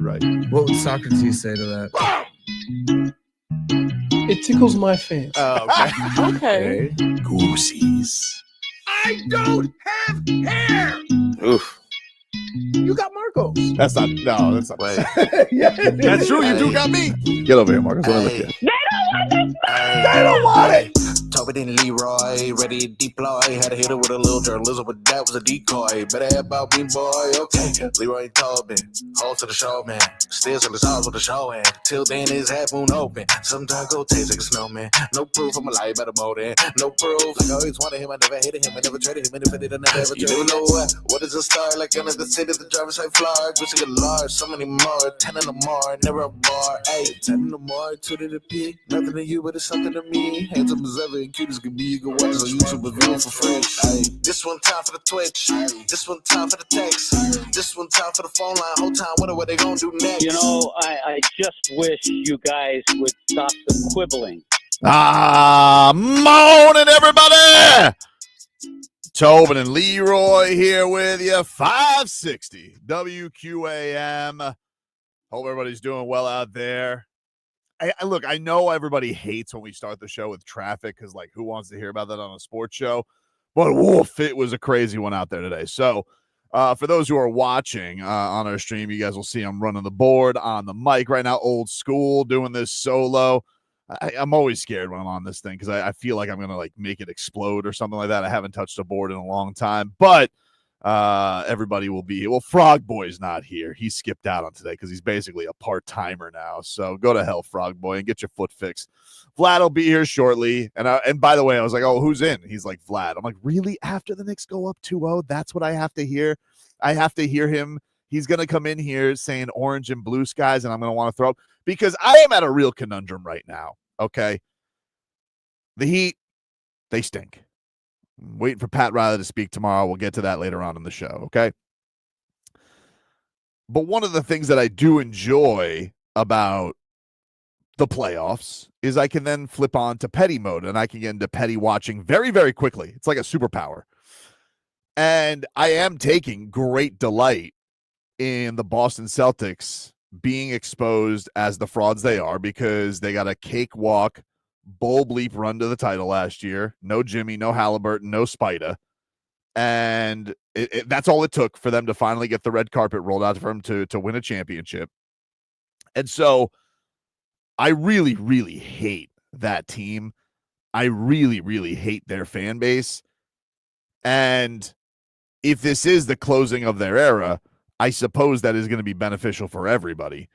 right. What would Socrates say to that? It tickles my fancy. Okay. Gooseies. I don't have hair. Oof. You got Marcos. That's not. No, that's not. Wait. Yeah, That's true. You do got me. Get over here, Marcus. Let me look at you. They don't want it. Toby and Leroy, ready to deploy. Had to hit it with a little journalism, but that was a decoy. Better have about me, boy. Okay, Leroy Tobin, hold to the show, man. Still to the stars with the show, and till then his half moon open. Sometimes go taste like a snowman. No proof I'm alive better more than no proof. Like I always wanted him, I never hated him, I never traded him, and if I did, I never ever traded him. You never know what is a star like under the city, the driver's side floor. Wish I could large, so many more. 10 in the more, never a bar. 8, 10 in the more, 2 to the P. Nothing to you, but it's something to me. Handsome as ever and cute as can be. You can watch us on YouTube with view for free. Ay. This one time for the Twitch. This one time for the text. This one time for the phone line. Whole time, what they gonna do next? You know, I just wish you guys would stop the quibbling. Morning, everybody. Tobin and Leroy here with you. 560 WQAM. Hope everybody's doing well out there. Look, I know everybody hates when we start the show with traffic because, like, who wants to hear about that on a sports show? But woof, it was a crazy one out there today. So, for those who are watching on our stream, you guys will see I'm running the board on the mic right now, old school, doing this solo. I'm always scared when I'm on this thing because I feel like I'm going to, like, make it explode or something like that. I haven't touched a board in a long time, but everybody will be. Well, Frog Boy's not here. He skipped out on today because he's basically a part-timer now. So go to hell, Frog Boy, and get your foot fixed. Vlad will be here shortly. And by the way, I was like, oh, who's in? He's like, Vlad. I'm like, really? After the Knicks go up 2-0, that's what I have to hear? I have to hear him. He's going to come in here saying orange and blue skies, and I'm going to want to throw up because I am at a real conundrum right now, okay? The Heat, they stink. I'm waiting for Pat Riley to speak tomorrow. We'll get to that later on in the show, okay? But one of the things that I do enjoy about the playoffs is I can then flip on to petty mode, and I can get into petty watching very, very quickly. It's like a superpower. And I am taking great delight in the Boston Celtics being exposed as the frauds they are because they got a cakewalk bull bleep run to the title last year. No Jimmy, no Halliburton, no Spida. And that's all it took for them to finally get the red carpet rolled out for them to win a championship. And so I really, really hate that team. I really, really hate their fan base. And if this is the closing of their era, I suppose that is going to be beneficial for everybody.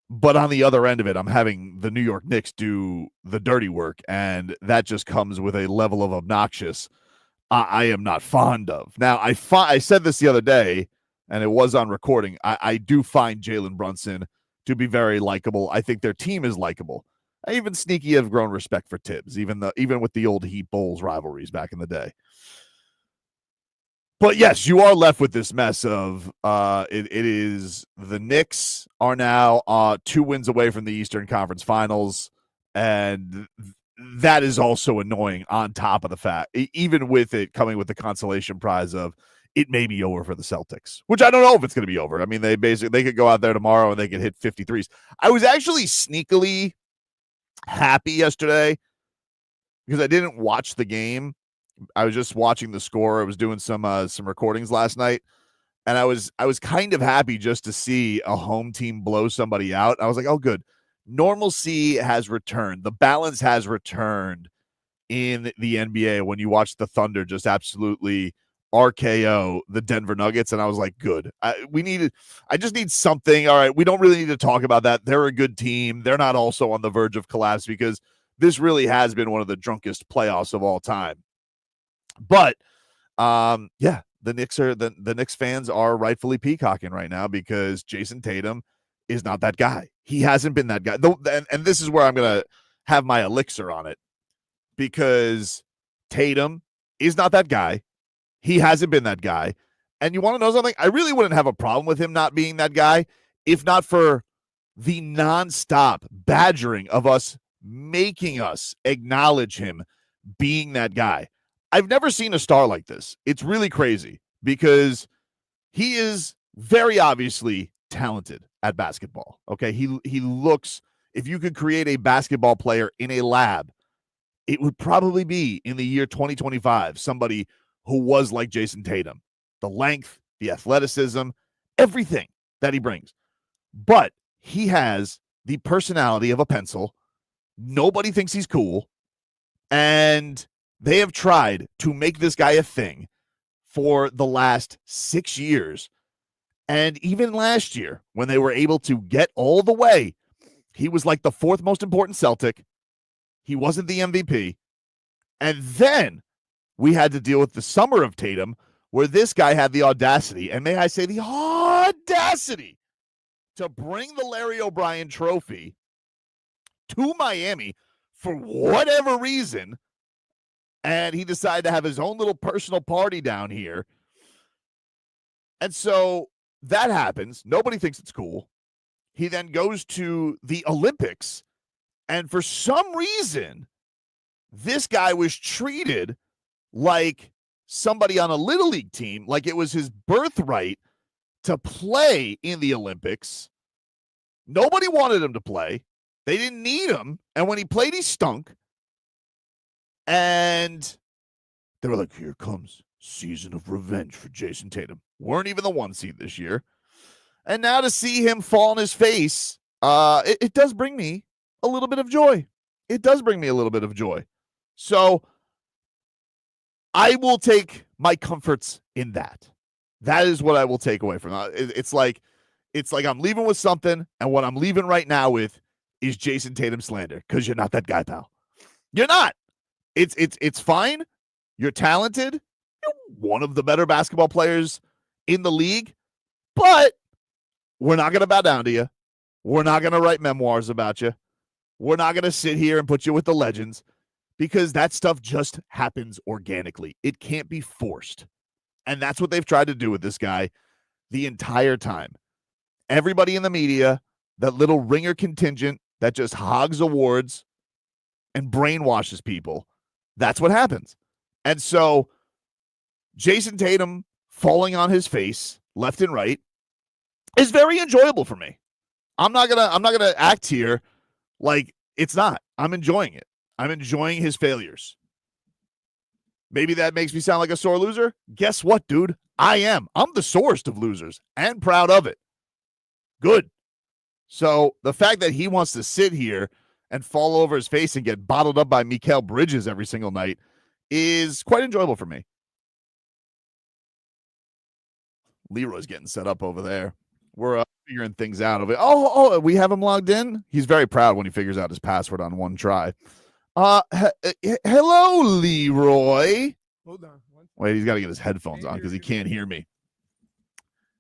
But on the other end of it, I'm having the New York Knicks do the dirty work, and that just comes with a level of obnoxious I am not fond of. Now, I said this the other day, and it was on recording. I do find Jalen Brunson to be very likable. I think their team is likable. I even sneaky have grown respect for Tibbs, even with the old Heat Bulls rivalries back in the day. But yes, you are left with this mess of it is the Knicks are now 2 wins away from the Eastern Conference Finals, and that is also annoying on top of the fact, even with it coming with the consolation prize of it may be over for the Celtics, which I don't know if it's going to be over. I mean, they could go out there tomorrow and they could hit 53s. I was actually sneakily happy yesterday because I didn't watch the game. I was just watching the score. I was doing some recordings last night, and I was kind of happy just to see a home team blow somebody out. I was like, oh, good. Normalcy has returned. The balance has returned in the NBA when you watch the Thunder just absolutely RKO the Denver Nuggets, and I was like, good. I just need something. All right, we don't really need to talk about that. They're a good team. They're not also on the verge of collapse because this really has been one of the drunkest playoffs of all time. But the Knicks are the Knicks fans are rightfully peacocking right now because Jason Tatum is not that guy. He hasn't been that guy. And this is where I'm going to have my elixir on it because Tatum is not that guy. He hasn't been that guy. And you want to know something? I really wouldn't have a problem with him not being that guy if not for the nonstop badgering of us, making us acknowledge him being that guy. I've never seen a star like this. It's really crazy because he is very obviously talented. at basketball. Okay, he looks. If you could create a basketball player in a lab, it would probably be in the year 2025 somebody who was like Jason Tatum. The length, the athleticism, everything that he brings. But he has the personality of a pencil. Nobody thinks he's cool. And they have tried to make this guy a thing for the last 6 years. And even last year, when they were able to get all the way, he was like the fourth most important Celtic. He wasn't the MVP. And then we had to deal with the summer of Tatum, where this guy had the audacity, and may I say the audacity, to bring the Larry O'Brien trophy to Miami for whatever reason. And he decided to have his own little personal party down here. And so that happens. Nobody thinks it's cool. He then goes to the Olympics. And for some reason, this guy was treated like somebody on a Little League team, like it was his birthright to play in the Olympics. Nobody wanted him to play. They didn't need him. And when he played, he stunk. And they were like, here comes season of revenge for Jason Tatum. Weren't even the 1 seed this year. And now to see him fall on his face, it does bring me a little bit of joy. It does bring me a little bit of joy. So I will take my comforts in that. That is what I will take away from that. It's like I'm leaving with something, and what I'm leaving right now with is Jason Tatum slander, because you're not that guy, pal. You're not. It's fine. You're talented. You're one of the better basketball players in the league, but we're not going to bow down to you. We're not going to write memoirs about you. We're not going to sit here and put you with the legends, because that stuff just happens organically. It can't be forced. And that's what they've tried to do with this guy the entire time. Everybody in the media, that little ringer contingent that just hogs awards and brainwashes people, that's what happens. And so Jason Tatum falling on his face left and right is very enjoyable for me. I'm not gonna act here like it's not. I'm enjoying it. I'm enjoying his failures. Maybe that makes me sound like a sore loser. Guess what, dude? I am. I'm the sorest of losers and proud of it. Good. So the fact that he wants to sit here and fall over his face and get bottled up by Mikal Bridges every single night is quite enjoyable for me. Leroy's getting set up over there. We're figuring things out of it. Oh, we have him logged in. He's very proud when he figures out his password on one try. Hello, Leroy. Hold on. Wait, he's got to get his headphones on because he can't hear me.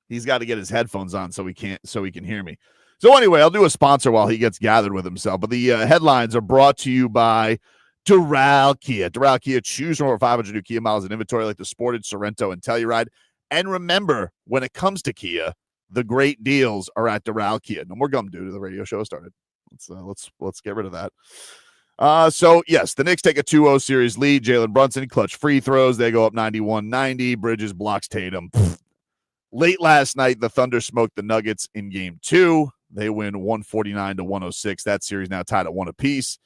He's got to get his headphones on so he can hear me. So anyway, I'll do a sponsor while he gets gathered with himself. But the headlines are brought to you by Doral Kia. Doral Kia, choose from over 500 new Kia models in inventory like the Sportage, Sorento, and Telluride. And remember, when it comes to Kia, the great deals are at Doral Kia. No more gum, dude. The radio show started. Let's get rid of that. So yes, the Knicks take a 2-0 series lead. Jalen Brunson clutch free throws. They go up 91-90. Bridges blocks Tatum. Late last night, the Thunder smoked the Nuggets in game 2. They win 149-106. That series now tied at 1 apiece.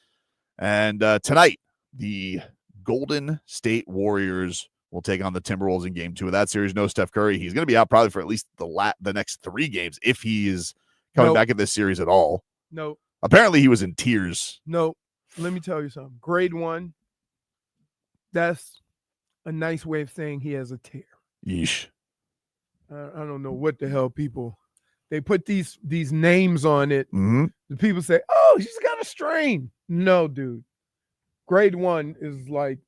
And tonight, the Golden State Warriors will take on the Timberwolves in game 2 of that series. No Steph Curry. He's going to be out probably for at least the next 3 games if he is coming back in this series at all. No. Apparently, he was in tears. No. Let me tell you something. Grade 1, that's a nice way of saying he has a tear. Yeesh. I don't know what the hell people, they put these names on it. Mm-hmm. The people say, oh, he's got a strain. No, dude. Grade 1 is like,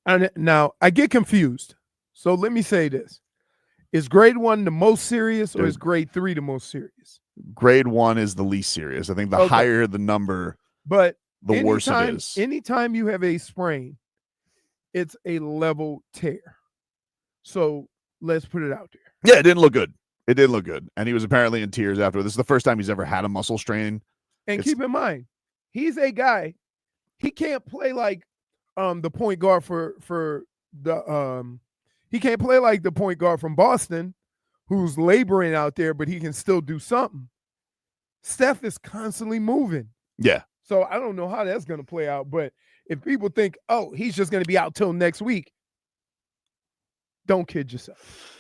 and now I get confused. So let me say this. Is grade 1 the most serious or is grade 3 the most serious? Grade 1 is the least serious. I think the higher the number, but the worse it is. Anytime you have a sprain, it's a level tear. So let's put it out there. Yeah, it didn't look good. It didn't look good. And he was apparently in tears after. This is the first time he's ever had a muscle strain. And keep in mind, he's a guy, he can't play like the point guard for the he can't play like the point guard from Boston who's laboring out there, but he can still do something. Steph is constantly moving. Yeah. So I don't know how that's going to play out. But if people think, oh, he's just going to be out till next week, don't kid yourself.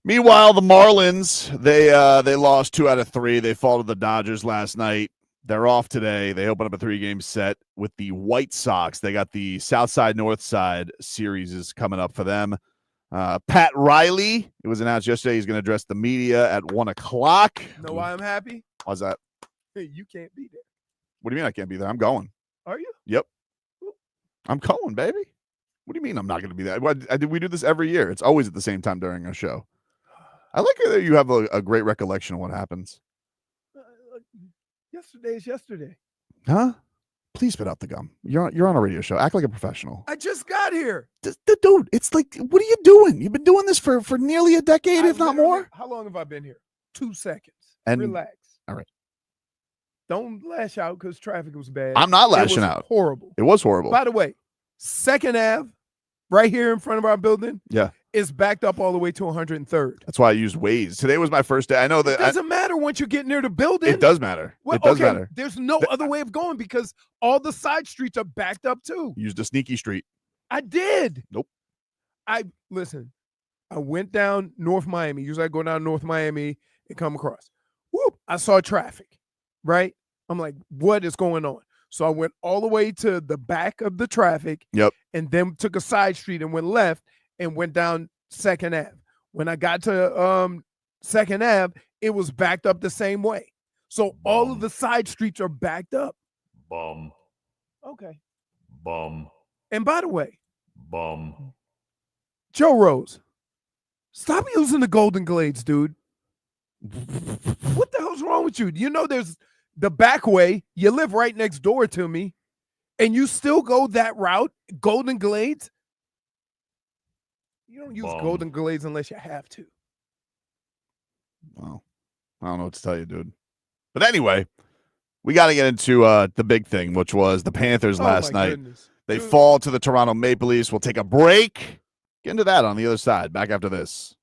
Meanwhile, the Marlins, they lost 2 out of 3. They fall to the Dodgers last night. They're off today. They open up a 3-game set with the White Sox. They got the South Side, North Side series is coming up for them. Pat Riley, it was announced yesterday he's going to address the media at 1 o'clock. Know why I'm happy? Why's that? Hey, you can't be there. What do you mean I can't be there? I'm going. Are you? Yep. I'm going, baby. What do you mean I'm not going to be there? We do this every year. It's always at the same time during our show. I like that you have a great recollection of what happens. Yesterday is yesterday. Huh? Please spit out the gum. You're on a radio show. Act like a professional. I just got here. Dude, it's like, what are you doing? You've been doing this for nearly a decade, if not more. How long have I been here? 2 seconds. And relax. All right. Don't lash out because traffic was bad. I'm not lashing out. Horrible. It was horrible. By the way, 2nd Ave, right here in front of our building, yeah, is backed up all the way to 103rd. That's why I used Waze. Today was my first day. I know that it doesn't matter once you get near the building. It does matter. Well, it does matter. There's no other way of going because all the side streets are backed up too. Used a sneaky street. I did. Nope. Listen. I went down North Miami. Usually I go down North Miami and come across. Whoop! I saw traffic. Right? I'm like, what is going on? So I went all the way to the back of the traffic. Yep. And then took a side street and went left and went down 2nd Ave. When I got to 2nd Ave, it was backed up the same way. So all of the side streets are backed up. Bum. Okay. Bum. And by the way, Bum. Joe Rose, stop using the Golden Glades, dude. What the hell's wrong with you? You know there's the back way. You live right next door to me, and you still go that route, Golden Glades? You don't use Golden Glades unless you have to. Well, I don't know what to tell you, dude. But anyway, we got to get into the big thing, which was the Panthers last night. Goodness. They fall to the Toronto Maple Leafs. We'll take a break. Get into that on the other side. Back after this.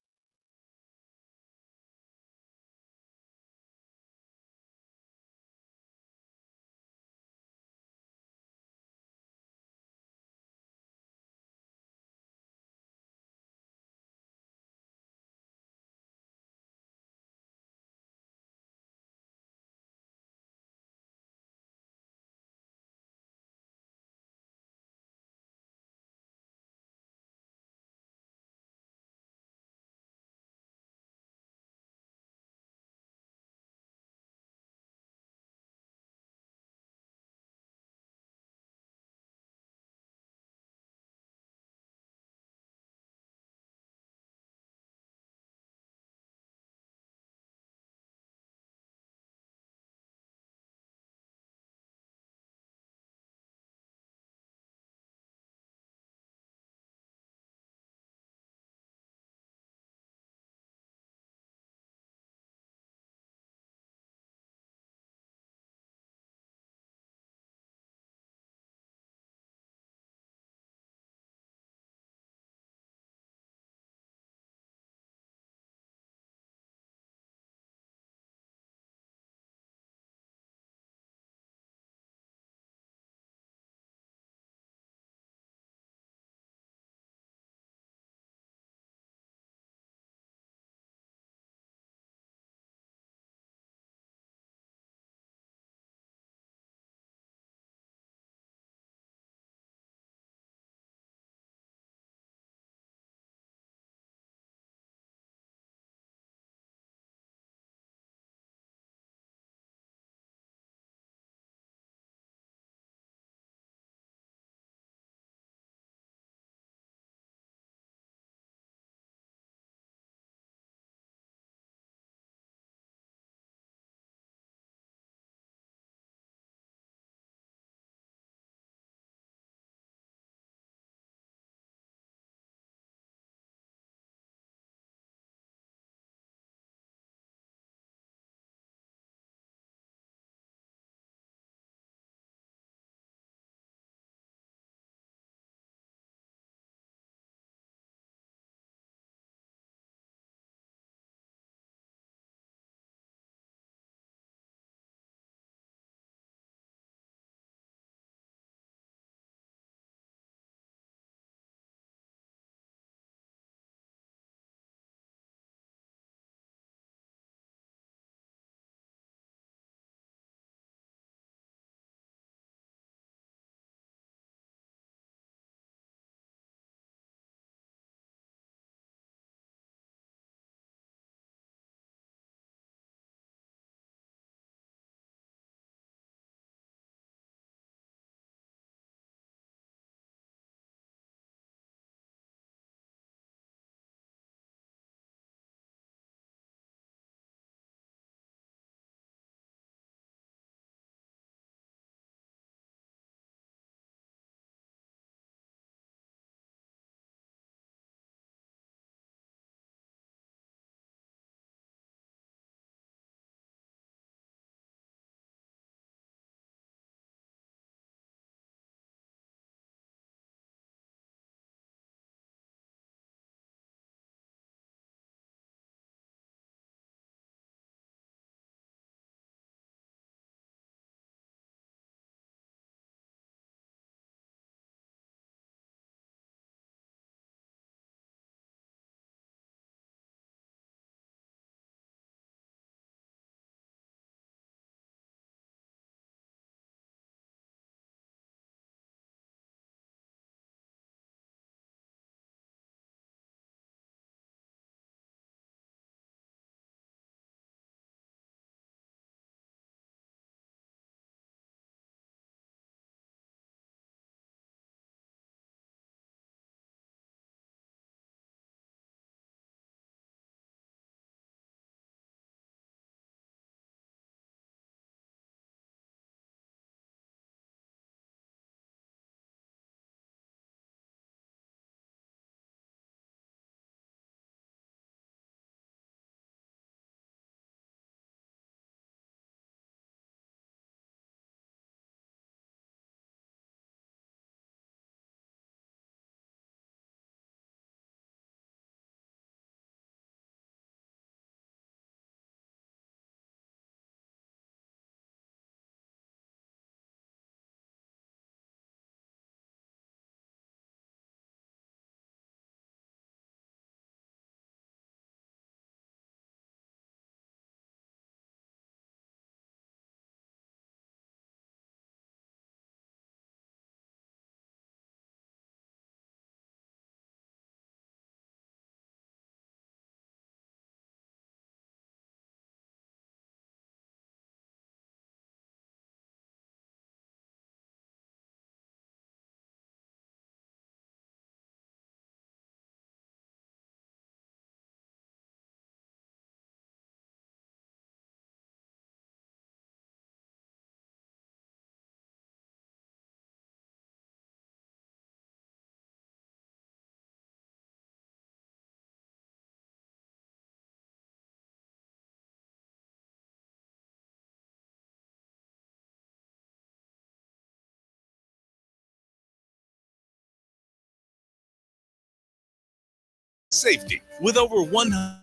Safety. With over 100.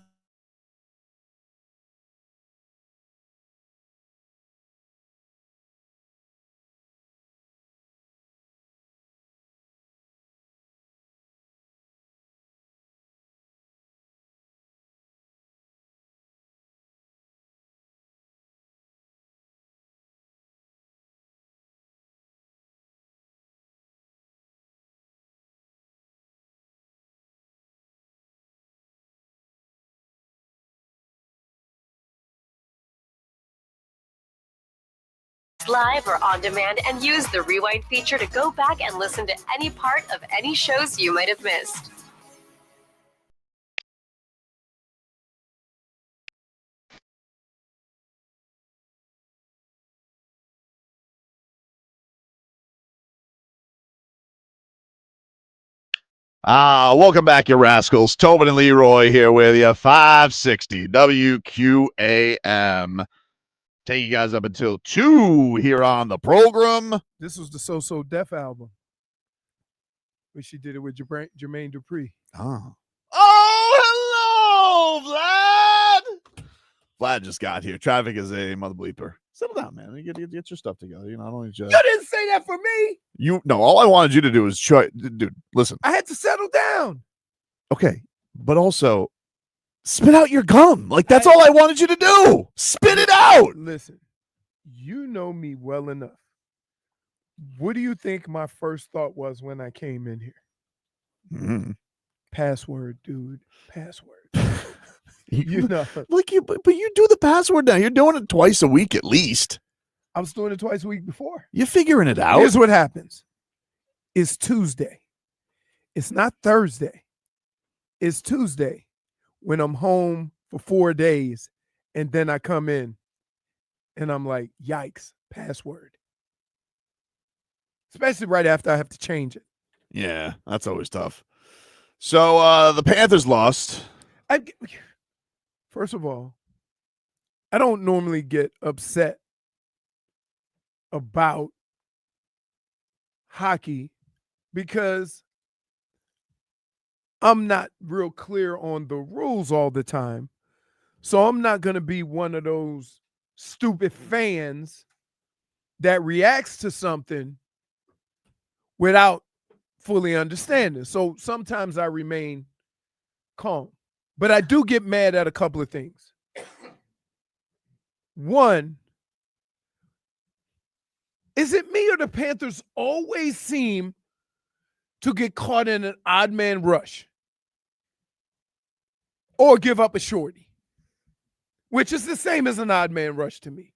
Live or on demand, and use the rewind feature to go back and listen to any part of any shows you might have missed. Welcome back, you rascals. Tobin and Leroy here with you. 560 WQAM. Take you guys up until 2 here on the program. This was the So Def album. But she did it with Jermaine Dupri. Oh, hello, Vlad. Vlad just got here. Traffic is a mother bleeper. Settle down, man. You get your stuff together. You know, I don't need you. You didn't say that for me. No, all I wanted you to do is dude, listen. I had to settle down. Okay, but also spit out your gum. Like, that's all I wanted you to do. Spit it out. Listen, you know me well enough. What do you think my first thought was when I came in here? Mm-hmm. Password, dude. Password. You know, but you do the password now. You're doing it twice a week at least. I was doing it twice a week before. You're figuring it out. Here's what happens. It's Tuesday. It's not Thursday. It's Tuesday when I'm home for 4 days, and then I come in and I'm like, yikes, password. Especially right after I have to change it. Yeah, that's always tough. So the Panthers lost. First of all, I don't normally get upset about hockey because I'm not real clear on the rules all the time. So I'm not going to be one of those stupid fans that reacts to something without fully understanding. So sometimes I remain calm. But I do get mad at a couple of things. One, is it me or the Panthers always seem to get caught in an odd man rush or give up a shorty, which is the same as an odd man rush to me?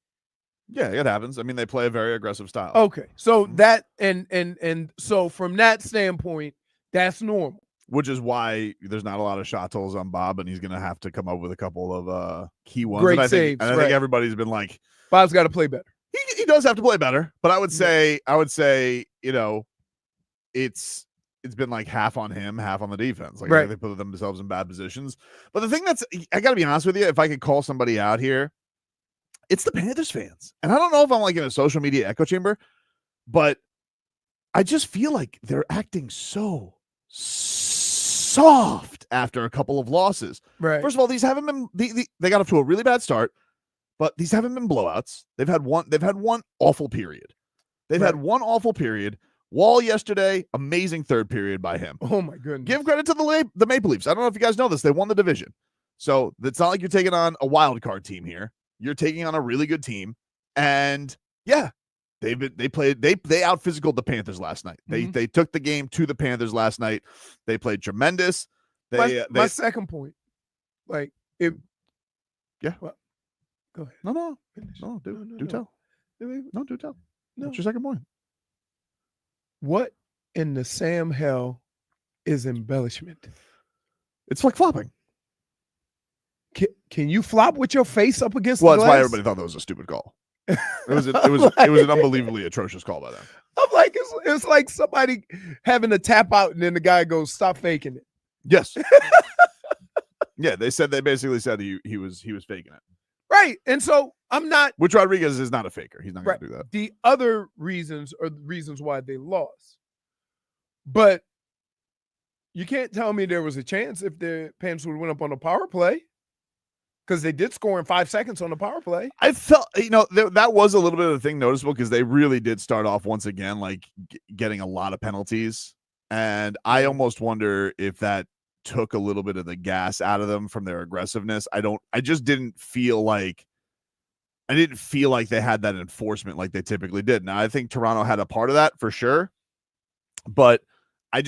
Yeah, it happens. I mean, they play a very aggressive style. Okay, so that and so from that standpoint, that's normal. Which is why there's not a lot of shot totals on Bob, and he's going to have to come up with a couple of key ones. Great and saves. I think everybody's been like, Bob's got to play better. He does have to play better, but I would say, you know, it's been like half on him, half on the defense. Like, right. They put themselves in bad positions. But the thing I got to be honest with you, if I could call somebody out here, it's the Panthers fans. And I don't know if I'm like in a social media echo chamber, but I just feel like they're acting so soft after a couple of losses. Right. First of all, these haven't been they got off to a really bad start, but these haven't been blowouts. They've had one awful period. They've had one awful period. Wall yesterday, amazing third period by him. Oh my goodness. Give credit to the Maple Leafs. I don't know if you guys know this. They won the division. So it's not like you're taking on a wild card team here. You're taking on a really good team. And yeah, they out physicaled the Panthers last night. They took the game to the Panthers last night. They played tremendous. My second point, like it. Yeah. Well, go ahead. No, do tell. No. What's your second point? What in the Sam hell is embellishment? It's flip-flopping. Can you flop with your face up against the glass? Well, that's why everybody thought that was a stupid call. It was an unbelievably atrocious call by them. I'm like, it's like somebody having a tap out and then the guy goes, "Stop faking it." Yes. Yeah, they basically said he was faking it. Right. And so I'm not. Which Rodriguez is not a faker. He's not going to do that. The other reasons are the reasons why they lost. But You can't tell me there was a chance if the Panthers would win up on the power play, because they did score in 5 seconds on the power play. I felt, that was a little bit of the thing noticeable because they really did start off once again, like getting a lot of penalties. And I almost wonder if that took a little bit of the gas out of them from their aggressiveness. I just didn't feel like they had that enforcement like they typically did. Now, I think Toronto had a part of that for sure, but I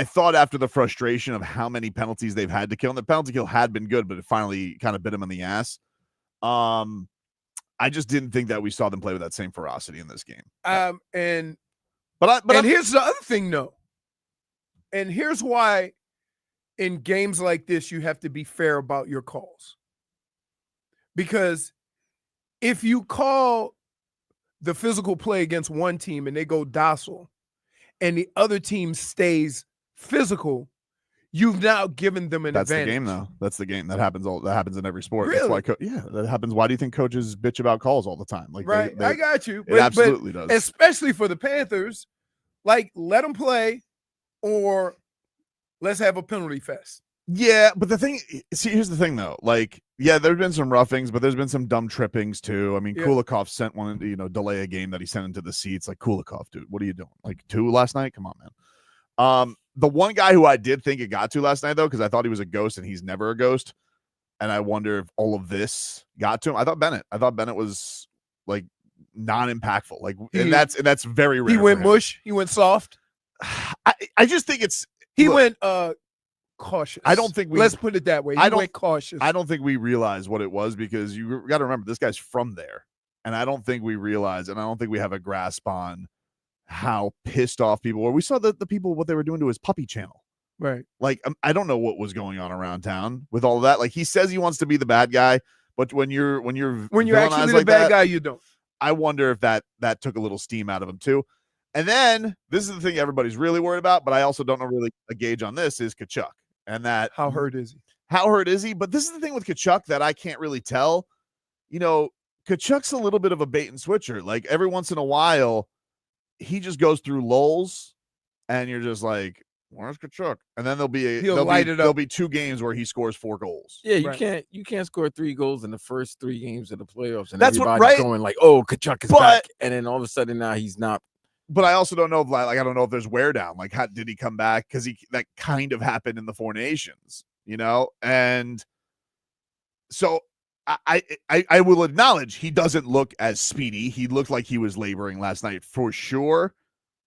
thought after the frustration of how many penalties they've had to kill, and the penalty kill had been good, but it finally kind of bit them in the ass. I just didn't think that we saw them play with that same ferocity in this game. And here's the other thing, though. And here's why in games like this, you have to be fair about your calls. Because if you call the physical play against one team and they go docile and the other team stays physical, you've now given them an advantage. That's the game, though. That's the game. That happens in every sport. Really? That's why that happens. Why do you think coaches bitch about calls all the time? Like, right. I got you. It absolutely does. Especially for the Panthers, like, let them play or let's have a penalty fest. Yeah, but here's the thing, though. Like, yeah, there's been some roughings, but there's been some dumb trippings, too. I mean, Kulikov sent one, delay a game that he sent into the seats. Like, Kulikov, dude, what are you doing? Like, 2 last night? Come on, man. The one guy who I did think it got to last night, though, because I thought he was a ghost and he's never a ghost, and I wonder if all of this got to him. I thought Bennett was, like, non-impactful. Like, and that's very rare. He went mush. He went soft. I just think he went cautious. I don't think let's put it that way. He went cautious. I don't think we realized what it was, because you got to remember this guy's from there, and I don't think we realize, and I don't think we have a grasp on how pissed off people were. We saw the people, what they were doing to his puppy channel. Right. Like, I don't know what was going on around town with all of that. Like, he says he wants to be the bad guy, but when you're actually like the bad guy, you don't. I wonder if that took a little steam out of him too. And then this is the thing everybody's really worried about, but I also don't know really a gauge on this, is Tkachuk. And that, how hurt is he? But this is the thing with Tkachuk that I can't really tell. Tkachuk's a little bit of a bait and switcher. Like, every once in a while, he just goes through lulls, and you're just like, where's Tkachuk? And then there'll be 2 games where he scores 4 goals. Yeah, you can't score 3 goals in the first 3 games of the playoffs, and that's everybody's going like, oh, Tkachuk is back, and then all of a sudden now he's not. But I also don't know if I don't know if there's wear down. Like, how did he come back? Because that kind of happened in the 4 Nations, and so I will acknowledge he doesn't look as speedy. He looked like he was laboring last night for sure.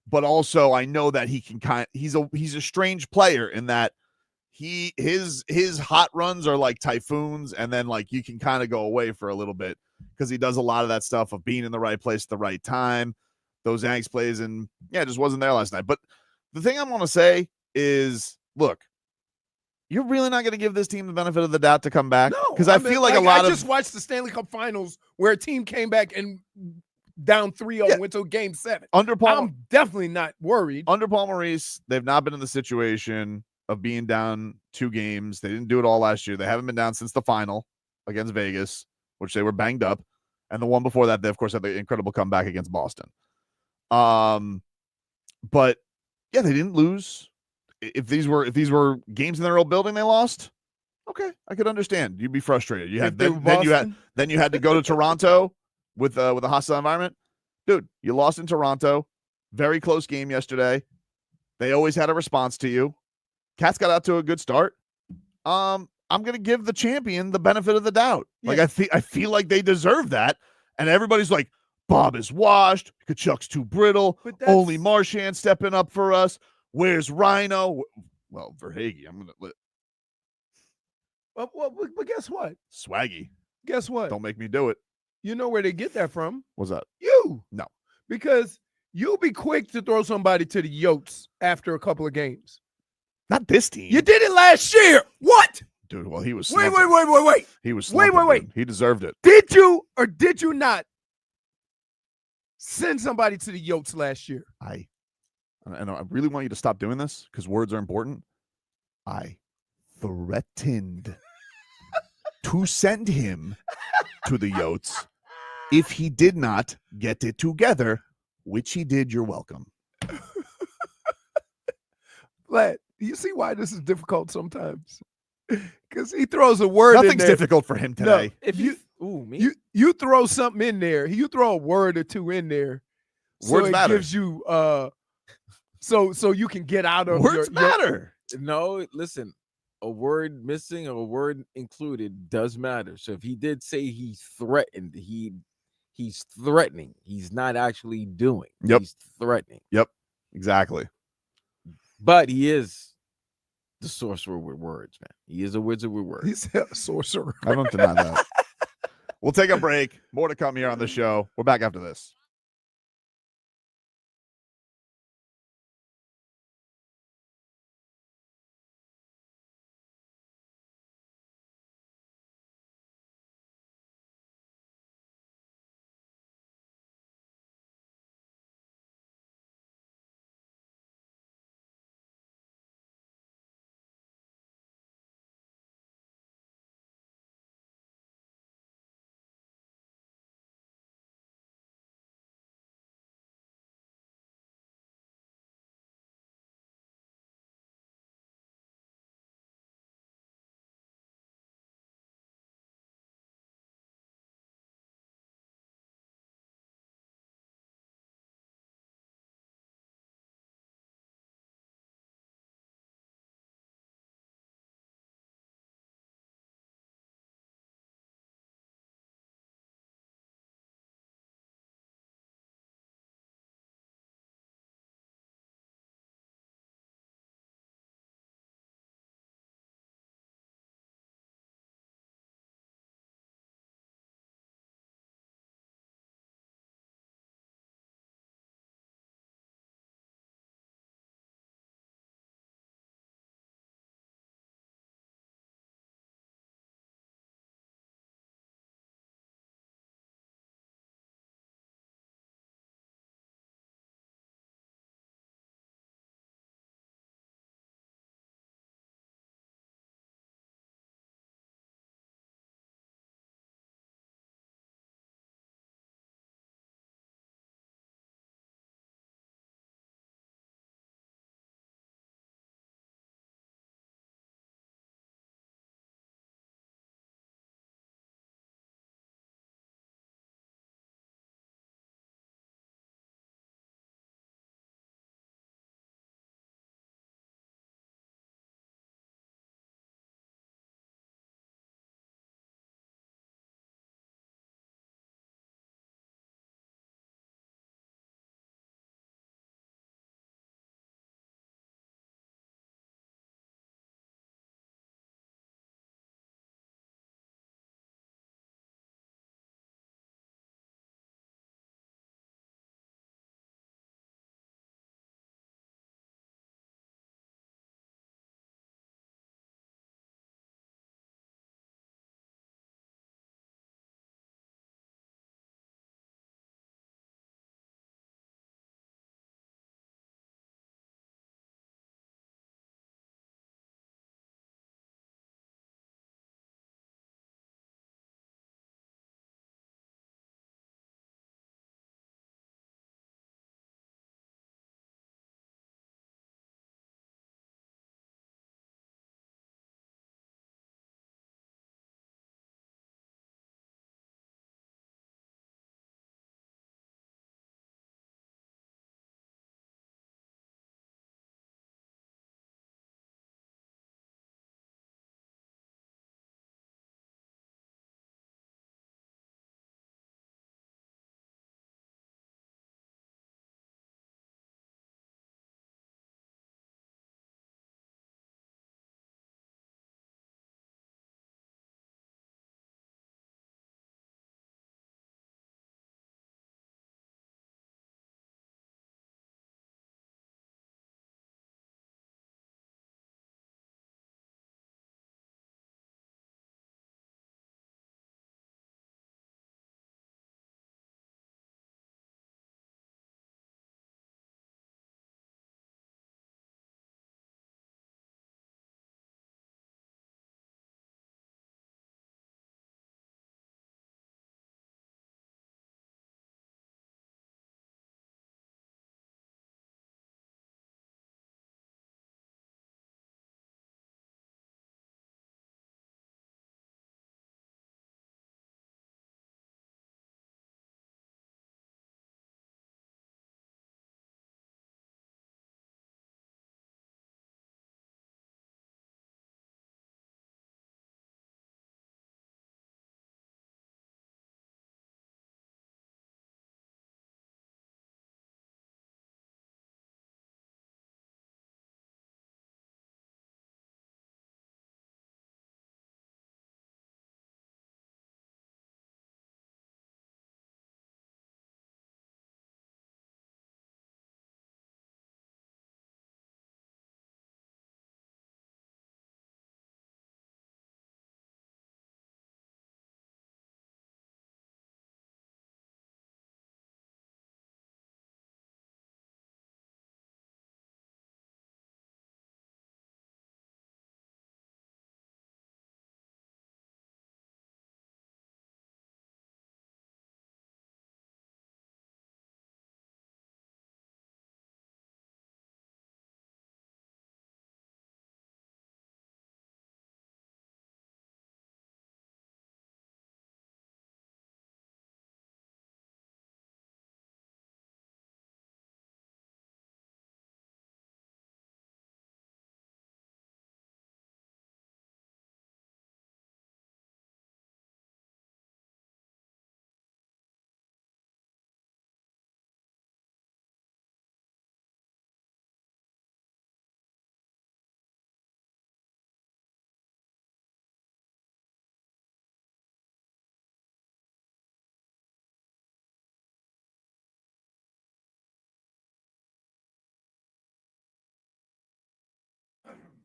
But also I know that he can he's a strange player in that his hot runs are like typhoons, and then like you can kind of go away for a little bit because he does a lot of that stuff of being in the right place at the right time. Those angst plays, and it just wasn't there last night. But the thing I'm going to say is, look, you're really not going to give this team the benefit of the doubt to come back? No, because I feel like I just watched the Stanley Cup Finals where a team came back and down 3-0 went to Game 7. I'm definitely not worried. Under Paul Maurice, they've not been in the situation of being down 2 games. They didn't do it all last year. They haven't been down since the final against Vegas, which they were banged up. And the one before that, they, of course, had the incredible comeback against Boston. But yeah, they didn't lose. If these were games in their old building they lost, okay, I could understand. You'd be frustrated. You had then you had to go to Toronto with a hostile environment. Dude, you lost in Toronto. Very close game yesterday. They always had a response to you. Cats got out to a good start. I'm gonna give the champion the benefit of the doubt. Yeah. Like I feel like they deserve that. And everybody's like, Bob is washed. Tkachuk's too brittle. Only Marchand stepping up for us. Where's Rhino? Well, Verhaeghe, I'm going to But guess what? Swaggy. Guess what? Don't make me do it. You know where they get that from? What's that? You. No. Because you'll be quick to throw somebody to the Yotes after a couple of games. Not this team. You did it last year. What? Dude, well, he was Wait. He was wait. Dude. He deserved it. Did you or did you not send somebody to the Yotes last year? I really want you to stop doing this because words are important. I threatened to send him to the Yotes if he did not get it together, which he did. You're welcome. Vlad, Do you see why this is difficult sometimes? Because he throws a word in Nothing's there. difficult for him today. If me, You throw something in there. You throw a word or two in there. Words it matter. gives you so you can get out of Words your matter. no, listen, a word missing or a word included does matter. So if he did say he threatened, he's threatening. He's not actually doing. Yep. He's threatening. Yep. Exactly. But he is the sorcerer with words, man. He is a wizard with words. He's a sorcerer. I don't deny that. We'll take a break. More to come here on the show. We're back after this.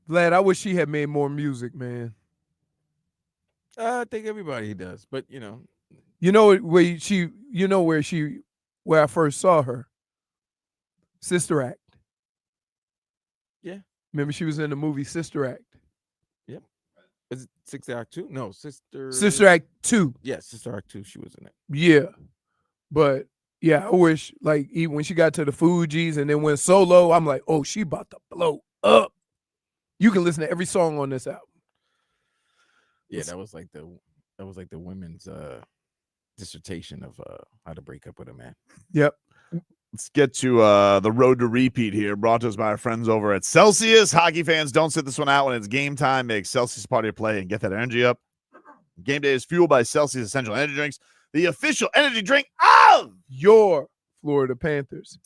Vlad, I wish she had made more music, man. I think everybody does, but You know where I first saw her. Sister Act. Yeah. Remember she was in the movie Sister Act. Yep. Is it Sister Act 2? No, Sister Act 2. Yeah, Sister Act 2. She was in it. Yeah. But yeah, I wish like even when she got to the Fugees and then went solo, I'm like, oh, she about to blow up. You can listen to every song on this album. Yeah, that was like the women's dissertation of how to break up with a man. Yep. Let's get to the road to repeat here, brought to us by our friends over at Celsius. Hockey fans, don't sit this one out when it's game time. Make Celsius part of your play and get that energy up. Game day is fueled by Celsius Essential Energy Drinks, the official energy drink of your Florida Panthers.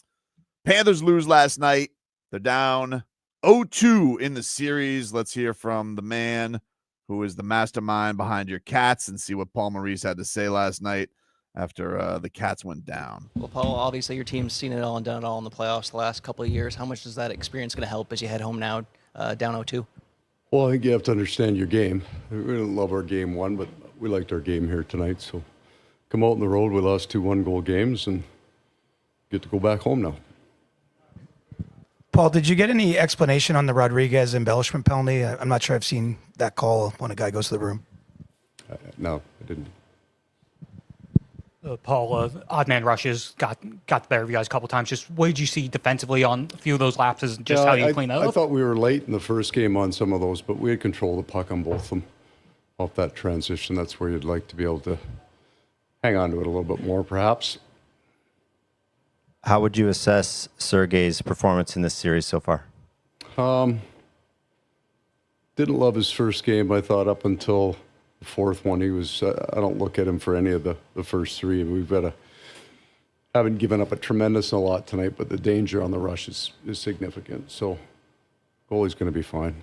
Panthers lose last night. They're down 0-2 in the series. Let's hear from the man who is the mastermind behind your Cats and see what Paul Maurice had to say last night after the Cats went down. Well, Paul, obviously your team's seen it all and done it all in the playoffs the last couple of years. How much is that experience going to help as you head home now down 0-2? Well, I think you have to understand your game. We didn't love our game one, but we liked our game here tonight. So come out on the road. We lost 2 one-goal games and get to go back home now. Paul, did you get any explanation on the Rodriguez embellishment penalty? I'm not sure I've seen that call when a guy goes to the room. No, I didn't. Paul, odd man rushes got the better of you guys a couple times. Just what did you see defensively on a few of those lapses? Just how you clean that up? I thought we were late in the first game on some of those, but we had control of the puck on both of them. Off that transition, that's where you'd like to be able to hang on to it a little bit more, perhaps. How would you assess Sergei's performance in this series so far? Didn't love his first game, I thought, up until the fourth one. He was, I don't look at him for any of the first 3. We've got haven't given up a tremendous a lot tonight, but the danger on the rush is significant. So goalie's going to be fine.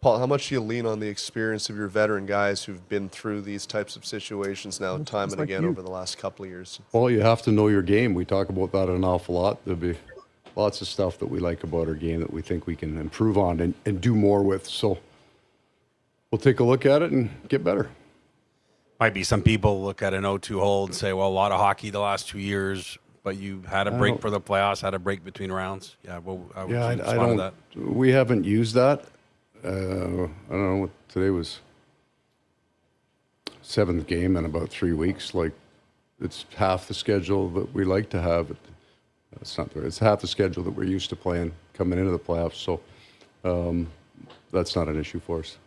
Paul, how much do you lean on the experience of your veteran guys who've been through these types of situations now time and again over the last couple of years? Well, you have to know your game. We talk about that an awful lot. There'll be lots of stuff that we like about our game that we think we can improve on and do more with. So we'll take a look at it and get better. Might be some people look at an 0-2 hold and say, well, a lot of hockey the last 2 years, but you had a break for the playoffs, had a break between rounds. Yeah, well, I don't. That? We haven't used that. I don't know what today was. 7th game in about 3 weeks. Like, it's half the schedule that we like to have. It's half the schedule that we're used to playing coming into the playoffs. So that's not an issue for us.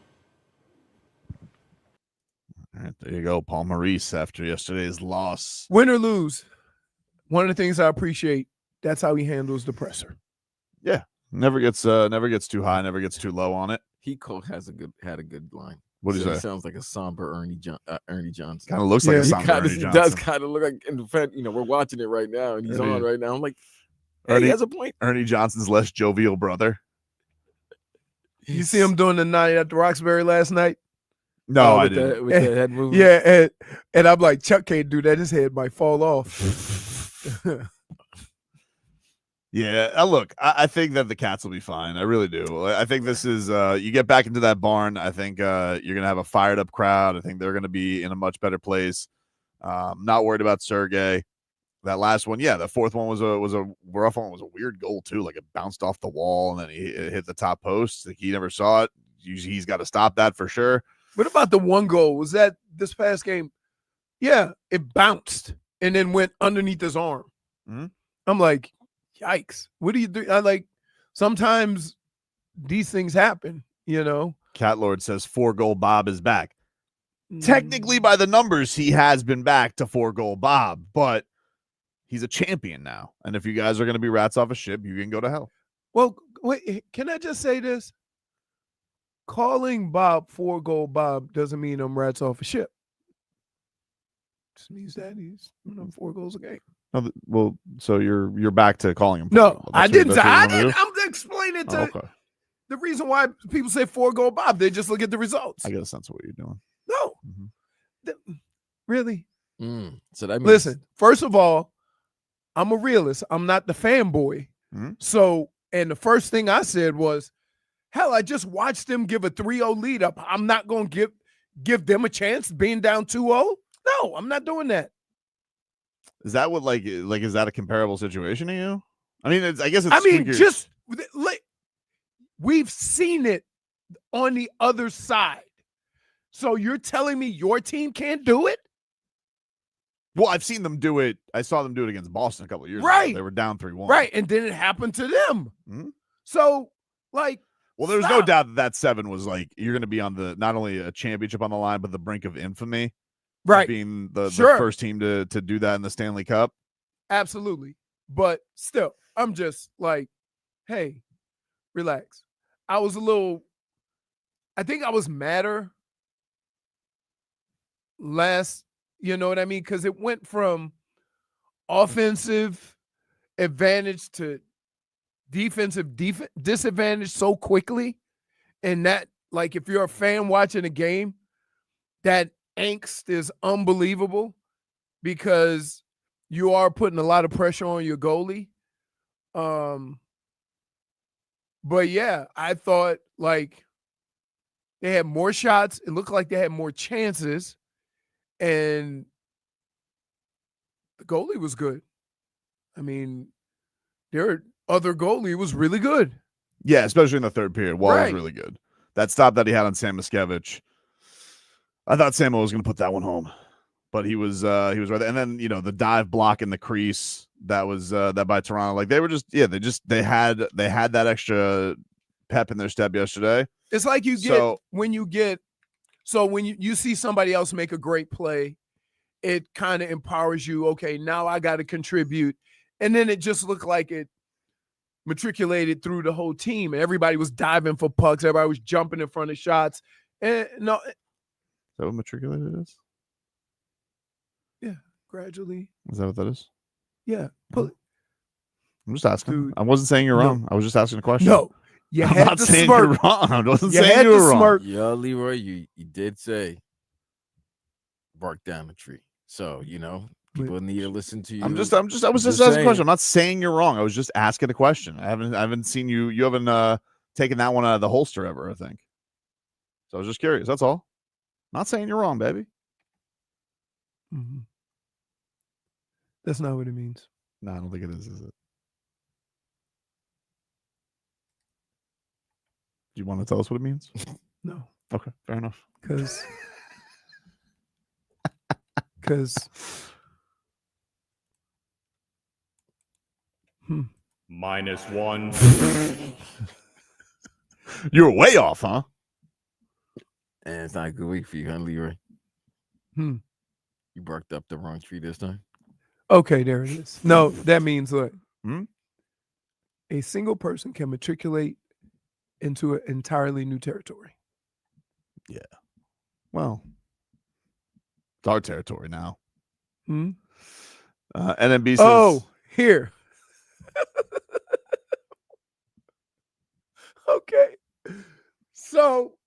All right, there you go, Paul Maurice after yesterday's loss. Win or lose, one of the things I appreciate, that's how he handles the presser. Yeah, never gets too high, never gets too low on it. He had a good line. What is that? Sounds like a somber Ernie Johnson. Kind of looks like a somber Ernie Johnson. He does kind of look like. In fact, we're watching it right now, and he's on right now. I'm like, hey, he has a point. Ernie Johnson's less jovial brother. You see him doing the night at the Roxbury last night? No, I didn't. With the head movement. Yeah, and I'm like, Chuck can't do that. His head might fall off. Yeah, look, I think that the Cats will be fine. I really do. I think this is you get back into that barn. I think you're going to have a fired up crowd. I think they're going to be in a much better place. Not worried about Sergei. That last one, yeah, the fourth one was a rough one. It was a weird goal too. Like it bounced off the wall and then he hit the top post. Like he never saw it. He's got to stop that for sure. What about the one goal? Was that this past game? Yeah, it bounced and then went underneath his arm. Mm-hmm. I'm like, yikes. What do you do? I like sometimes these things happen, Cat Lord says 4-goal Bob is back. Technically, by the numbers, he has been back to 4-goal Bob, but he's a champion now. And if you guys are going to be rats off a ship, you can go to hell. Well, wait, can I just say this? Calling Bob 4-goal Bob doesn't mean I'm rats off a ship. Just means that he's 4 goals a game. Well, so you're back to calling him. No, I didn't. I'm explaining to the reason why people say 4-goal Bob. They just look at the results. I get a sense of what you're doing. No, really. So that means... Listen. First of all, I'm a realist. I'm not the fanboy. Mm-hmm. So, and the first thing I said was, Hell, I just watched them give a 3-0 lead up. I'm not going to give them a chance being down 2-0. No, I'm not doing that. Is that what is that a comparable situation to you? I mean, I guess it's. I mean, just we've seen it on the other side. So you're telling me your team can't do it? Well, I've seen them do it. I saw them do it against Boston a couple of years Right. ago. They were down 3-1. Right, and then it happened to them. Mm-hmm. So, like, well, there's no doubt that 7 was like you're going to be on the not only a championship on the line, but the brink of infamy. Right, being the Sure. first team to do that in the Stanley Cup. Absolutely, but still, I'm just like, hey, relax. I think I was madder last. You know what I mean? Because it went from offensive advantage to defensive disadvantage so quickly. And that, like, if you're a fan watching a game, that angst is unbelievable because you are putting a lot of pressure on your goalie. But yeah, I thought like they had more shots. It looked like they had more chances. And the goalie was good. I mean, their other goalie was really good. Yeah, especially in the third period. Wall was Right. really good. That stop that he had on Sam Miskevich, I thought Samuel was going to put that one home, but he was right there. And then the dive block in the crease that was that by Toronto. Like they were just they had that extra pep in their step yesterday. It's like you get when you see somebody else make a great play, it kind of empowers you. Okay, now I got to contribute. And then it just looked like it matriculated through the whole team. Everybody was diving for pucks. Everybody was jumping in front of shots. And no. Is that what matriculated is? Yeah, gradually. Is that what that is? Yeah. Pull I'm just asking. Dude, I wasn't saying you're wrong. I was just asking a question. No. You I'm had not to saying smirk. you're wrong. I wasn't You saying had you to were wrong. smirk. Yeah, Leroy, you did say bark down the tree. So, people need to listen to you. I was just asking a question. I'm not saying you're wrong. I was just asking a question. I haven't seen you haven't taken that one out of the holster ever, I think. So I was just curious. That's all. Not saying you're wrong, baby. Mm-hmm. That's not what it means. No, I don't think it is it? Do you want to tell us what it means? No. Okay, fair enough. Because -1. You were way off, huh? And it's not a good week for you, huh, Leroy? You barked up the wrong tree this time. Okay, there it is. No, that means what? Hmm? A single person can matriculate into an entirely new territory. Yeah. Well, it's our territory now. NMB says, Oh, here. Okay. So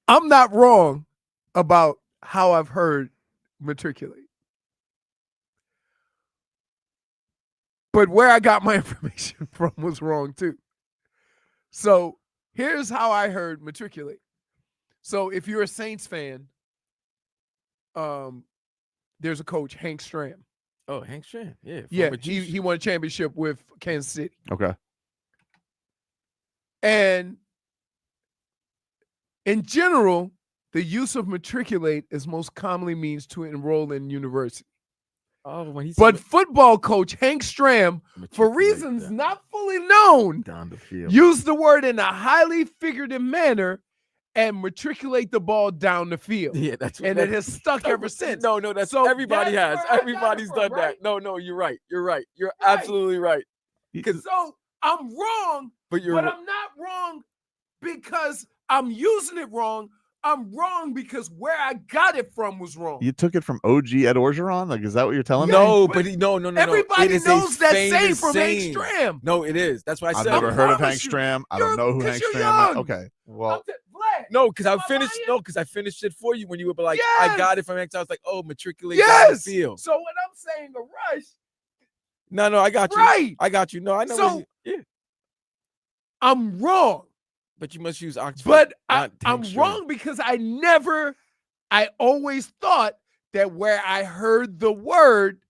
I'm not wrong about how I've heard matriculate. But where I got my information from was wrong too. So here's how I heard matriculate. So if you're a Saints fan, there's a coach, Hank Stram. Oh, Hank Stram. Yeah. Yeah, he won a championship with Kansas City. Okay. And in general, the use of matriculate is most commonly means to enroll in university. Oh, when he But football coach Hank Stram, for reasons not fully known, down the field, used the word in a highly figurative manner and matriculate the ball down the field. Yeah, and it has stuck ever since. No, that's So everybody that's has. where I got Everybody's it from, done right? that. No, you're right. You're right. You're absolutely right. So I'm wrong, But but I'm not wrong because I'm using it wrong. I'm wrong because where I got it from was wrong. You took it from OG Ed Orgeron? Like, is that what you're telling me? No, but no. Everybody It is a knows that saying famous from Hank saying. Stram. No, it is. That's why I I've said. never heard of Hank promise you, Stram. I don't know who Hank you're Stram is. young. Okay. Well, No, because I finished. No, because I finished it for you when you were like, I got it from Hank. I was like, oh, matriculate down the Yes. field. So when I'm saying a rush, No, I got you. Right. I got you. No, I know. So- yeah. I'm wrong. But you must use Oxford. But not I'm Hankstrom. wrong because I always thought that where I heard the word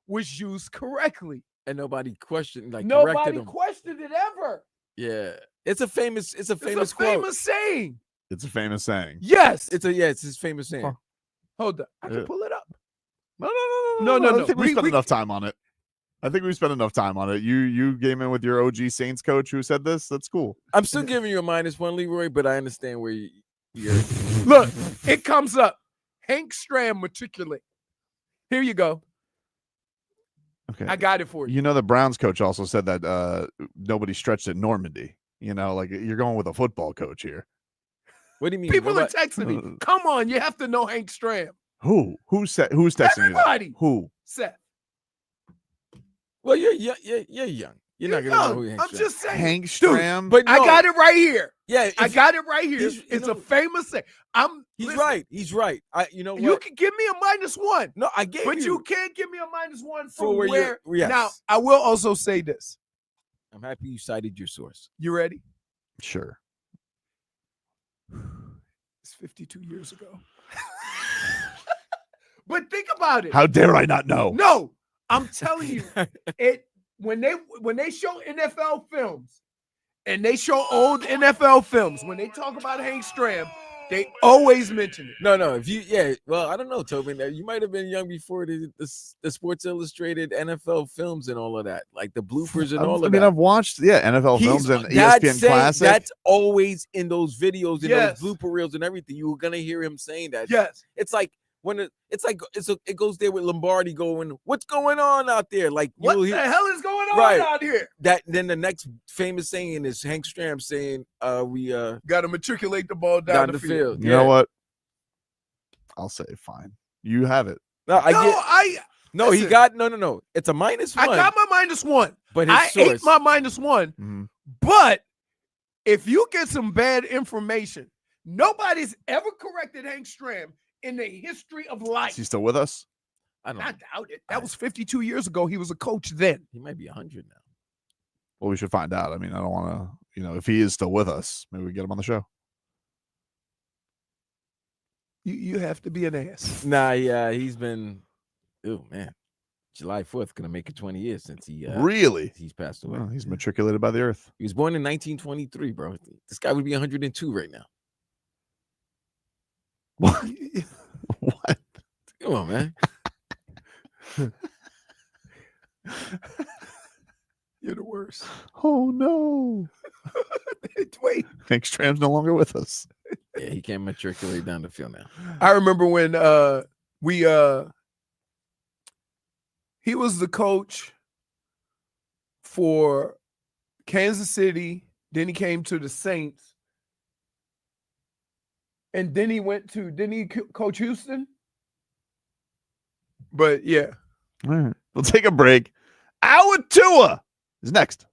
was used correctly. And nobody questioned, corrected Nobody him. questioned it ever. Yeah. It's a famous It's a quote. famous saying. It's a famous saying. Yes. It's his famous saying. Hold up. I can pull it up. No. No. I think we spent enough time on it. You came in with your OG Saints coach who said this. That's cool. I'm still giving you a -1, Leroy, but I understand where you're. Look, it comes up. Hank Stram matriculate. Here you go. Okay. I got it for you. You know, the Browns coach also said that nobody stretched at Normandy. You know, like you're going with a football coach here. What do you mean? People are texting me. Come on, you have to know Hank Stram. Who's texting Everybody. you? Who? Seth. Well, you're young. You're not gonna know who Hank I'm Stram just saying. Hank Dude, Stram. But I got it right here. Yeah, I got it right here. he's- It's a famous saying. He's right. He's right. You know what? You can give me a -1. No, I gave But you. you can't give me a -1 For from where where. you're- yes. Now, I will also say this. I'm happy you cited your source. You ready? Sure. It's 52 years ago. But think about it. How dare I not know? No, I'm telling you, when they show NFL films and they show old NFL films, when they talk about Hank Stram, they always mention it. No. Well, I don't know, Tobin. You might have been young before the Sports Illustrated NFL films and all of that, like the bloopers and all of that. I've watched NFL films and ESPN Classic. That's always in those videos, in Yes. those blooper reels and everything. You were gonna hear him saying that. Yes. It's like it goes there with Lombardi going, "What's going on out there?" Like What you'll the hear, hell is going on Right. out here? that. Then the next famous saying is Hank Stram saying, "We Got to matriculate the ball down the field. You know what? I'll say fine. You have it. No, he listen. got no. It's a -1. I got my -1. But his I source. ate my -1. Mhm. But if you get some bad information, nobody's ever corrected Hank Stram in the history of life. Is he still with us? I don't I know. doubt it. That was 52 years ago. He was a coach then. He might be 100 now. Well, we should find out. I mean, I don't want to, if he is still with us, maybe we get him on the show. You have to be an ass. Nah, yeah, he's been. Oh man, July 4th gonna make it 20 years since he. Really? He's passed away. Well, he's matriculated by the earth. He was born in 1923, bro. This guy would be 102 right now. What? What? Come on, man. You're the worst. Oh no! Wait. Hank Stram's no longer with us. Yeah, he can't matriculate down the field now. I remember when he was the coach for Kansas City, then he came to the Saints, and then he didn't he coach Houston? But yeah. All right. We'll take a break. Our Tua is next.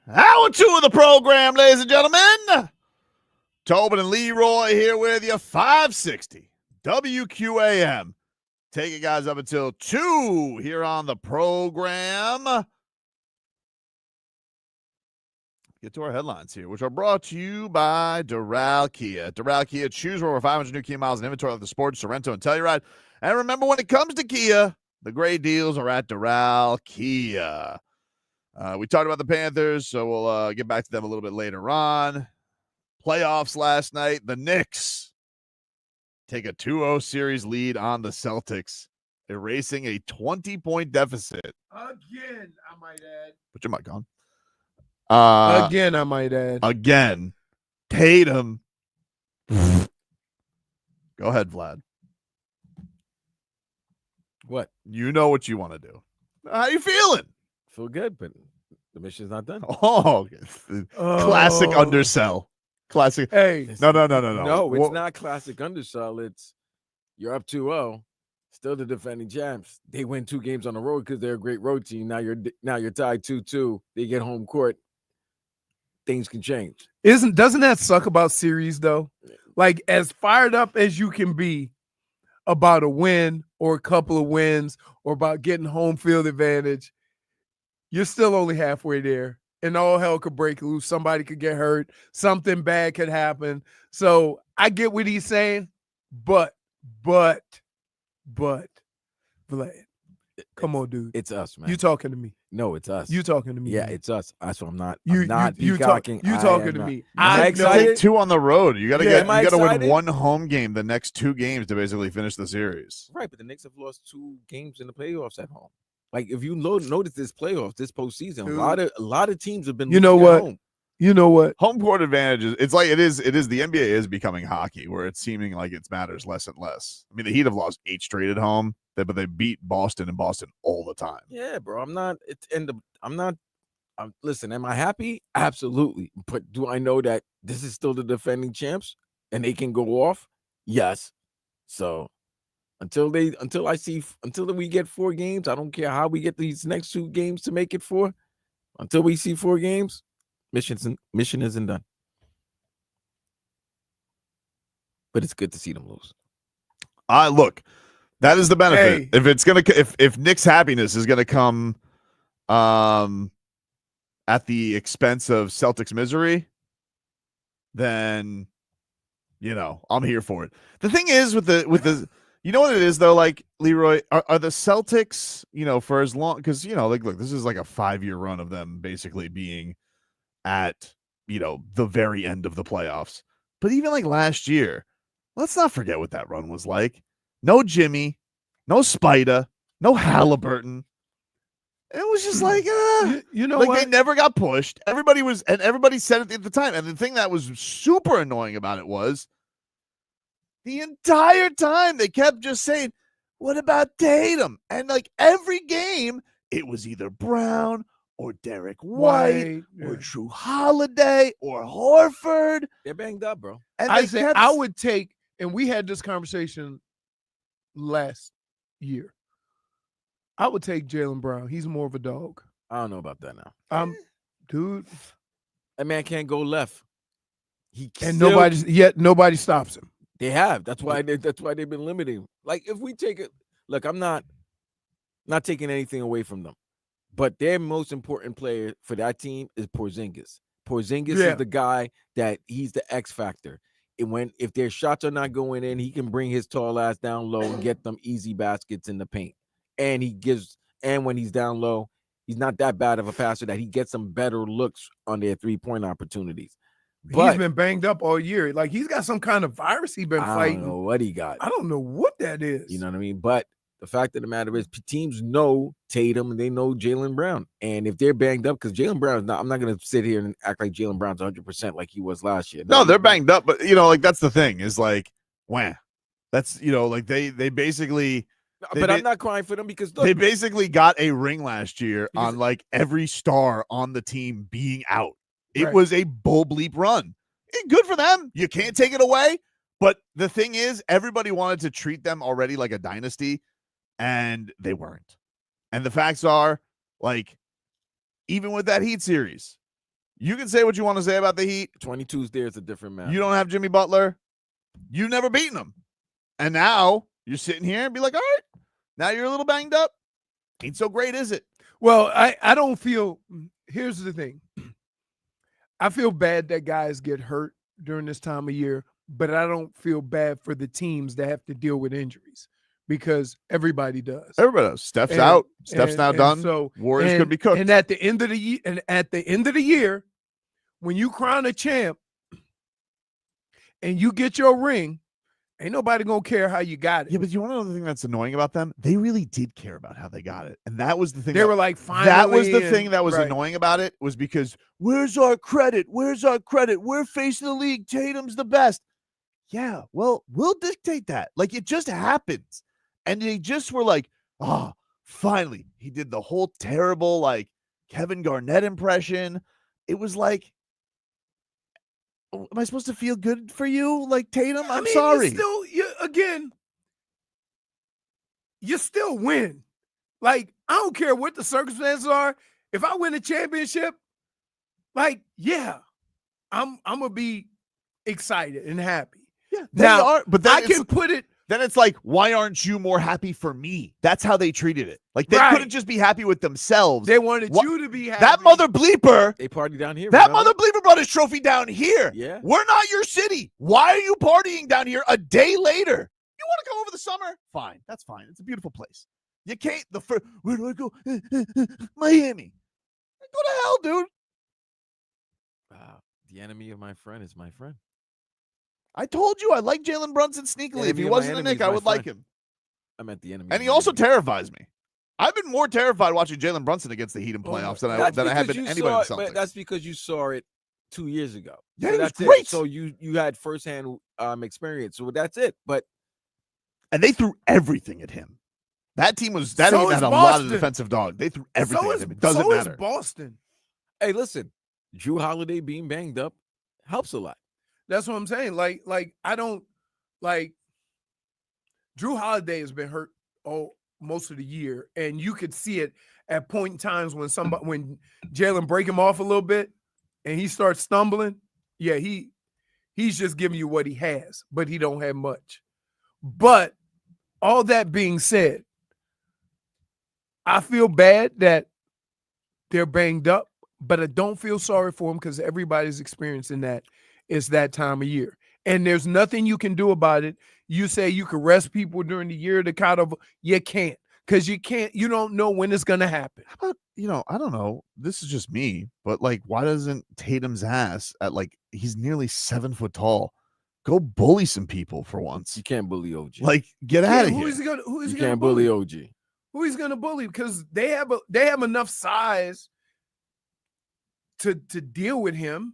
Hour 2 of the program, ladies and gentlemen. Tobin and Leroy here with you, 560 WQAM. Take it, guys, up until 2 here on the program. Get to our headlines here, which are brought to you by Doral Kia. Doral Kia, choose over 500 new Kia miles in inventory of the Sport, Sorrento, and Telluride. And remember, when it comes to Kia, the great deals are at Doral Kia. We talked about the Panthers, so we'll get back to them a little bit later on. Playoffs last night. The Knicks take a 2-0 series lead on the Celtics, erasing a 20-point deficit. Again, I might add. Put your mic on. Again, I might add. Again. Tatum. Go ahead, Vlad. What? You know what you want to do. How you feeling? Feel good, but the mission's not done. Oh, classic undersell. Classic. Hey. No. No, it's not classic undersell. It's you're up 2-0, still the defending champs. They win 2 games on the road because they're a great road team. Now you're tied 2-2. They get home court. Things can change. Doesn't that suck about series though? Like, as fired up as you can be about a win or a couple of wins or about getting home field advantage, you're still only halfway there. And all hell could break loose. Somebody could get hurt. Something bad could happen. So I get what he's saying, but, Vlad, come on, dude. It's us, man. You talking to me? No, it's us. You talking to me? Yeah, man. it's us. So I'm not. You I'm not you peacocking. You talking to me? I take 2 on the road. You got to win excited? 1 home game the next 2 games to basically finish the series. Right, but the Knicks have lost 2 games in the playoffs at home. Like, if you notice this playoffs, this postseason, Dude. a lot of teams have been. You know losing at what? home. You know what? Home court advantage it's like it is the NBA is becoming hockey, where it's seeming like it matters less and less. I mean, the Heat have lost 8 straight at home, but they beat Boston and Boston all the time. Yeah, bro. Listen, am I happy? Absolutely. But do I know that this is still the defending champs and they can go off? Yes. So until we get 4 games, I don't care how we get these next 2 games to make it 4. Until we see 4 games, mission isn't done. But it's good to see them lose. Look, that is the benefit. Hey. If Nick's happiness is gonna come at the expense of Celtics misery, then I'm here for it. The thing is with the you know what it is though, like, Leroy, are the Celtics, for as long, because look, this is like a 5-year run of them basically being at the very end of the playoffs. But even like last year, let's not forget what that run was like. No Jimmy, no Spida, no Halliburton. It was just like, what? They never got pushed. Everybody said it at the time. And the thing that was super annoying about it was the entire time they kept just saying, what about Tatum? And like every game, it was either Brown or Derek White or Drew Holiday or Horford. They're banged up, bro. And I would take, and we had this conversation last year, I would take Jaylen Brown. He's more of a dog. I don't know about that now. Dude, that man can't go left. Nobody stops him. They have. That's why they've been limiting. Like, if we take it, look, I'm not taking anything away from them, but their most important player for that team is Porzingis. Porzingis is the guy that he's the X factor. And if their shots are not going in, he can bring his tall ass down low and get them easy baskets in the paint. And when he's down low, he's not that bad of a passer that he gets some better looks on their 3-point opportunities. But he's been banged up all year. Like, he's got some kind of virus he's been fighting. I don't know what he got. I don't know what that is. You know what I mean? But the fact of the matter is, teams know Tatum and they know Jaylen Brown. And if they're banged up, because Jaylen Brown is not, I'm not going to sit here and act like Jaylen Brown's 100% like he was last year. No, they're banged up. But, like, that's the thing is like, that's, like they basically. But I'm not crying for them because look, they basically got a ring last year on like every star on the team being out. It was a bull bleep run. Good for them. You can't take it away. But the thing is, everybody wanted to treat them already like a dynasty, and they weren't. And the facts are, like, even with that Heat series, You can say what you want to say about the Heat. 22's there is a different matter. You don't have Jimmy Butler. You've never beaten him. And now you're sitting here and be like, all right, now you're a little banged up. Ain't so great, is it? Well, I don't feel – here's the thing. I feel bad that guys get hurt during this time of year, but I don't feel bad for the teams that have to deal with injuries because everybody does. Everybody does. Steph's out. Steph's now done. So Warriors could be cooked. And at the end of the year, when you crown a champ and you get your ring, ain't nobody gonna care how you got it. Yeah, but you want to know the thing that's annoying about them? They really did care about how they got it, and that was the thing. They were like, finally. That was the thing that was annoying about it, was because where's our credit? Where's our credit? We're facing the league. Tatum's the best. Yeah, well, we'll dictate that. Like, it just happens, and they just were like, oh, finally, he did the whole terrible like Kevin Garnett impression. It was like, am I supposed to feel good for you, like Tatum? I'm sorry. You still win. Like, I don't care what the circumstances are. If I win a championship, like, yeah, I'm gonna be excited and happy. Yeah, now, but then I can put it. Then it's like, why aren't you more happy for me? That's how they treated it. Like, they couldn't just be happy with themselves. They wanted you to be happy. That mother bleeper. They party down here. That mother bleeper brought his trophy down here. Yeah. We're not your city. Why are you partying down here a day later? You want to go over the summer? Fine. That's fine. It's a beautiful place. You can't. Where do I go? Miami. Go to hell, dude. The enemy of my friend is my friend. I told you I like Jalen Brunson sneakily. If he wasn't a Knick, I would like him. I'm at the enemy. And he also terrifies me. I've been more terrified watching Jalen Brunson against the Heat in playoffs than I have been anybody in the Celtics. But that's because you saw it 2 years ago. Yeah, so it was that's great. It. So you had firsthand experience. So that's it. And they threw everything at him. That team was that team had a lot of defensive dog. They threw everything at him. It doesn't matter. Is Boston. Hey, listen, Drew Holiday being banged up helps a lot. That's what I'm saying. Like I don't like Drew Holiday has been hurt most of the year, and you could see it at point in times when Jalen break him off a little bit and he starts stumbling. Yeah, he's just giving you what he has, but he don't have much. But all that being said, I feel bad that they're banged up, but I don't feel sorry for them because everybody's experiencing that. It's that time of year. And there's nothing you can do about it. You say you can rest people during the year to kind of, you can't. Because you don't know when it's going to happen. How about, I don't know. This is just me, but like, why doesn't Tatum's ass he's nearly 7 foot tall, go bully some people for once? You can't bully OG. Like, get out of here. Who is he going to bully? OG. Who he's going to bully? Because they have enough size to deal with him.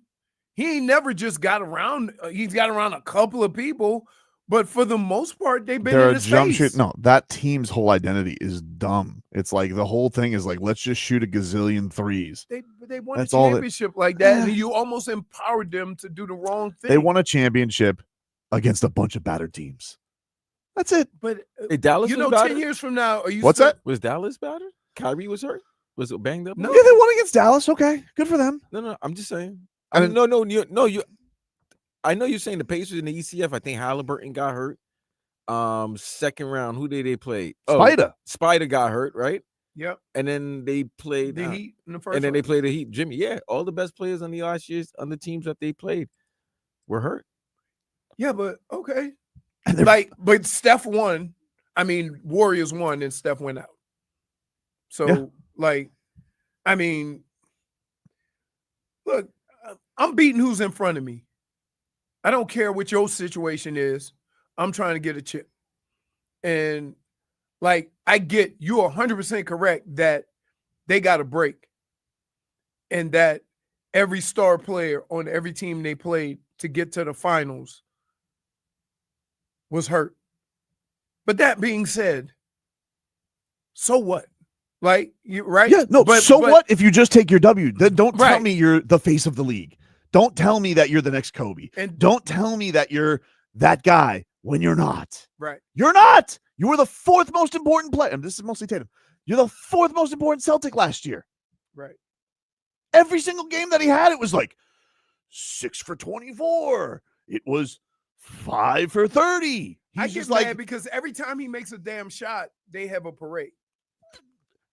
He ain't never just got around. He's got around a couple of people, but for the most part, they've been in his face. No, that team's whole identity is dumb. It's like the whole thing is like, let's just shoot a gazillion threes. They won a championship like that, and you almost empowered them to do the wrong thing. They won a championship against a bunch of battered teams. That's it. But Dallas, 10 years from now, are you? What's that? Was Dallas battered? Kyrie was hurt. Was it banged up? No, yeah, they won against Dallas. Okay, good for them. No, I'm just saying. I know you're saying the Pacers in the ECF. I think Halliburton got hurt. Second round, who did they play? Spider got hurt, right? Yep. And then they played the Heat in the first. And then they played the Heat. Jimmy, yeah, all the best players on the last years on the teams that they played were hurt. Yeah, but okay. But Steph won. I mean, Warriors won, and Steph went out. So, look. I'm beating who's in front of me. I don't care what your situation is. I'm trying to get a chip. And I get you're 100% correct that they got a break. And that every star player on every team they played to get to the finals was hurt. But that being said, so what? Right? Yeah, no, but what if you just take your W? Then don't tell me you're the face of the league. Don't tell me that you're the next Kobe. And don't tell me that you're that guy when you're not. Right. You're not. You were the fourth most important player. And this is mostly Tatum. You're the fourth most important Celtic last year. Right. Every single game that he had, it was like 6 for 24. It was 5 for 30. I He's get just mad like, because every time he makes a damn shot, they have a parade.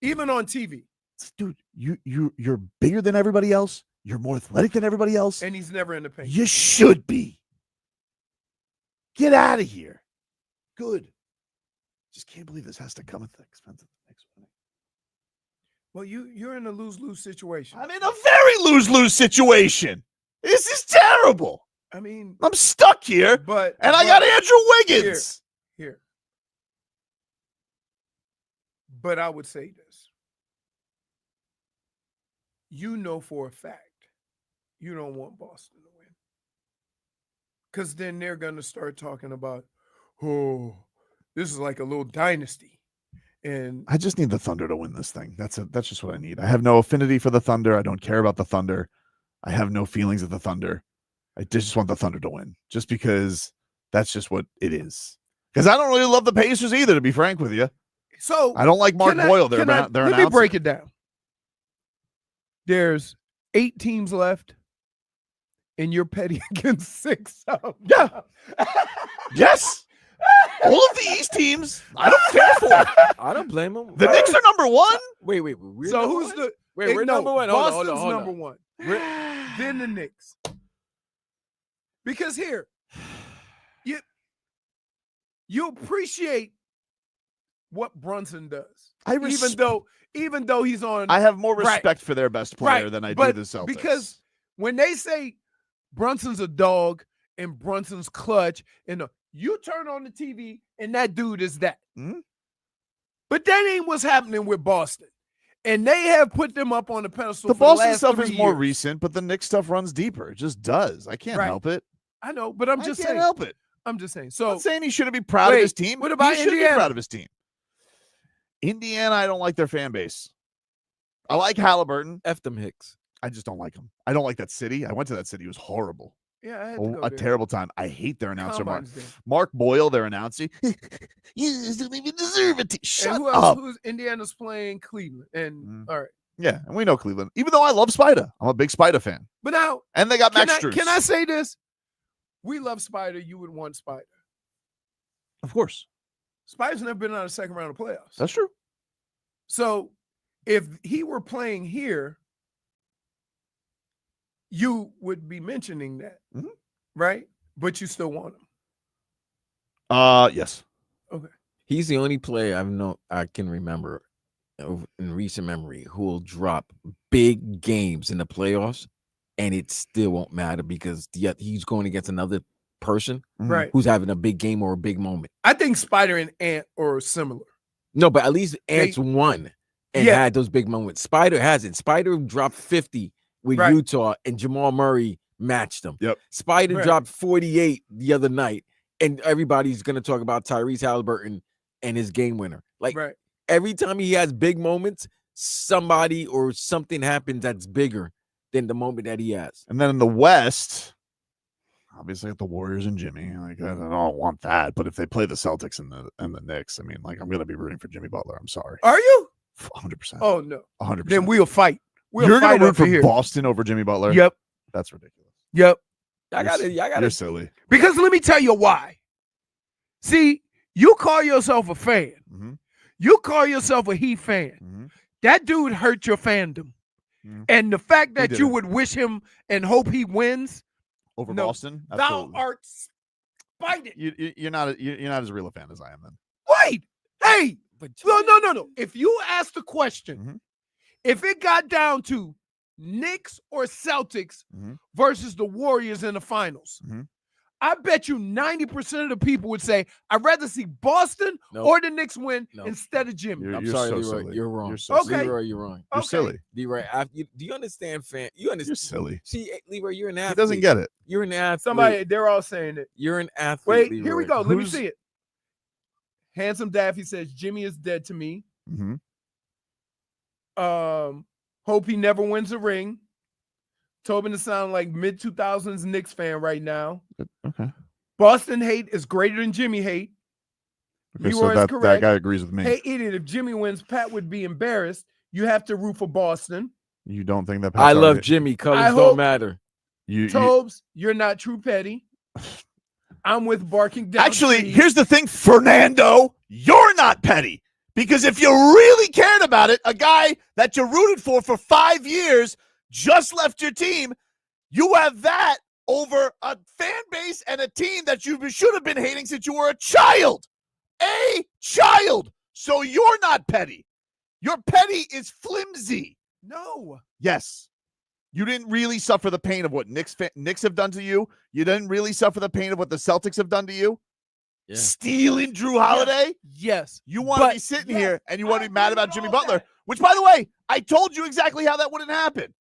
Even on TV. dude, you're bigger than everybody else. You're more athletic than everybody else. And he's never in the paint. You should be. Get out of here. Good. Just can't believe this has to come at the expense of the Knicks winning. Well, you're in a lose-lose situation. I'm in a very lose-lose situation. This is terrible. I mean, I'm stuck here, and I got Andrew Wiggins. Here. But I would say this. You know for a fact you don't want Boston to win. Because then they're going to start talking about, oh, this is like a little dynasty. And I just need the Thunder to win this thing. That's just what I need. I have no affinity for the Thunder. I don't care about the Thunder. I have no feelings of the Thunder. I just want the Thunder to win, just because that's just what it is. Because I don't really love the Pacers either, to be frank with you. So I don't like Mark Boyle. Let me break it down. There's 8 teams left, and you're petty against 6 of them. Yeah. Yes. All of the East teams, I don't care for. I don't blame them. The Knicks are number 1. Wait. So who's the? We're number 1. Boston's Hold on. number 1. Then the Knicks. Because here, you appreciate what Brunson does. Even though he's on. I have more respect for their best player than I do the Celtics. Because when they say Brunson's a dog and Brunson's clutch, and you turn on the TV and that dude is that. Mm-hmm. But that ain't what's happening with Boston. And they have put them up on the pedestal. The for Boston the last stuff 3 is more years. recent, but the Knicks stuff runs deeper. It just does. I can't help it. I know, but I'm just I saying. can't help it. I'm just saying. So I'm not saying he shouldn't be proud of his team. What about he should Indiana? be proud of his team. Indiana, I don't like their fan base. I like Halliburton. F them Hicks. I just don't like him. I don't like that city. I went to that city. It was horrible. Yeah, I had to go A there. terrible time. I hate their announcer, Combine's there. Mark Boyle, their announcer. You don't even deserve it. Shut and who up. else? Who's Indiana's playing Cleveland? And all right. Yeah, and we know Cleveland. Even though I love Spider. I'm a big Spider fan. But now, And they got Max Strus. Can I say this? We love Spider. You would want Spider. Of course. Spider's never been on a second round of playoffs. That's true. So if he were playing here, you would be mentioning that, right? But you still want him. Yes. Okay. He's the only player I can remember in recent memory who will drop big games in the playoffs, and it still won't matter because he's going against another person Right. who's having a big game or a big moment. I think Spider and Ant are similar. No, but at least Ants won and had those big moments. Spider hasn't. Spider dropped 50 with Utah, and Jamal Murray matched them. Yep. Spider dropped 48 the other night, and everybody's going to talk about Tyrese Halliburton and his game winner. Like every time he has big moments, somebody or something happens that's bigger than the moment that he has. And then in the West, obviously the Warriors and Jimmy. Like I don't want that, but if they play the Celtics and the Knicks, I mean, like I'm gonna be rooting for Jimmy Butler. I'm sorry. Are you? 100%. Oh no. 100%. Then we'll fight. You're fight gonna root over for here. Boston over Jimmy Butler? Yep. That's ridiculous. Yep. You're silly. Because let me tell you why. See, you call yourself a fan. Mm-hmm. You call yourself a Heat fan. That dude hurt your fandom. And the fact that you didn't. would wish him and hope he wins Over no, Boston? Thou Absolutely. art spited. You're not as real a fan as I am then. Wait, hey, no. If you ask the question, if it got down to Knicks or Celtics versus the Warriors in the finals, I bet you 90% of the people would say, I'd rather see Boston or the Knicks win instead of Jimmy. I'm You're sorry, so Leroy. silly. You're wrong. You're so silly. Leroy, you're wrong. You're silly. Leroy, do you understand, fan? You understand? You're silly. See, Leroy, you're an athlete. He doesn't get it. You're an athlete. They're all saying it. You're an athlete. Wait, Leroy. here we go. Let me see it. Handsome Daffy says, Jimmy is dead to me. Hope he never wins a ring. Tobin to sound like mid-2000s Knicks fan right now. Okay. Boston hate is greater than Jimmy hate. Okay, Leroy so is that guy agrees with me. Hey, idiot, if Jimmy wins, Pat would be embarrassed. You have to root for Boston. You don't think that? I love Jimmy. Colors don't matter. Tobes, you're not true petty. I'm with barking down. Actually, trees. here's the thing, Fernando. You're not petty. Because if you really cared about it, a guy that you rooted for 5 years just left your team, you have that over a fan base and a team that you should have been hating since you were a child. A child. So you're not petty. Your petty is flimsy. No. Yes. You didn't really suffer the pain of what Knicks have done to you. You didn't really suffer the pain of what the Celtics have done to you. Yeah. Stealing Drew Holiday? Yes. You want to be sitting here and you want to be mad about Jimmy Butler, which, by the way, I told you exactly how that wouldn't happen.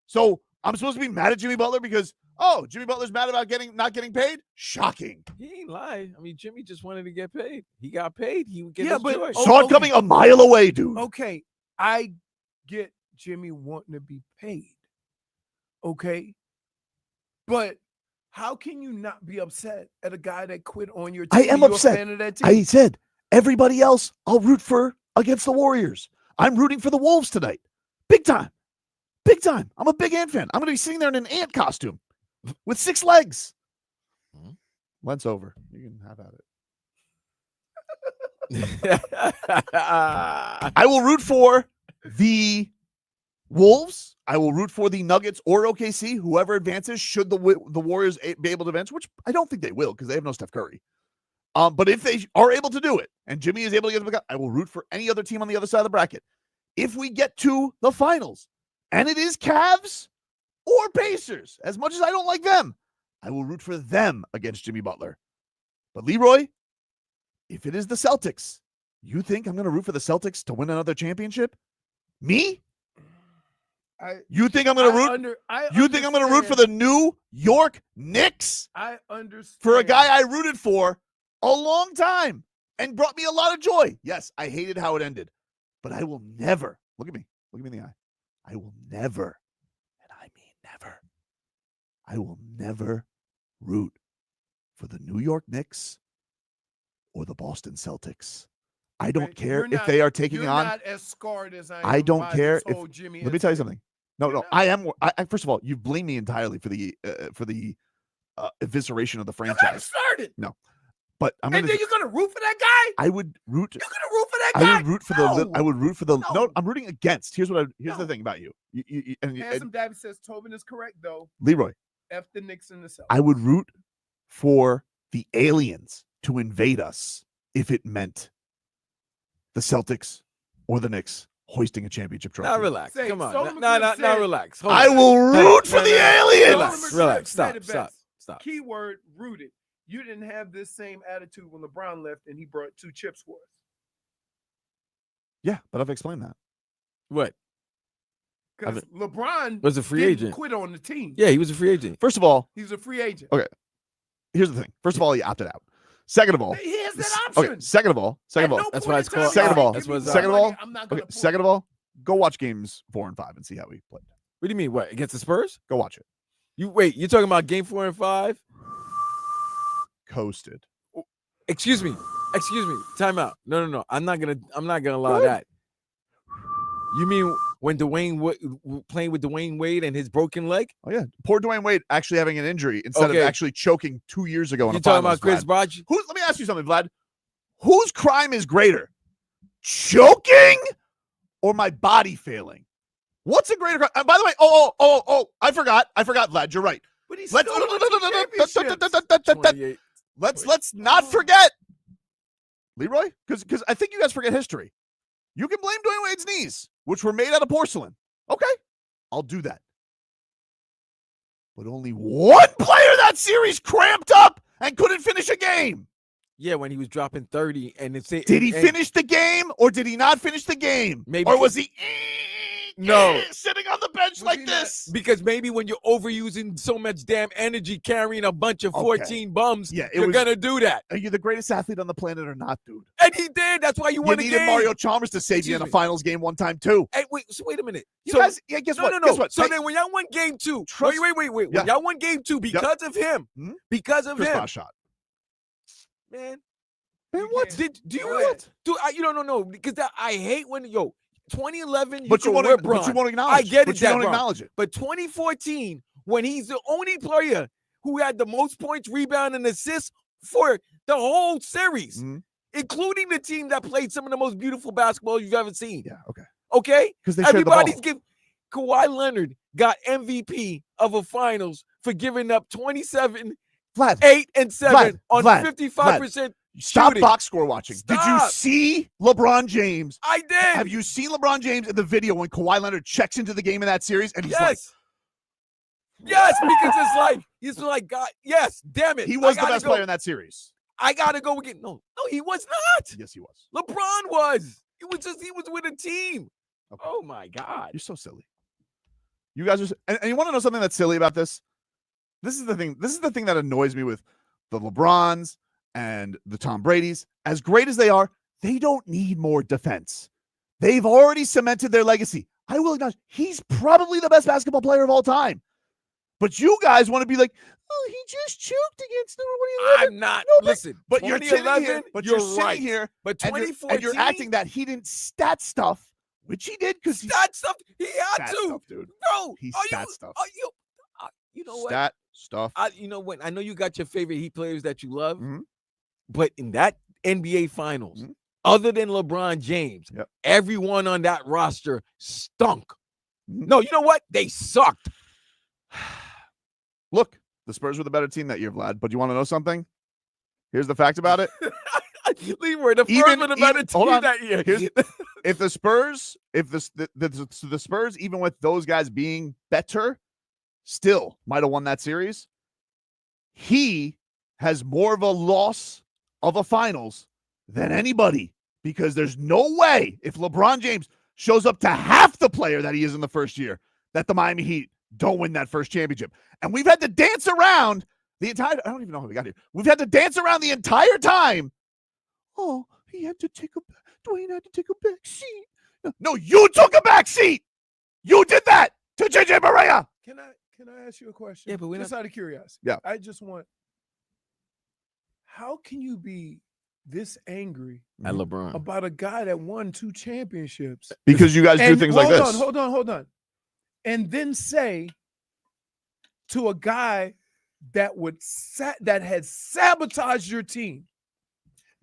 So I'm supposed to be mad at Jimmy Butler because, Jimmy Butler's mad about not getting paid? Shocking. He ain't lying. I mean, Jimmy just wanted to get paid. He got paid. He would get his joy. Saw it coming a mile away, dude. Okay, I get Jimmy wanting to be paid. Okay, but how can you not be upset at a guy that quit on your team? I am upset. I said, everybody else I'll root for against the Warriors. I'm rooting for the Wolves tonight. Big time. Big time. I'm a big Ant fan. I'm going to be sitting there in an ant costume with 6 legs. Lent's over. You can have at it. I will root for the Wolves. I will root for the Nuggets or OKC, whoever advances, should the Warriors be able to advance, which I don't think they will because they have no Steph Curry. But if they are able to do it and Jimmy is able to get them, I will root for any other team on the other side of the bracket. If we get to the finals and it is Cavs or Pacers, as much as I don't like them, I will root for them against Jimmy Butler. But Leroy, if it is the Celtics, you think I'm going to root for the Celtics to win another championship? Me? You think I'm going to root? You think I'm going to root for the New York Knicks? I understand. For a guy I rooted for a long time and brought me a lot of joy. Yes, I hated how it ended, but I will never, look at me in the eye. I will never, and I mean never, I will never root for the New York Knicks or the Boston Celtics. I don't care if they are taking on. Not as scarred as I don't care if. Jimmy let me tell you something. No, I am. First of all, you blame me entirely for the evisceration of the franchise. You got it started. No, but I'm and gonna. Then you're gonna root for that guy. I would root. You're gonna root for that guy. I would root for the. I would root for the. No, I'm rooting against. Here's the thing about you. Handsome Davy says Tobin is correct though. Leroy. F the Knicks and the Celtics. I would root for the aliens to invade us if it meant the Celtics or the Knicks hoisting a championship trophy. Now relax. Come on. Now relax. I will root for the aliens. Relax. Stop. Keyword rooted. You didn't have this same attitude when LeBron left and he brought 2 chips for us. Yeah, but I've explained that. What? Because LeBron was a free agent. Quit on the team. Yeah, he was a free agent. First of all, he's a free agent. Okay. Here's the thing. First of all, he opted out. Second of all, he has that option. Okay. Second of all, that's why it's called. Second of all, I'm not okay. Second of all, go watch games 4 and 5 and see how we played. What do you mean? What, against the Spurs? Go watch it. You're talking about game 4 and 5? Coasted. Excuse me. Time out. No. I'm not gonna allow that. You mean when playing with Dwayne Wade and his broken leg? Oh yeah, poor Dwayne Wade actually having an injury instead of actually choking 2 years ago. You talking about Chris Bosh? Let me ask you something, Vlad. Whose crime is greater, choking or my body failing? What's a greater crime? By the way, I forgot, Vlad. You're right. But he's let's not forget, Leroy, because I think you guys forget history. You can blame Dwayne Wade's knees, which were made out of porcelain. Okay, I'll do that. But only one player that series cramped up and couldn't finish a game. Yeah, when he was dropping 30. Did he finish the game or did he not finish the game? Maybe. Or was he sitting on the bench like this? Because maybe when you're overusing so much damn energy carrying a bunch of 14 bums, you're going to do that. Are you the greatest athlete on the planet or not, dude? And he did. That's why you won the game. You needed Mario Chalmers to save you in a finals game one time, too. Hey, wait a minute. Guess what? Guess what? So then when y'all won game 2, wait. When y'all won game 2 because of him, Chris Bosh shot. Man, what? Do you really? No, because I hate when 2011, But you won't acknowledge. I get but it, you don't Bron. acknowledge it. But 2014, when he's the only player who had the most points, rebound, and assists for the whole series, including the team that played some of the most beautiful basketball you've ever seen. Yeah, okay. Okay? Because they shared the ball. Everybody's giving. Kawhi Leonard got MVP of a finals for giving up 27, 8, and 7 on 55% Stop shooting. box score watching. Did you Stop. see LeBron James? I did. Have you seen LeBron James in the video when Kawhi Leonard checks into the game in that series and he's like, Yes, because it's like God. Yes, damn it. he was the best player in that series. I gotta go again. No, he was not. Yes, he was. LeBron was. He was with a team. Okay. Oh my God. You're so silly. You guys are, and you want to know something that's silly about this? This is the thing. This is the thing that annoys me with the LeBrons and the Tom Bradys. As great as they are, they don't need more defense. They've already cemented their legacy. I will acknowledge he's probably the best basketball player of all time. But you guys want to be like, oh, he just choked against number 2011. I'm not. No, listen, but you're sitting here. But you're sitting right. here. But and 2014, and you're acting that he didn't stat stuff, which he did because stat stuff. He had stat to, stuff, dude. bro. He stat stuff. You know what? Stat stuff. You know what? I know you got your favorite Heat players that you love, but in that NBA Finals, other than LeBron James, everyone on that roster stunk. No, you know what? They sucked. Look, the Spurs were the better team that year, Vlad. But you want to know something? Here's the fact about it. Leroy, the Spurs were the better team that year. If the Spurs, the Spurs, even with those guys being better, still might have won that series. He has more of a loss of a finals than anybody because there's no way if LeBron James shows up to half the player that he is in the first year that the Miami Heat don't win that first championship. And we've had to dance around the entire, I don't even know how we got here. We've had to dance around the entire time. Oh, he had to take Dwayne had to take a back seat. No, you took a back seat. You did that to JJ Barea. Can I ask you a question? Yeah, but we're just not out of curiosity. Yeah. I just want, how can you be this angry at LeBron about a guy that won 2 championships? Because you guys do things like this. Hold on. And then say to a guy that that had sabotaged your team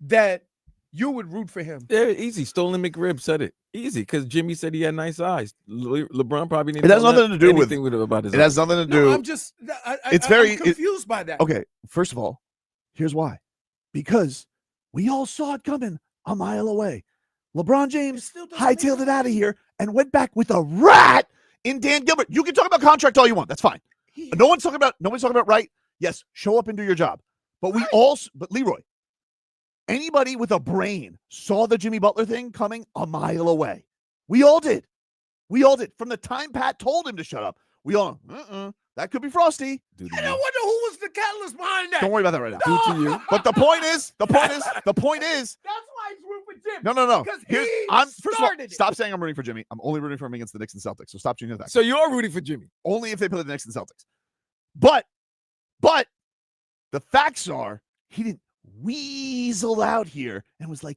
that you would root for him. Yeah, easy. Stolen McRib said it. Easy, because Jimmy said he had nice eyes. LeBron probably didn't. It has nothing to do with about his. It has nothing to do. I'm just. It's very I'm confused by that. Okay, first of all, here's why. Because we all saw it coming a mile away. LeBron James hightailed it out of here and went back with a rat in Dan Gilbert. You can talk about contract all you want. That's fine. Nobody's talking about right. Yes, show up and do your job. But but Leroy, anybody with a brain saw the Jimmy Butler thing coming a mile away. We all did. From the time Pat told him to shut up. We all that could be Frosty. And I wonder who was the catalyst behind that. Don't worry about that right now. No. To you. But the point is. That's why he's rooting for Jimmy. No. Because First of all, stop saying I'm rooting for Jimmy. I'm only rooting for him against the Knicks and Celtics. So stop changing that. So you're rooting for Jimmy only if they play the Knicks and Celtics. But the facts are he didn't weasel out here and was like,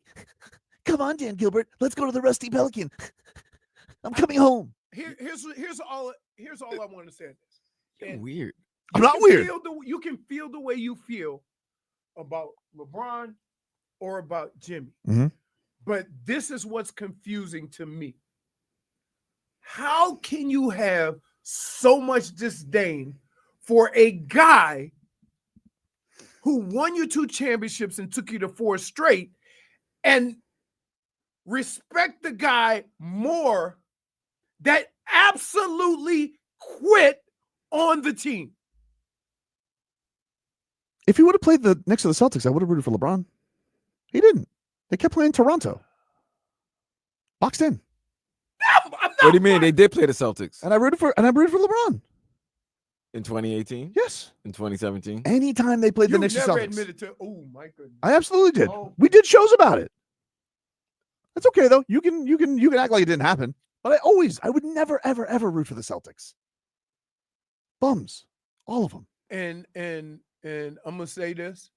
"Come on, Dan Gilbert, let's go to the Rusty Pelican. I'm coming home." Here's all I want to say. And weird. I'm not weird. You can feel the way you feel about LeBron or about Jimmy. But this is what's confusing to me. How can you have so much disdain for a guy who won you 2 championships and took you to 4 straight and respect the guy more that absolutely quit on the team? If he would have played the Knicks or the Celtics, I would have rooted for LeBron. He didn't. They kept playing Toronto. Boxed in. What do you mean? They did play the Celtics. And I rooted for LeBron. In 2018? Yes. In 2017? Anytime they played the Knicks or never Celtics. admitted to, oh my goodness. I absolutely did. Oh. We did shows about it. That's okay though. You can act like it didn't happen. But I would never, ever root for the Celtics. Bums. All of them. And I'm gonna say this,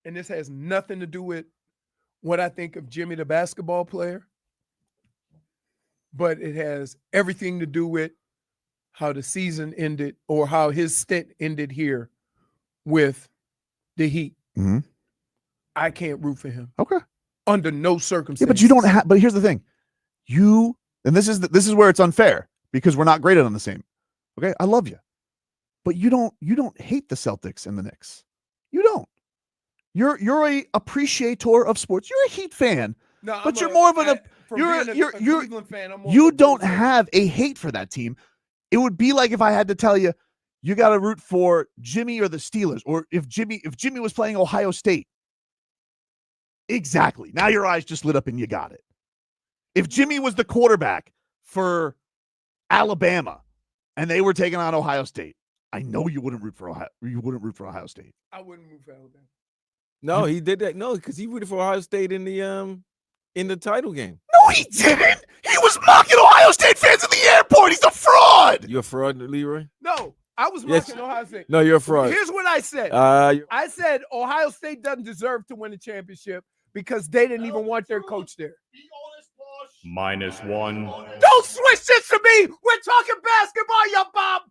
and this has nothing to do with what I think of Jimmy the basketball player. but it has everything to do with how the season ended or how his stint ended here with the Heat. Mm-hmm. I can't root for him. Okay. Under no circumstances. Yeah, but you don't have. But here's the thing, and this is where it's unfair because we're not graded on the same. Okay, I love you, but you don't hate the Celtics and the Knicks. You don't. You're a appreciator of sports. You're a Heat fan, No, but you're more of an. You're Cleveland fan. I'm more you of a don't Bulls fan. have a hate for that team. It would be like if I had to tell you, you got to root for Jimmy or the Steelers, or if Jimmy was playing Ohio State. Exactly. Now your eyes just lit up and you got it. If Jimmy was the quarterback for Alabama and they were taking on Ohio State, I know you wouldn't root for Ohio. You wouldn't root for Ohio State. I wouldn't root for Alabama. No, he did that. No, because he rooted for Ohio State in the title game. No, he didn't. He was mocking Ohio State fans in the airport. He's a fraud. You're a fraud, Leroy? No, I was Yes. mocking Ohio State. No, you're a fraud. Here's what I said. You're- I said Ohio State doesn't deserve to win a championship because they didn't even want their coach there. -1. Don't switch this to me. We're talking basketball, you Bob.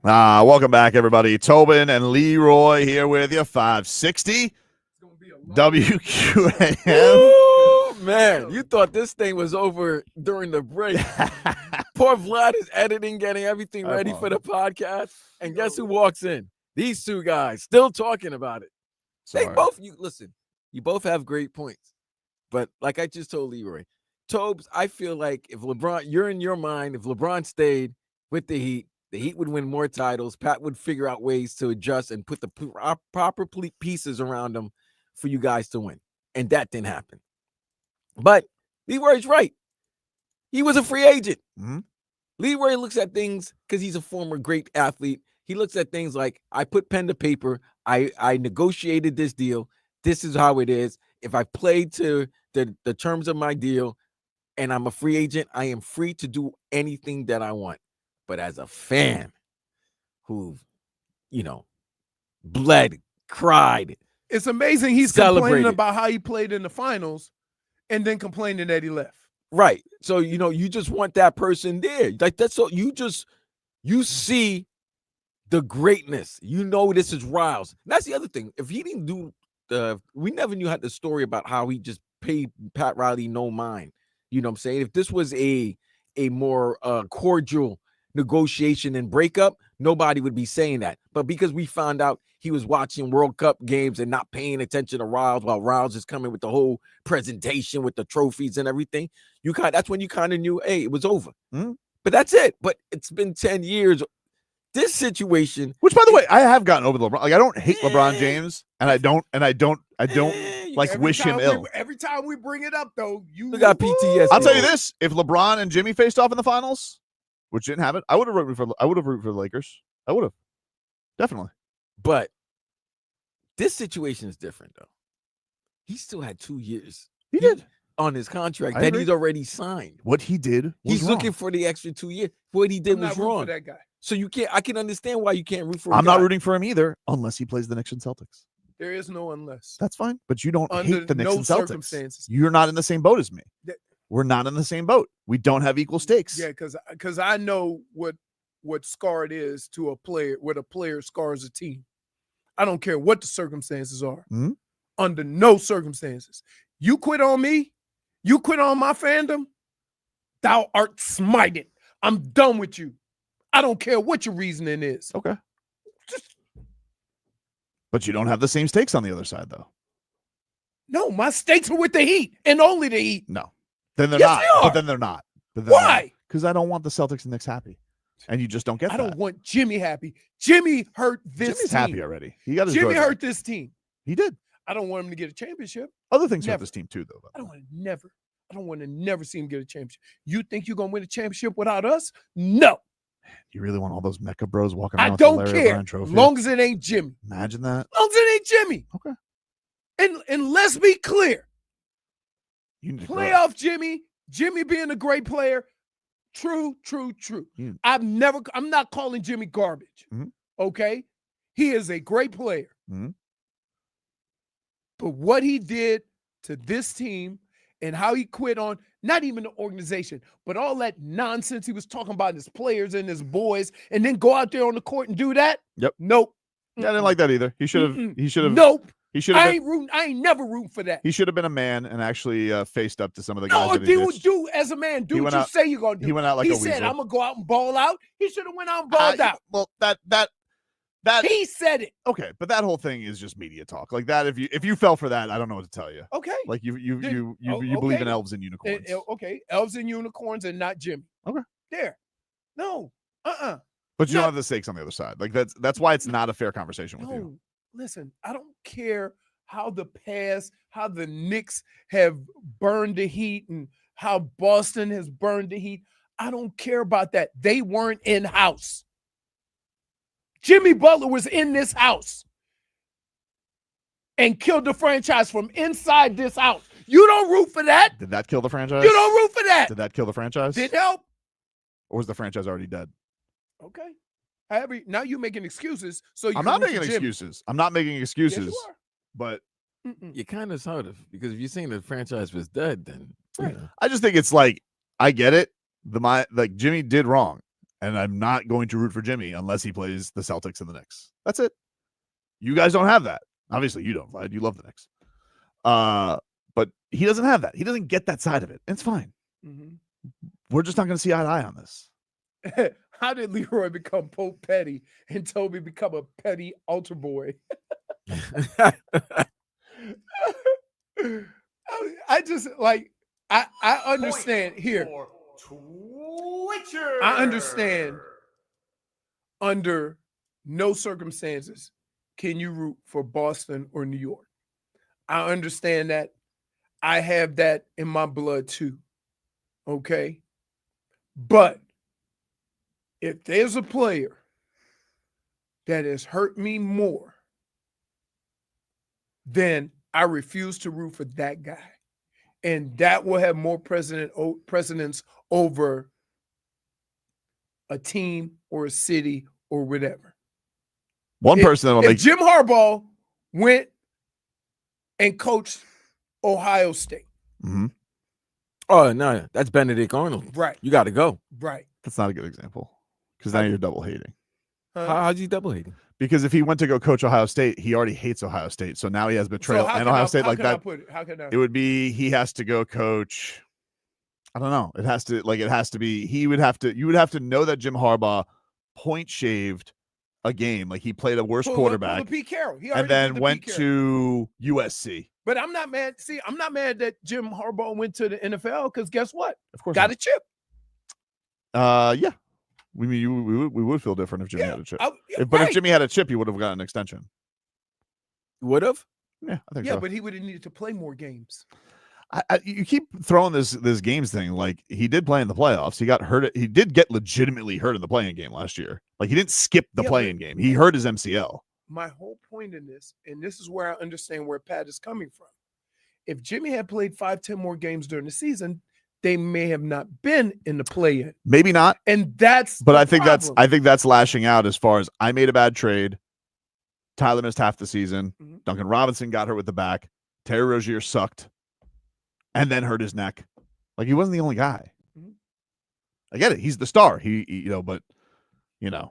Welcome back, everybody. Tobin and Leroy here with you. 560 WQAM. Ooh, man, you thought this thing was over during the break. Poor Vlad is editing, getting everything ready for the podcast. And guess who walks in? These two guys still talking about it. Sorry. They both, you both have great points. But like I just told Leroy, Tobes, I feel like if LeBron, you're in your mind, if LeBron stayed with the Heat would win more titles. Pat would figure out ways to adjust and put the proper pieces around them for you guys to win. And that didn't happen. But Leroy's right. He was a free agent. Mm-hmm. Leroy looks at things because he's a former great athlete. He looks at things like, I put pen to paper. I negotiated this deal. This is how it is. If I played to the terms of my deal and I'm a free agent, I am free to do anything that I want. But as a fan who, bled, cried. It's amazing he's celebrated. Complaining about how he played in the finals and then complaining that he left. Right. So, you just want that person there. Like, that's so you see the greatness. This is Riles. That's the other thing. If he didn't do we never knew the story about how he just paid Pat Riley no mind. You know what I'm saying? If this was a more cordial negotiation and breakup, nobody would be saying that. But because we found out he was watching World Cup games and not paying attention to Riles while Riles is coming with the whole presentation with the trophies and everything, that's when you kind of knew, hey, it was over. Mm-hmm. But that's it. But it's been 10 years. This situation, which, by the way, I have gotten over LeBron. Like, I don't hate LeBron James, and I don't like wish him ill. Every time we bring it up, though, you got PTSD. I'll tell you this: if LeBron and Jimmy faced off in the finals, which didn't happen, I would have rooted for the Lakers. I would have, definitely. But this situation is different, though. He still had 2 years. He did on his contract that he's already signed. What he did, he's wrong. Looking for the extra 2 years. What he did was wrong. For that guy. So you can't. I can understand why you can't root for. I'm not rooting for him either, unless he plays the Knicks and Celtics. There is no unless. That's fine, but you don't Under hate the Knicks no and Celtics. Circumstances. You're not in the same boat as me. We're not in the same boat. We don't have equal stakes. Yeah, because I know what scar it is to a player. What a player scars a team. I don't care what the circumstances are. Mm-hmm. Under no circumstances. You quit on me. You quit on my fandom. Thou art smited. I'm done with you. I don't care what your reasoning is. Okay. But you don't have the same stakes on the other side, though. No, my stakes are with the Heat and only the Heat. No. Then they're Yes, not. they are. But then they're not. Why? Because I don't want the Celtics and Knicks happy. And you just don't get I that. don't want Jimmy happy. Jimmy hurt this Jimmy's team. happy already. He got his Jimmy joy hurt back. this team. He did. I don't want him to get a championship. Other things hurt Never. this team too, though. I don't want to never see him get a championship. You think you're gonna win a championship without us? No. You really want all those Mecca bros walking around I with don't the Larry care. O'Brien trophy? Long as it ain't Jimmy. Imagine that. Long as it ain't Jimmy. Okay. And let's be clear. You need to grow up. Playoff Jimmy being a great player. True. Yeah. I'm not calling Jimmy garbage. Mm-hmm. Okay. He is a great player. Mm-hmm. But what he did to this team and how he quit on not even the organization, but all that nonsense he was talking about his players and his boys, and then go out there on the court and do that. Yep. Nope. Yeah, I didn't like that either. He should have. He should have. Nope. He should have. I ain't never rooting for that. He should have been a man and actually faced up to some of the guys. No, that he ditched. do as a man. Do what you say you're gonna do. He went out like he a said, weasel. "I'm gonna go out and ball out." He should have went out and balled out. Well, that he said it. Okay, but that whole thing is just media talk. Like that, if you fell for that, I don't know what to tell you. Okay. Like you Okay. believe in elves and unicorns. Okay, elves and unicorns and not Jimmy. Okay. There. No. But you don't have the stakes on the other side. Like that's why it's not a fair conversation with you. Listen, I don't care how the Knicks have burned the Heat and how Boston has burned the Heat. I don't care about that. They weren't in-house. Jimmy Butler was in this house and killed the franchise from inside this house. You don't root for that. Did that kill the franchise? You don't root for that. Did that kill the franchise? Did help. Or was the franchise already dead? Okay. Now you're making excuses. So I'm not making excuses. I'm not making excuses. Yes, you are. But you kind of sort of, because if you're saying the franchise was dead, then I just think it's like I get it. Jimmy did wrong, and I'm not going to root for Jimmy unless he plays the Celtics and the Knicks. That's it. You guys don't have that. Obviously, you don't, Vlad. You love the Knicks. But he doesn't have that. He doesn't get that side of it. It's fine. Mhm. We're just not going to see eye to eye on this. How did Leroy become Pope Petty and Toby become a petty altar boy? I just like I understand here. I understand under no circumstances can you root for Boston or New York. I understand that. I have that in my blood too. Okay. But if there's a player that has hurt me more, then I refuse to root for that guy. And that will have more precedence over a team or a city or whatever. One person that'll make Jim Harbaugh went and coached Ohio State. Mm-hmm. Oh, no, that's Benedict Arnold. Right. You got to go. Right. That's not a good example because now you're double hating. How's he double hating? Because if he went to go coach Ohio State, he already hates Ohio State. So now he has betrayal and Ohio State like that. It would be he has to go coach. I don't know. It has to be. You would have to know that Jim Harbaugh point shaved a game. Like he played a worse quarterback. Pete Carroll. And then went to USC. But I'm not mad. See, I'm not mad that Jim Harbaugh went to the NFL because guess what? Of course, got a chip. Yeah. We would feel different if Jimmy had a chip. But if Jimmy had a chip, he would have gotten an extension. Would have? Yeah, I think so. so. But he would have needed to play more games. You keep throwing this games thing. Like he did play in the playoffs. He got hurt. He did get legitimately hurt in the playing game last year. Like he didn't skip the playing game. He hurt his MCL. My whole point in this, and this is where I understand where Pat is coming from. If Jimmy had played 5-10 more games during the season, they may have not been in the play-in. Maybe not. And that's but I think that's lashing out as far as I made a bad trade. Tyler missed half the season. Mm-hmm. Duncan Robinson got hurt with the back. Terry Rozier sucked and then hurt his neck. Like he wasn't the only guy. Mm-hmm. I get it. He's the star. But okay.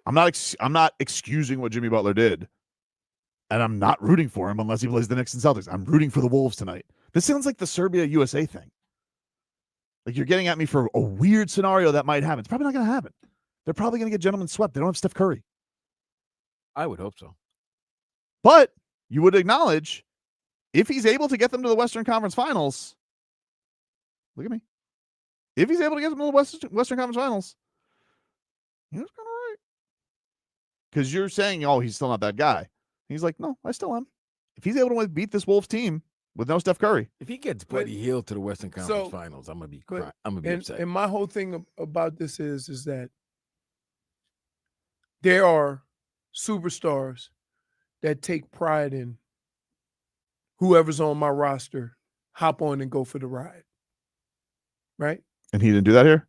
I'm not excusing what Jimmy Butler did. And I'm not rooting for him unless he plays the Knicks and Celtics. I'm rooting for the Wolves tonight. This sounds like the Serbia-USA thing. Like you're getting at me for a weird scenario that might happen. It's probably not going to happen. They're probably going to get gentlemen swept. They don't have Steph Curry. I would hope so. But you would acknowledge if he's able to get them to the Western Conference Finals, look at me. If he's able to get them to the Western Conference Finals, he was kind of right. Because you're saying, oh, he's still not that guy. He's like, no, I still am. If he's able to beat this Wolves team with no Steph Curry. If he gets Buddy Hield to the Western Conference Finals, I'm gonna be upset. And my whole thing about this is that there are superstars that take pride in whoever's on my roster, hop on and go for the ride. Right? And he didn't do that here?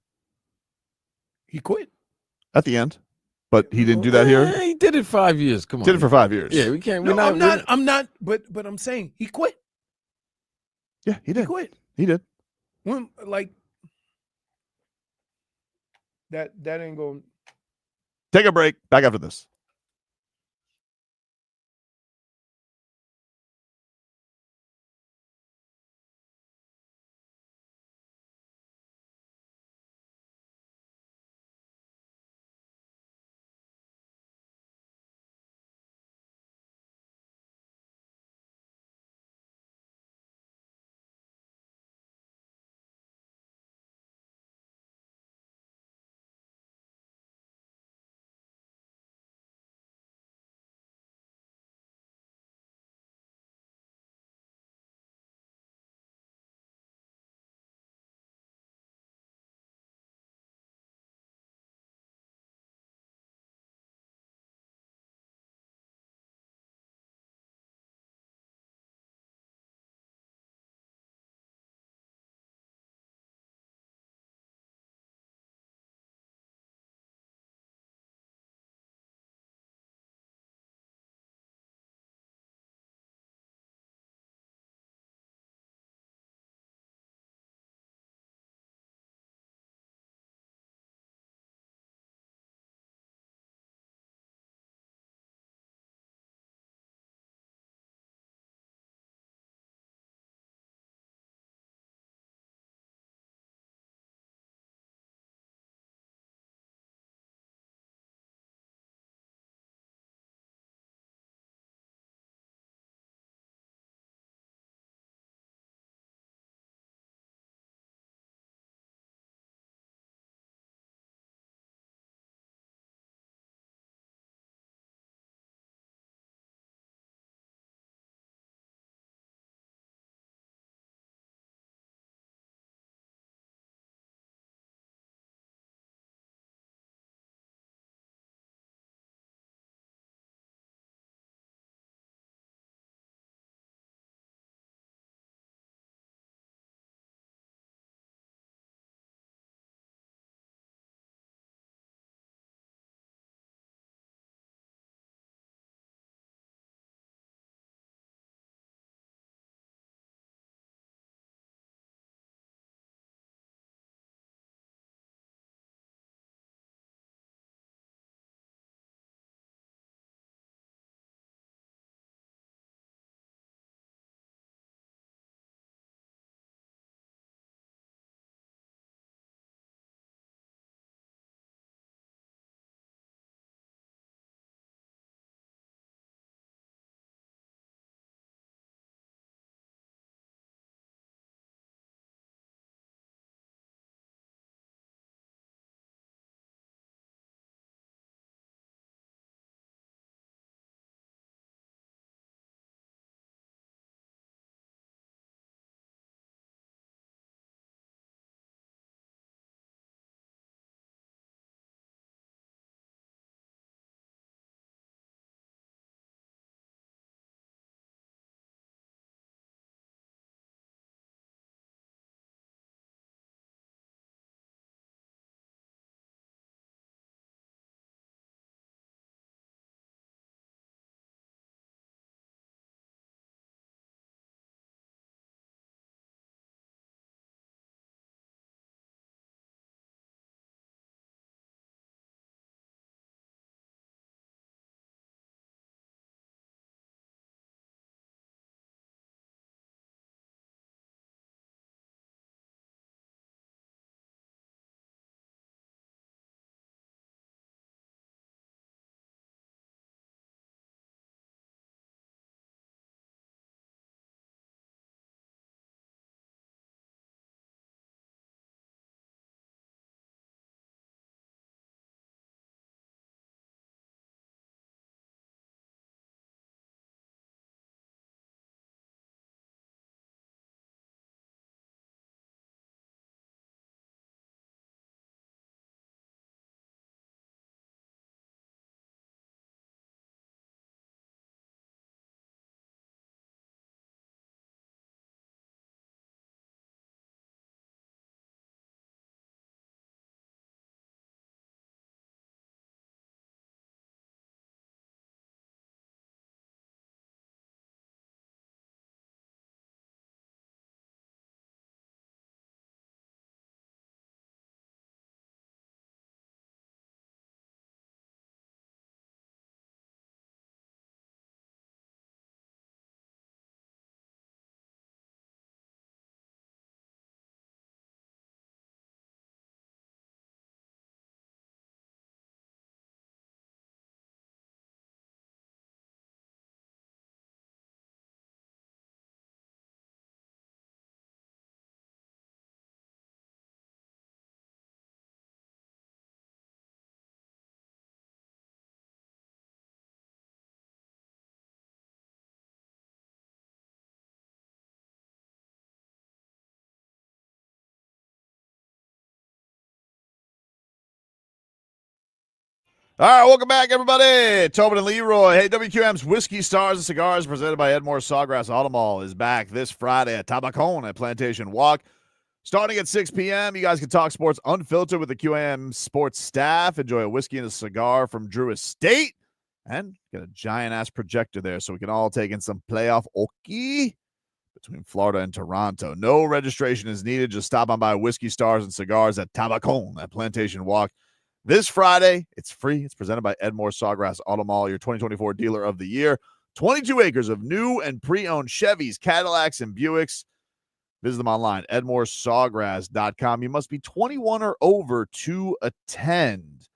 He quit. At the end. But he didn't do that here? He did it 5 years. Come on. Did it for 5 years. Yeah, we can't. No, I'm not. But I'm saying he quit. Yeah, he did. He quit. He did. When like that ain't going. Take a break. Back after this. All right, welcome back, everybody. Tobin and Leroy. Hey, WQM's Whiskey Stars and Cigars, presented by Edmore Sawgrass Auto Mall, is back this Friday at Tabacon at Plantation Walk. Starting at 6 p.m., you guys can talk sports unfiltered with the QAM sports staff. Enjoy a whiskey and a cigar from Drew Estate. And get a giant-ass projector there so we can all take in some playoff hockey between Florida and Toronto. No registration is needed. Just stop on by Whiskey Stars and Cigars at Tabacon at Plantation Walk this Friday. It's free. It's presented by Edmore Sawgrass Auto Mall, your 2024 dealer of the year. 22 acres of new and pre-owned Chevys, Cadillacs, and Buicks. Visit them online, edmoresawgrass.com. You must be 21 or over to attend.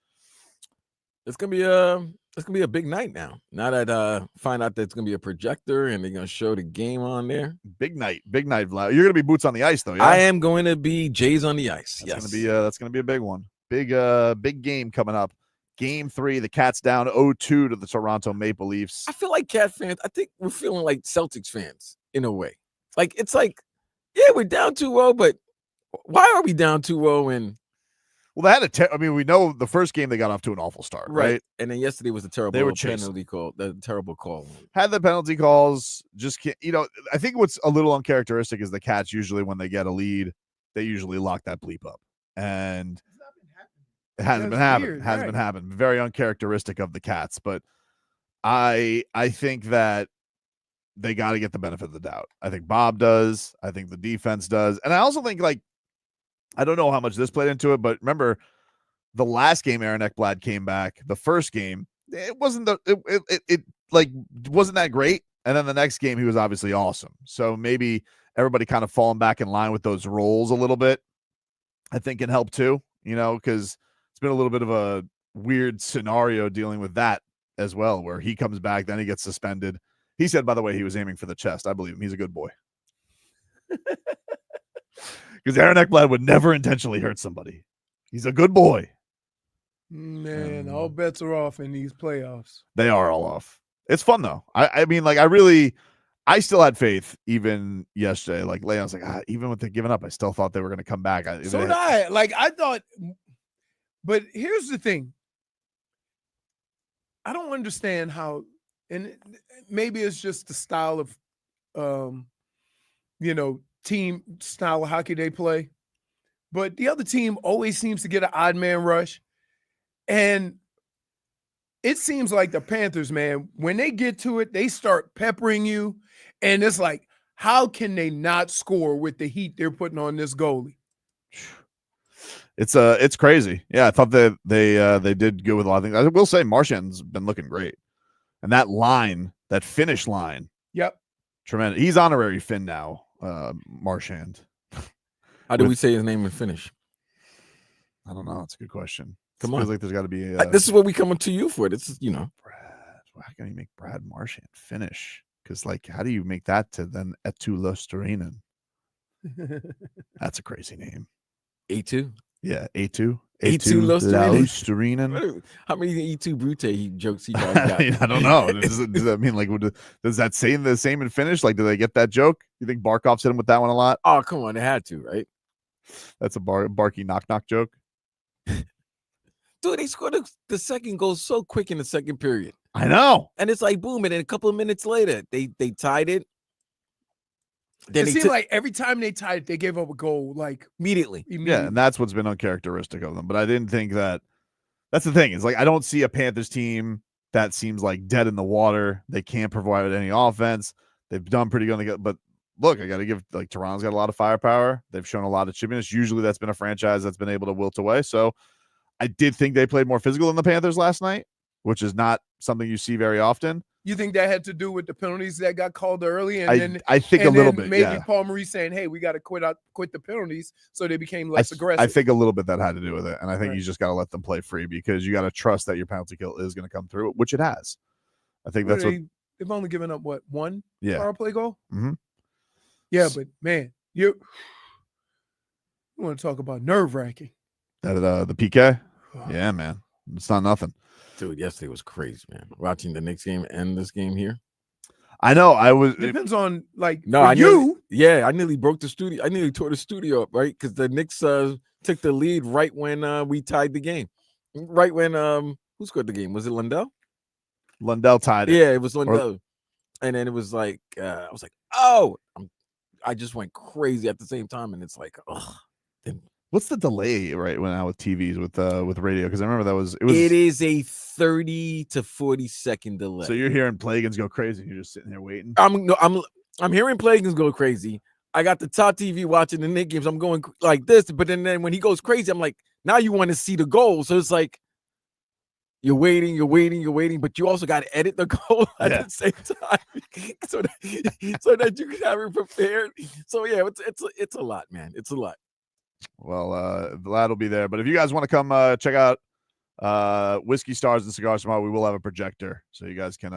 It's gonna be a big night now. Now that find out that it's gonna be a projector and they're gonna show the game on there. Big night, Vlad. You're gonna be boots on the ice though. Yeah? I am going to be Jays on the ice. That's gonna be a big one. Big game coming up. Game 3, the Cats down 0-2 to the Toronto Maple Leafs. I feel like Cat fans. I think we're feeling like Celtics fans in a way. Like it's like, yeah, we're down 2-0, but why are we down 2-0? And well, they had we know the first game they got off to an awful start, right? And then yesterday was a terrible penalty call. The terrible call. Had the penalty calls. Just can't, I think what's a little uncharacteristic is the Cats usually when they get a lead, they usually lock that bleep up, and it hasn't been happening. Very uncharacteristic of the Cats, but I think that they got to get the benefit of the doubt. I think Bob does. I think the defense does. And I also think, I don't know how much this played into it, but remember the last game Aaron Ekblad came back. The first game, it wasn't wasn't that great. And then the next game, he was obviously awesome. So maybe everybody kind of falling back in line with those roles a little bit, I think can help too, because it's been a little bit of a weird scenario dealing with that as well, where he comes back, then he gets suspended. He said, by the way, he was aiming for the chest. I believe him. He's a good boy. Because Aaron Ekblad would never intentionally hurt somebody. He's a good boy. Man, all bets are off in these playoffs. They are all off. It's fun, though. I still had faith even yesterday. Like, I was like, even with the giving up, I still thought they were going to come back. So did I. I thought, but here's the thing. I don't understand how, and maybe it's just the style of, team style of hockey they play, but the other team always seems to get an odd man rush. And it seems like the Panthers, man, when they get to it, they start peppering you. And it's like, how can they not score with the heat they're putting on this goalie? It's crazy. Yeah, I thought that they did good with a lot of things. I will say Marchand's been looking great. And that line, that finish line. Yep. Tremendous. He's honorary Finn now, Marchand. How do we say his name in Finnish? I don't know. It's a good question. Come on. Feels like there's got to be this is what we coming to you for. This is, Brad. How can you make Brad Marchand Finnish? Because, how do you make that to then Etu Lusterinen? That's a crazy name. A2? Yeah, A2. A2 Lusterinen. How many E2 Brute jokes he got? I don't know. Does that mean does that say the same in Finnish? Do they get that joke? You think Barkov's hit him with that one a lot? Oh, come on, they had to, right? That's a Barky knock joke. Dude, they scored the second goal so quick in the second period. I know, and it's like boom, and then a couple of minutes later, they tied it. Then it seemed like every time they tied it, they gave up a goal immediately. Yeah, and that's what's been uncharacteristic of them. But I didn't think that. That's the thing. Is I don't see a Panthers team that seems like dead in the water. They can't provide any offense. They've done pretty good. But look, I got to give Toronto's got a lot of firepower. They've shown a lot of chippiness. Usually, that's been a franchise that's been able to wilt away. So I did think they played more physical than the Panthers last night, which is not something you see very often. You think that had to do with the penalties that got called early? And I think a little bit. Maybe Paul Maurice saying, hey, we got to quit the penalties. So they became less aggressive. I think a little bit that had to do with it. And I think you just got to let them play free because you got to trust that your penalty kill is going to come through, which it has. I think that's they've only given up one power play goal? Mm-hmm. Yeah, but man, you want to talk about nerve-wracking. That the PK? Yeah, man. It's not nothing. Dude, yesterday was crazy, man. Watching the Knicks game and this game here. I know. Depends on I nearly broke the studio. I nearly tore the studio up, right? Because the Knicks took the lead right when we tied the game. Right when Who scored the game? Was it Lundell? Lundell tied it. Yeah, it was Lundell. And then it was like, I was like, oh, I just went crazy at the same time. And it's like, oh. What's the delay right now with TVs with radio? Because I remember it is a 30 to 40 second delay. So you're hearing Plagans go crazy. You're just sitting there waiting. I'm hearing Plagans go crazy. I got the top TV watching the Knicks games. I'm going like this, but then when he goes crazy, I'm like, now you want to see the goal. So it's like you're waiting, but you also got to edit the goal at the same time so that you can have it prepared. So yeah, it's a lot, man. It's a lot. Well, Vlad will be there. But if you guys want to come check out Whiskey Stars and Cigars tomorrow, we will have a projector. So you guys can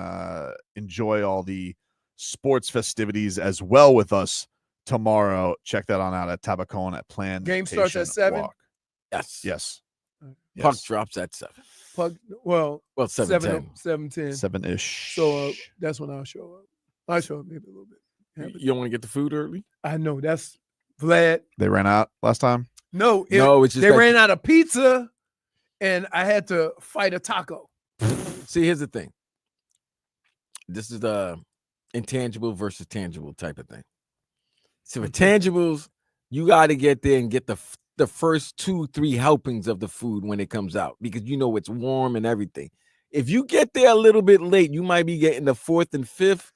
enjoy all the sports festivities as well with us tomorrow. Check that on out at Tabacon at Plan. Game starts at 7? Walk. Yes. Yes. Puck drops at 7. Well, 7:10. 7:10. 7-ish. So that's when I'll show up. I'll show up maybe a little bit. You don't want to get the food early? I know. That's Vlad. They ran out last time? No, it's just they ran out of pizza, and I had to fight a taco. See, here's the thing. This is the intangible versus tangible type of thing. So for tangibles, you got to get there and get the first 2-3 helpings of the food when it comes out because you know it's warm and everything. If you get there a little bit late, you might be getting the 4th and 5th,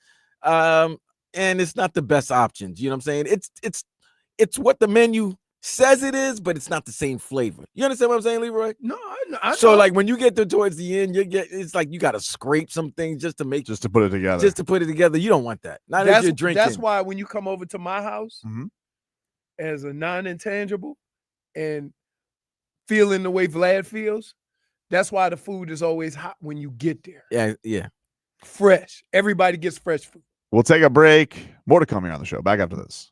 and it's not the best options. You know what I'm saying? It's what the menu says it is, but it's not the same flavor. You understand what I'm saying, Leroy? No, I so know. like when you get to towards the end, it's like you got to scrape some things just to put it together. Just to put it together. You don't want that. Not if you're drinking. That's why when you come over to my house as a non-intangible and feeling the way Vlad feels, that's why the food is always hot when you get there. Yeah. Fresh. Everybody gets fresh food. We'll take a break. More to come here on the show. Back after this.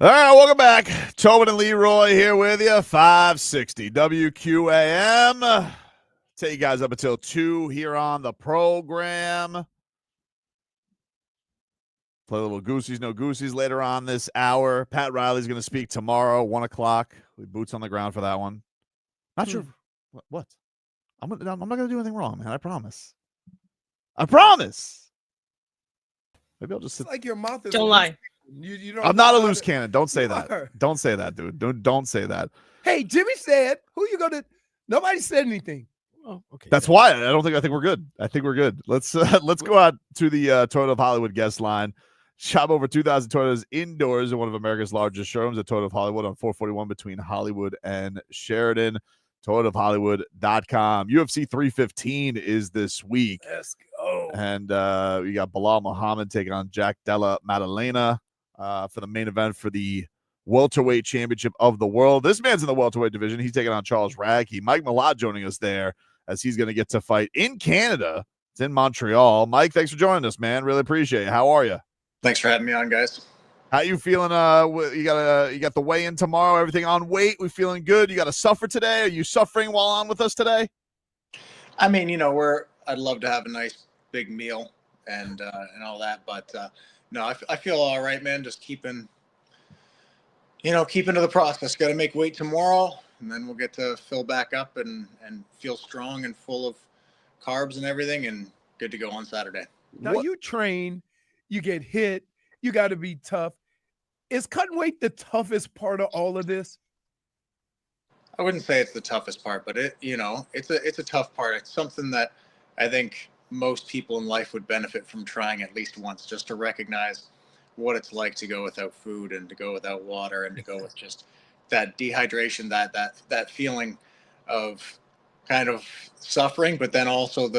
All right, welcome back. Tobin and Leroy here with you. 560 WQAM. Take you guys up until 2 here on the program. Play a little Gooseies, no Gooseies later on this hour. Pat Riley's going to speak tomorrow, 1 o'clock. Boots on the ground for that one. Not sure. What? I'm not going to do anything wrong, man. I promise. I promise. Maybe I'll just sit. It's like your mouth is. Don't lie. You don't I'm not a know how loose to- cannon. Don't say You that. are. Don't say that, dude. Don't say that. Hey, Jimmy said, "Who you gonna?" Nobody said anything. Oh, okay. That's why I think we're good. I think we're good. Let's go out to the Toyota of Hollywood guest line. Shop over 2,000 Toyotas indoors in one of America's largest showrooms at Toyota of Hollywood on 441 between Hollywood and Sheridan. ToyotaofHollywood.com. UFC 315 is this week. Let's go. And we got Bilal Muhammad taking on Jack Della Maddalena for the main event for the welterweight championship of the world. This man's in the welterweight division. He's taking on Charles Radke. Mike Malott joining us there as he's going to get to fight in Canada. It's in Montreal. Mike, thanks for joining us, man. Really appreciate it. How are you? Thanks for having me on, guys. How you feeling? You got the weigh-in tomorrow. Everything on weight. We feeling good. You got to suffer today. Are you suffering while on with us today? I mean, I'd love to have a nice big meal and all that, but no, I feel all right, man. Just keeping to the process. Got to make weight tomorrow, and then we'll get to fill back up and feel strong and full of carbs and everything, and good to go on Saturday. Now you train, you get hit, you got to be tough. Is cutting weight the toughest part of all of this? I wouldn't say it's the toughest part, but it's a tough part. It's something that I think most people in life would benefit from trying at least once, just to recognize what it's like to go without food and to go without water and to go with just that dehydration, that feeling of kind of suffering, but then also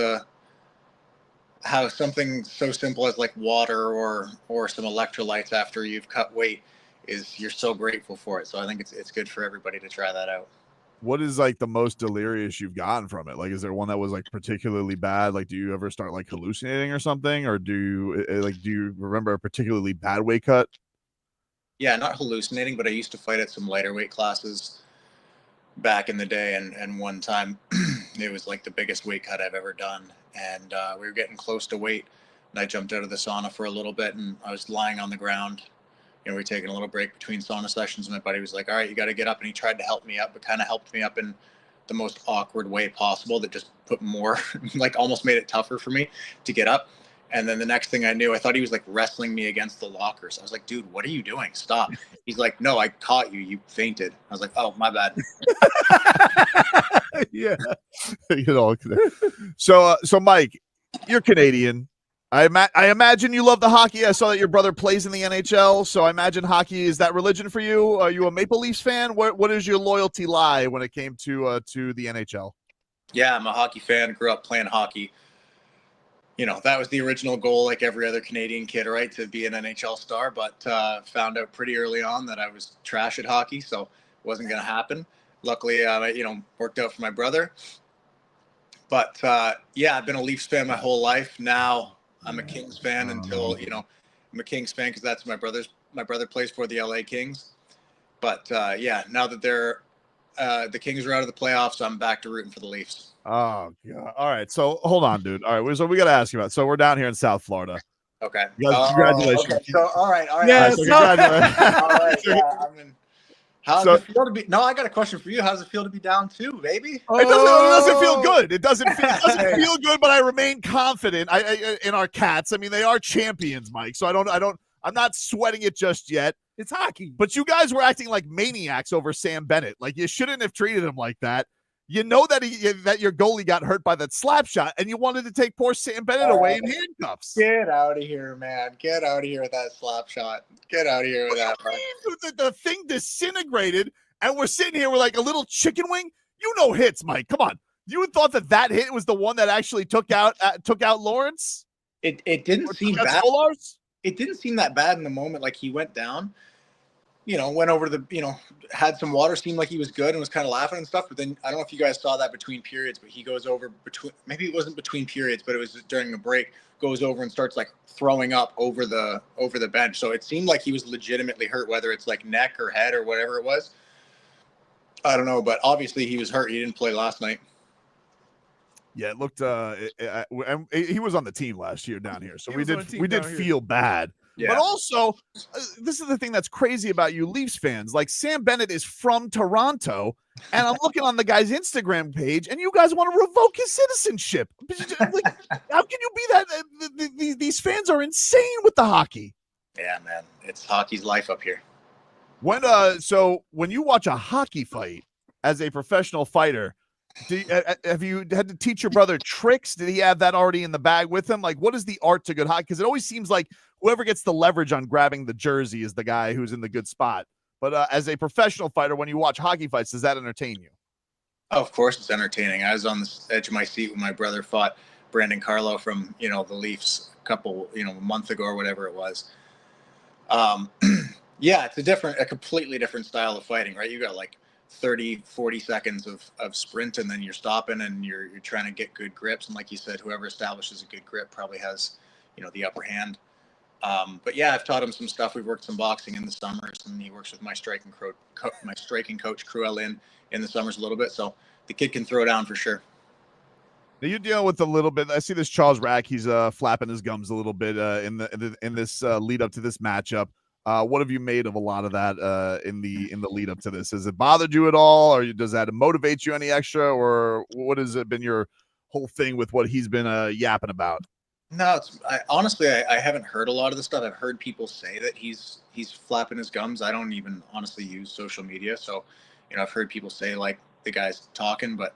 how something so simple as like water or some electrolytes after you've cut weight you're so grateful for it. So I think it's good for everybody to try that out. What is like the most delirious you've gotten from it? Like, is there one that was like particularly bad? Like, do you ever start like hallucinating or something? Or do you remember a particularly bad weight cut? Yeah, not hallucinating, but I used to fight at some lighter weight classes back in the day. And one time it was like the biggest weight cut I've ever done. And we were getting close to weight, and I jumped out of the sauna for a little bit, and I was lying on the ground. We were taking a little break between sauna sessions, and my buddy was like, all right, you got to get up. And he tried to help me up, but kind of helped me up in the most awkward way possible that just put more, like almost made it tougher for me to get up. And then the next thing I knew, I thought he was like wrestling me against the lockers. I was like, dude, what are you doing? Stop. He's like, no, I caught you. You fainted. I was like, oh, my bad. Yeah. So Mike, you're Canadian. I imagine you love the hockey. I saw that your brother plays in the NHL, so I imagine hockey is that religion for you. Are you a Maple Leafs fan? What is your loyalty lie when it came to the NHL? Yeah, I'm a hockey fan. Grew up playing hockey. That was the original goal, like every other Canadian kid, right, to be an NHL star. But found out pretty early on that I was trash at hockey, so it wasn't going to happen. Luckily, worked out for my brother. But yeah, I've been a Leafs fan my whole life. Now I'm a Kings fan until I'm a Kings fan because that's my brother plays for the LA Kings. But yeah, now that the Kings are out of the playoffs, I'm back to rooting for the Leafs. Oh God! All right, so hold on, dude. All right, so we got to ask you about. So we're down here in South Florida. Okay. Congratulations. Okay. So all right. Yeah, so congratulations. All right. Yeah, how does it feel to be? No, I got a question for you. How does it feel to be down 2, baby? It doesn't feel good. It doesn't feel good, but I remain confident. In our Cats. I mean, they are champions, Mike. So I'm not sweating it just yet. It's hockey. But you guys were acting like maniacs over Sam Bennett. Like, you shouldn't have treated him like that. You know that that your goalie got hurt by that slap shot, and you wanted to take poor Sam Bennett away in handcuffs. Get out of here, man. Get out of here with that slap shot. Get out of here with that. The thing disintegrated, and we're sitting here with like a little chicken wing. Hits, Mike. Come on. You thought that hit was the one that actually took out Lawrence? It didn't seem bad. It didn't seem that bad in the moment. Like, he went down, went over to the, had some water, seemed like he was good and was kind of laughing and stuff. But then I don't know if you guys saw that between periods, but he goes over maybe it wasn't between periods, but it was during a break, goes over and starts like throwing up over the bench. So it seemed like he was legitimately hurt, whether it's like neck or head or whatever it was. I don't know, but obviously he was hurt. He didn't play last night. Yeah, it looked. And he was on the team last year down here, so we did down here. feel bad. Yeah. But also, this is the thing that's crazy about you Leafs fans. Like Sam Bennett is from Toronto, and I'm looking on the guy's Instagram page, and you guys want to revoke his citizenship. Like, how can you be that? These fans are insane with the hockey. Yeah, man, it's hockey's life up here. So when you watch a hockey fight as a professional fighter, have you had to teach your brother tricks? Did he have that already in the bag with him? Like, what is the art to good hockey? Because it always seems like whoever gets the leverage on grabbing the jersey is the guy who's in the good spot. But as a professional fighter, when you watch hockey fights, does that entertain you? Oh, of course it's entertaining. I was on the edge of my seat when my brother fought Brandon Carlo from, the Leafs a month ago or whatever it was. Yeah, it's a completely different style of fighting, right? You got like 30, 40 seconds of sprint, and then you're stopping and you're trying to get good grips. And like you said, whoever establishes a good grip probably has, the upper hand. But yeah, I've taught him some stuff. We've worked some boxing in the summers, and he works with my striking coach, Cruel, in the summers a little bit. So the kid can throw down for sure. Now you deal with a little bit. I see this Charles Rack. He's flapping his gums a little bit in this lead up to this matchup. What have you made of a lot of that in the lead up to this? Has it bothered you at all, or does that motivate you any extra, or what has it been your whole thing with what he's been yapping about? No, honestly, I haven't heard a lot of the stuff. I've heard people say that he's flapping his gums. I don't even honestly use social media, so I've heard people say like the guy's talking, but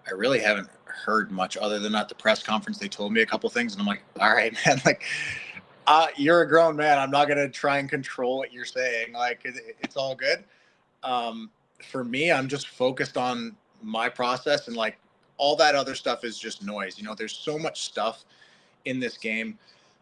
I really haven't heard much other than at the press conference. They told me a couple things, and I'm like, all right, man, like. You're a grown man. I'm not going to try and control what you're saying. Like, it's all good. For me, I'm just focused on my process, and like all that other stuff is just noise. There's so much stuff in this game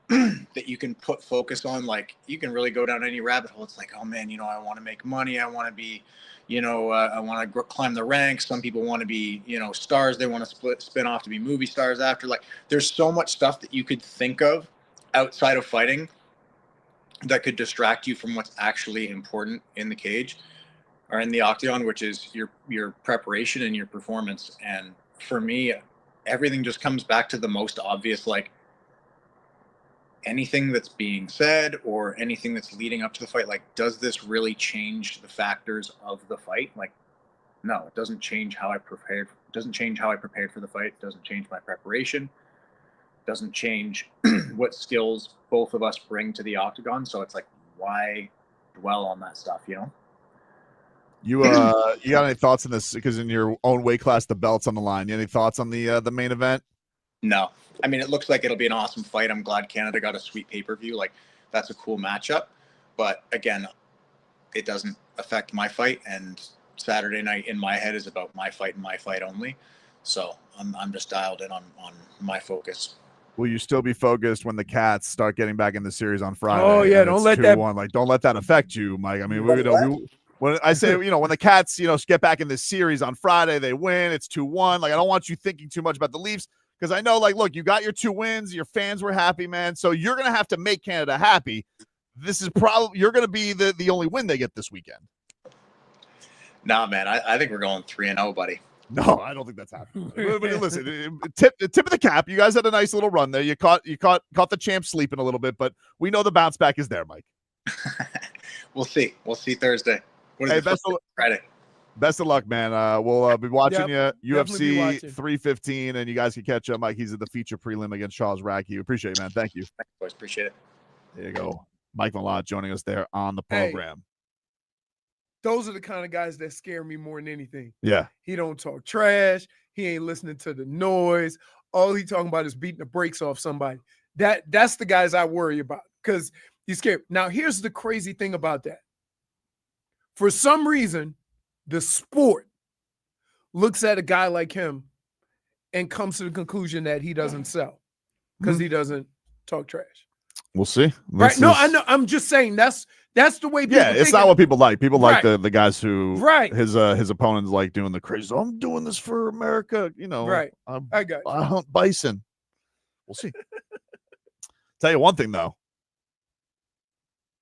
that you can put focus on. Like, you can really go down any rabbit hole. It's like, oh man, I want to make money. I want to be, I want to climb the ranks. Some people want to be, stars. They want to spin off to be movie stars after. Like, there's so much stuff that you could think of outside of fighting that could distract you from what's actually important in the cage or in the octagon, which is your preparation and your performance. And for me, everything just comes back to the most obvious, like anything that's being said or anything that's leading up to the fight. Like, does this really change the factors of the fight? Like, no, it doesn't change how I prepared. It doesn't change how I prepared for the fight. It doesn't change my preparation. Doesn't change what skills both of us bring to the octagon. So it's like, why dwell on that stuff, You got any thoughts on this? Because in your own weight class, the belt's on the line. You any thoughts on the main event? No. I mean, it looks like it'll be an awesome fight. I'm glad Canada got a sweet pay-per-view. Like, that's a cool matchup. But again, it doesn't affect my fight. And Saturday night in my head is about my fight and my fight only. So I'm just dialed in on my focus. Will you still be focused when the Cats start getting back in the series on Friday? Oh yeah, don't let that. Like, don't let that affect you, Mike. I mean, when I say when the Cats get back in this series on Friday, they win. It's 2-1. Like, I don't want you thinking too much about the Leafs, because I know, like, look, you got your 2 wins. Your fans were happy, man. So you're gonna have to make Canada happy. This is probably you're gonna be the only win they get this weekend. Nah, man, I think we're going 3-0, buddy. No, I don't think that's happening. But listen, tip of the cap. You guys had a nice little run there. You caught the champ sleeping a little bit, but we know the bounce back is there, Mike. We'll see. We'll see Thursday. Friday. Best of luck, man. We'll be watching you UFC 315, and you guys can catch up. Mike, he's at the feature prelim against Charles Racky. Appreciate it, man. Thank you. Thanks, boys. Appreciate it. There you go. Mike Malott joining us there on the program. Those are the kind of guys that scare me more than anything. Yeah. He don't talk trash. He ain't listening to the noise. All he talking about is beating the brakes off somebody. That's the guys I worry about, because he's scared. Now, here's the crazy thing about that. For some reason, the sport looks at a guy like him and comes to the conclusion that he doesn't sell because he doesn't talk trash. We'll see. Right? No, I know. I'm just saying that's the way people it's not what people like. People like the guys who his opponents like doing the crazy. I'm doing this for America. Right. I got you. I hunt bison. We'll see. Tell you one thing though.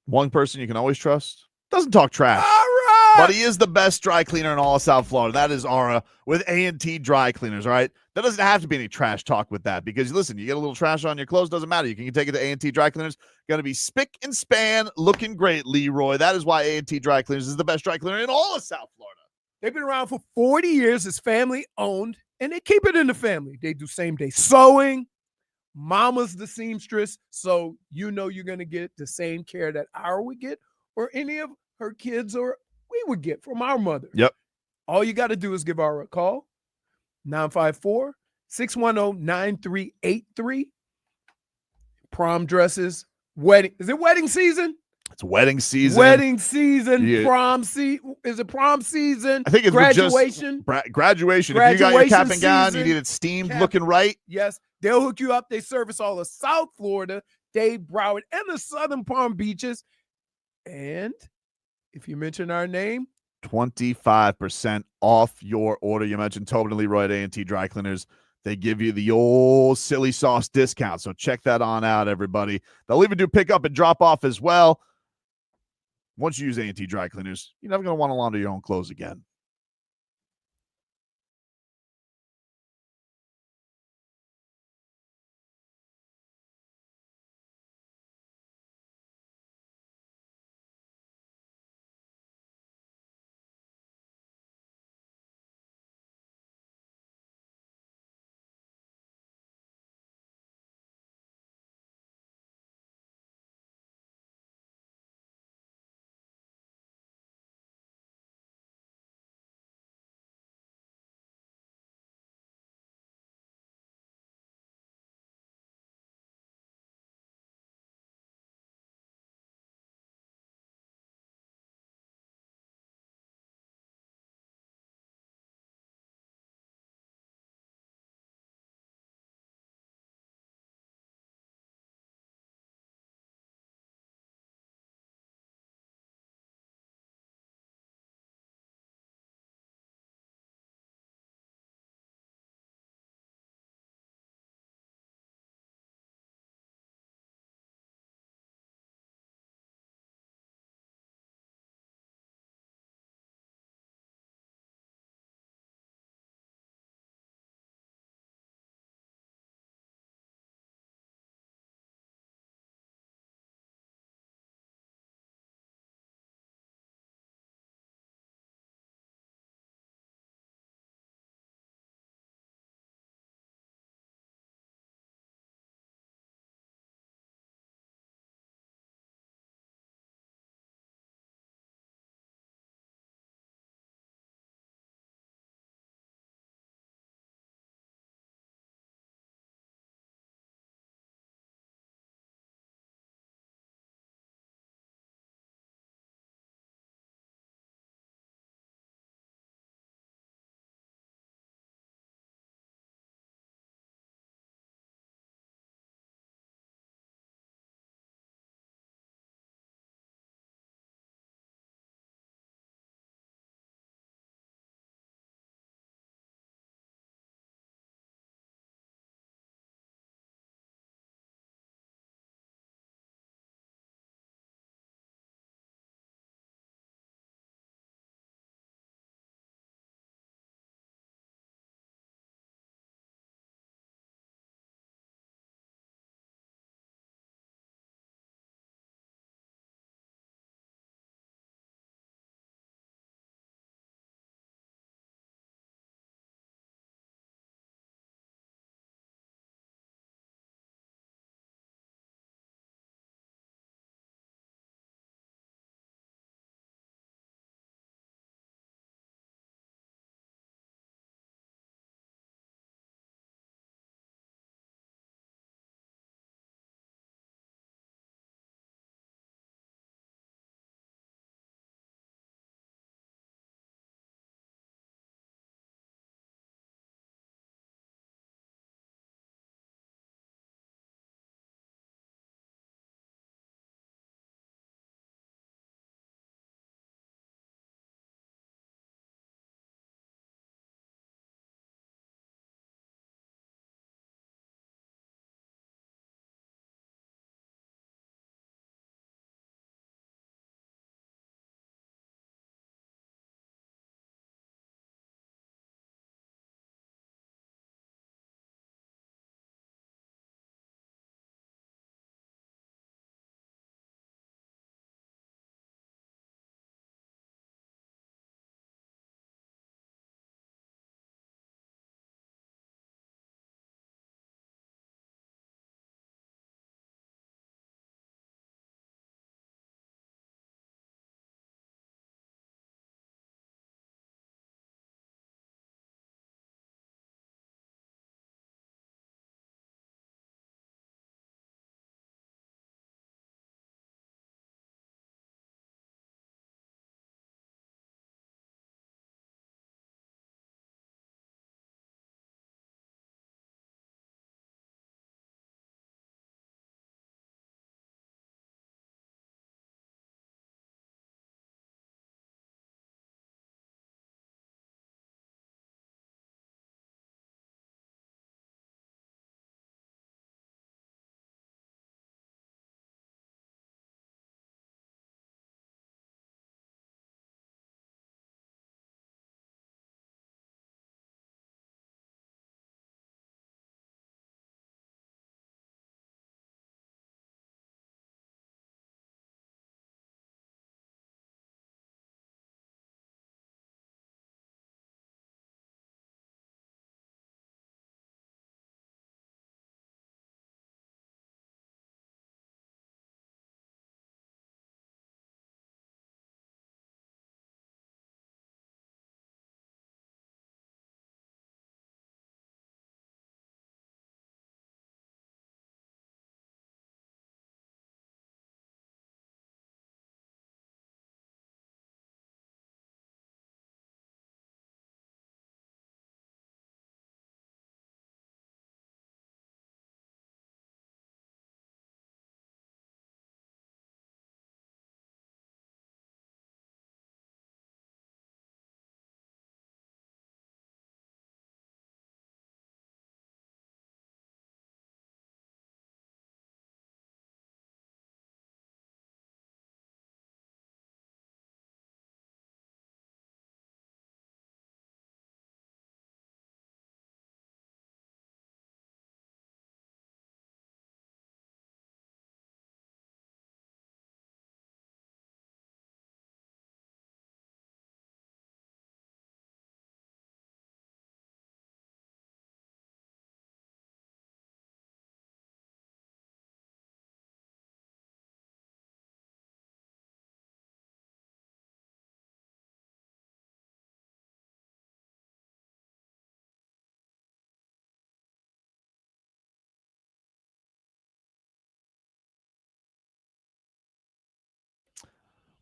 One person you can always trust doesn't talk trash. All right. But he is the best dry cleaner in all of South Florida. That is Ara with A&T Dry Cleaners, all right? There doesn't have to be any trash talk with that because, listen, you get a little trash on your clothes, doesn't matter. You can take it to A&T Dry Cleaners. Going to be spick and span, looking great, Leroy. That is why A&T Dry Cleaners is the best dry cleaner in all of South Florida. They've been around for 40 years. It's family-owned, and they keep it in the family. They do same-day sewing. Mama's the seamstress, so you're going to get the same care that Ara would get or any of her kids or we would get from our mother. Yep. All you got to do is give Ara a call, 954-610-9383. Prom dresses, wedding. Is it wedding season? It's wedding season. Wedding season, prom season. Is it prom season? I think it's graduation. Graduation. If you got your cap and gown, you need it steamed, looking right. Yes. They'll hook you up. They service all of South Florida, Dade, Broward, and the Southern Palm Beaches. And if you mention our name, 25% off your order. You mentioned Tobin and Leroy at A&T Dry Cleaners. They give you the old silly sauce discount. So check that on out, everybody. They'll even do pick up and drop off as well. Once you use A&T Dry Cleaners, you're never going to want to launder your own clothes again.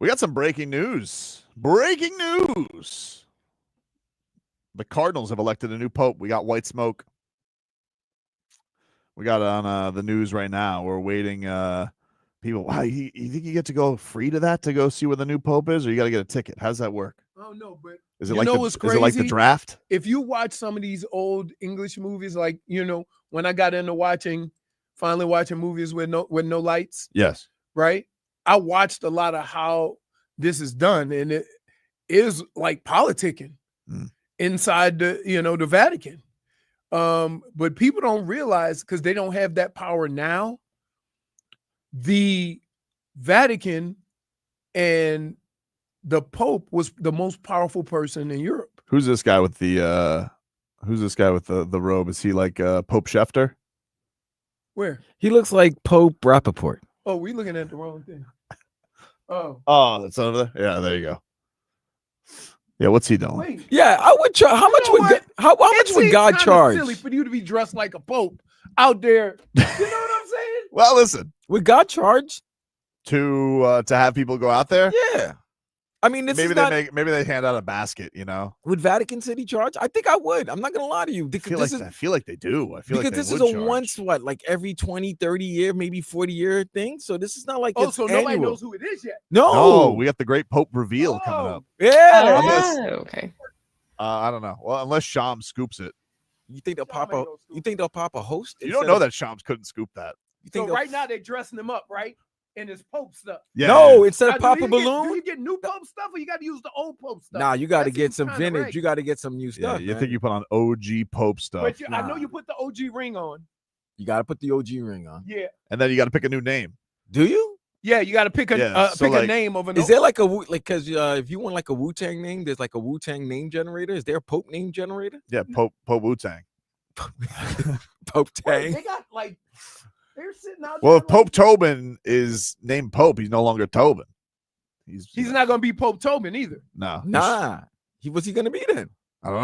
We got some breaking news. Breaking news. The Cardinals have elected a new pope. We got white smoke. We got it on the news right now. We're waiting. People, wow, you think you get to go free to that to go see where the new pope is, or you got to get a ticket? How does that work? Oh no, but Is it like the draft? If you watch some of these old English movies, like when I got into finally watching movies with no lights. Yes. Right. I watched a lot of how this is done, and it is like politicking inside the Vatican. But people don't realize, because they don't have that power now. The Vatican and the Pope was the most powerful person in Europe. Who's this guy with the robe? Is he like Pope Schefter? Where? He looks like Pope Rappaport. Oh, we looking at the wrong thing. Oh, that's over there. Yeah, there you go. Yeah, what's he doing? Wait. Yeah, I would charge. How much would God charge? Silly for you to be dressed like a pope out there. You know what I'm saying? Well, listen. Would God charge to have people go out there? Yeah. I mean, maybe they hand out a basket. Would Vatican City charge? I think I would. I'm not gonna lie to you. I feel like they do. Because this is a once like every 20, 30 year, maybe 40-year thing. So this is not like so nobody knows who it is yet. No, we got the great Pope reveal coming up. Yeah. Okay. I don't know. Well, unless Shams scoops it. You think they'll pop a host? You don't know that Shams couldn't scoop that. So right now they're dressing him up, right? And it's Pope stuff. Yeah. No, instead of Papa Do Balloon. you get new Pope stuff, or you got to use the old Pope stuff? Nah, you got to That get seems some kinda vintage. right. You got to get some new stuff. You think you put on OG Pope stuff? But I know you put the OG ring on. You got to put the OG ring on. Yeah. And then you got to pick a new name. Do you? Yeah, you got to pick a name of an. Is there like because if you want like a Wu-Tang name, there's like a Wu-Tang name generator. Is there a Pope name generator? Yeah, Pope Wu-Tang. Pope Tang. Wait, they got like they're sitting out. Well, there if Pope Tobin is named Pope, he's no longer Tobin. He's not going to be Pope Tobin either. No. Nah. What's he going to be then? I don't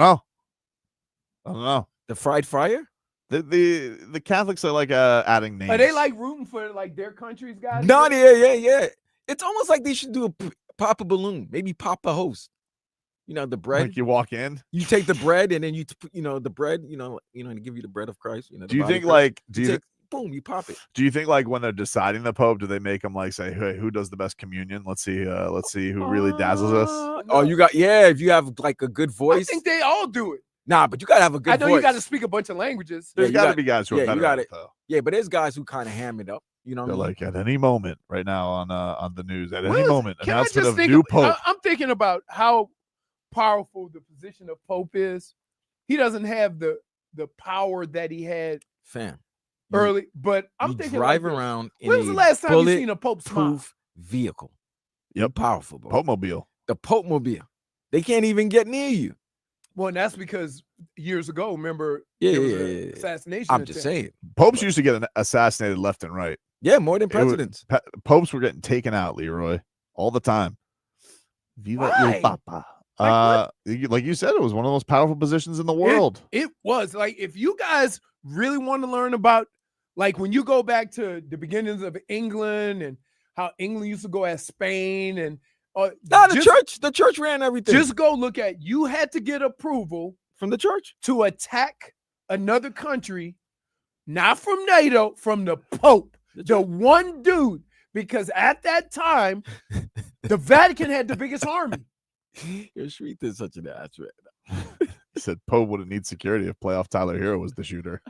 know. The fried fryer? The Catholics are like adding names. Are they like rooting for like their country's guys? No, yeah. It's almost like they should do a Papa Balloon, maybe Papa Host. The bread. Like you walk in, you take the bread, and then you the bread. To give you the bread of Christ. Do you think like boom, you pop it? Do you think like when they're deciding the Pope, do they make them like say, hey, who does the best communion? Let's see who really dazzles us. Oh, if you have like a good voice. I think they all do it. Nah, but you gotta have a good voice. I know you got to speak a bunch of languages. There's got to be guys who are better at it, though. Yeah, but there's guys who kind of ham it up. They're like at any moment right now on the news. At any moment, announcement of think new Pope. I'm thinking about how powerful the position of Pope is. He doesn't have the power that he had, fam, early. But I'm thinking drive around. When was the last time you seen a Pope smile? Vehicle? Yep, powerful, bro. Pope mobile. The Pope mobile. They can't even get near you. Well, and that's because years ago, remember, assassination. I'm just saying, popes used to get assassinated left and right. Yeah, more than presidents. Popes were getting taken out, Leroy, all the time. Viva il Papa. Like you said, it was one of the most powerful positions in the world. It was like, if you guys really want to learn about, like, when you go back to the beginnings of England and how England used to go as Spain and the church ran everything. Just go look at. You had to get approval from the church to attack another country, not from NATO, from the Pope, the one dude. Because at that time, the Vatican had the biggest army. Your street is such an ass right now. He said Pope wouldn't need security if playoff Tyler Hero was the shooter.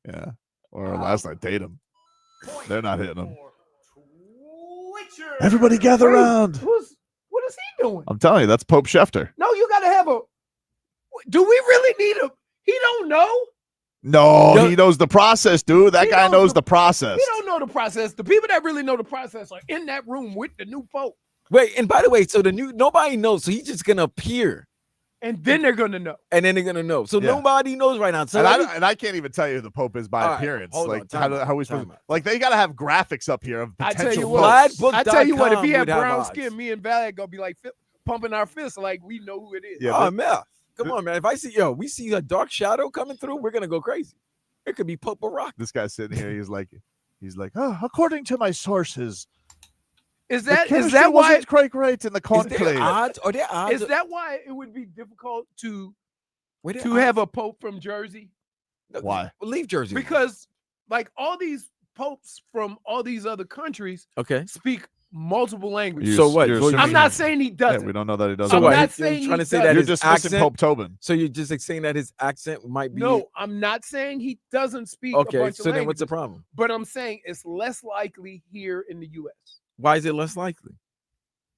Yeah. Or last night, Tatum. They're not hitting him. Everybody gather around. What is he doing? I'm telling you, that's Pope Schefter. No, you got to have a. Do we really need a? He don't know. No, he knows the process, dude. That guy knows the process. He don't know the process. The people that really know the process are in that room with the new Pope. Wait, and by the way, so nobody knows. So he's just gonna appear. And then they're gonna know. And then they're gonna know. So nobody knows right now. So and I can't even tell you who the Pope is by appearance. Like how we supposed like they gotta have graphics up here of potential. I tell you what, if he had brown skin, me and Valley gonna be like pumping our fists like we know who it is. Yeah, oh man, come on, man. If I see we see a dark shadow coming through, we're gonna go crazy. It could be Pope Barack. This guy's sitting here. He's like, oh, according to my sources, Is The that chemistry why? wasn't quite great in the Is there conclave? odds? Are there odds? Is that why it would be difficult to Were there have odds? a pope from Jersey? No, Why? Leave Jersey. Because like all these popes from all these other countries Okay. speak multiple languages. So what? You're Well, I'm assuming- not saying he Yeah, doesn't. we don't know that he doesn't. So I'm what? not You're saying trying he to say doesn't. that You're his dismissing accent. Pope Tobin. So you're just like saying that his accent might be. No, I'm not saying he doesn't speak a Okay. bunch So of then, what's the languages, problem? but I'm saying it's less likely here in the U.S. Why is it less likely?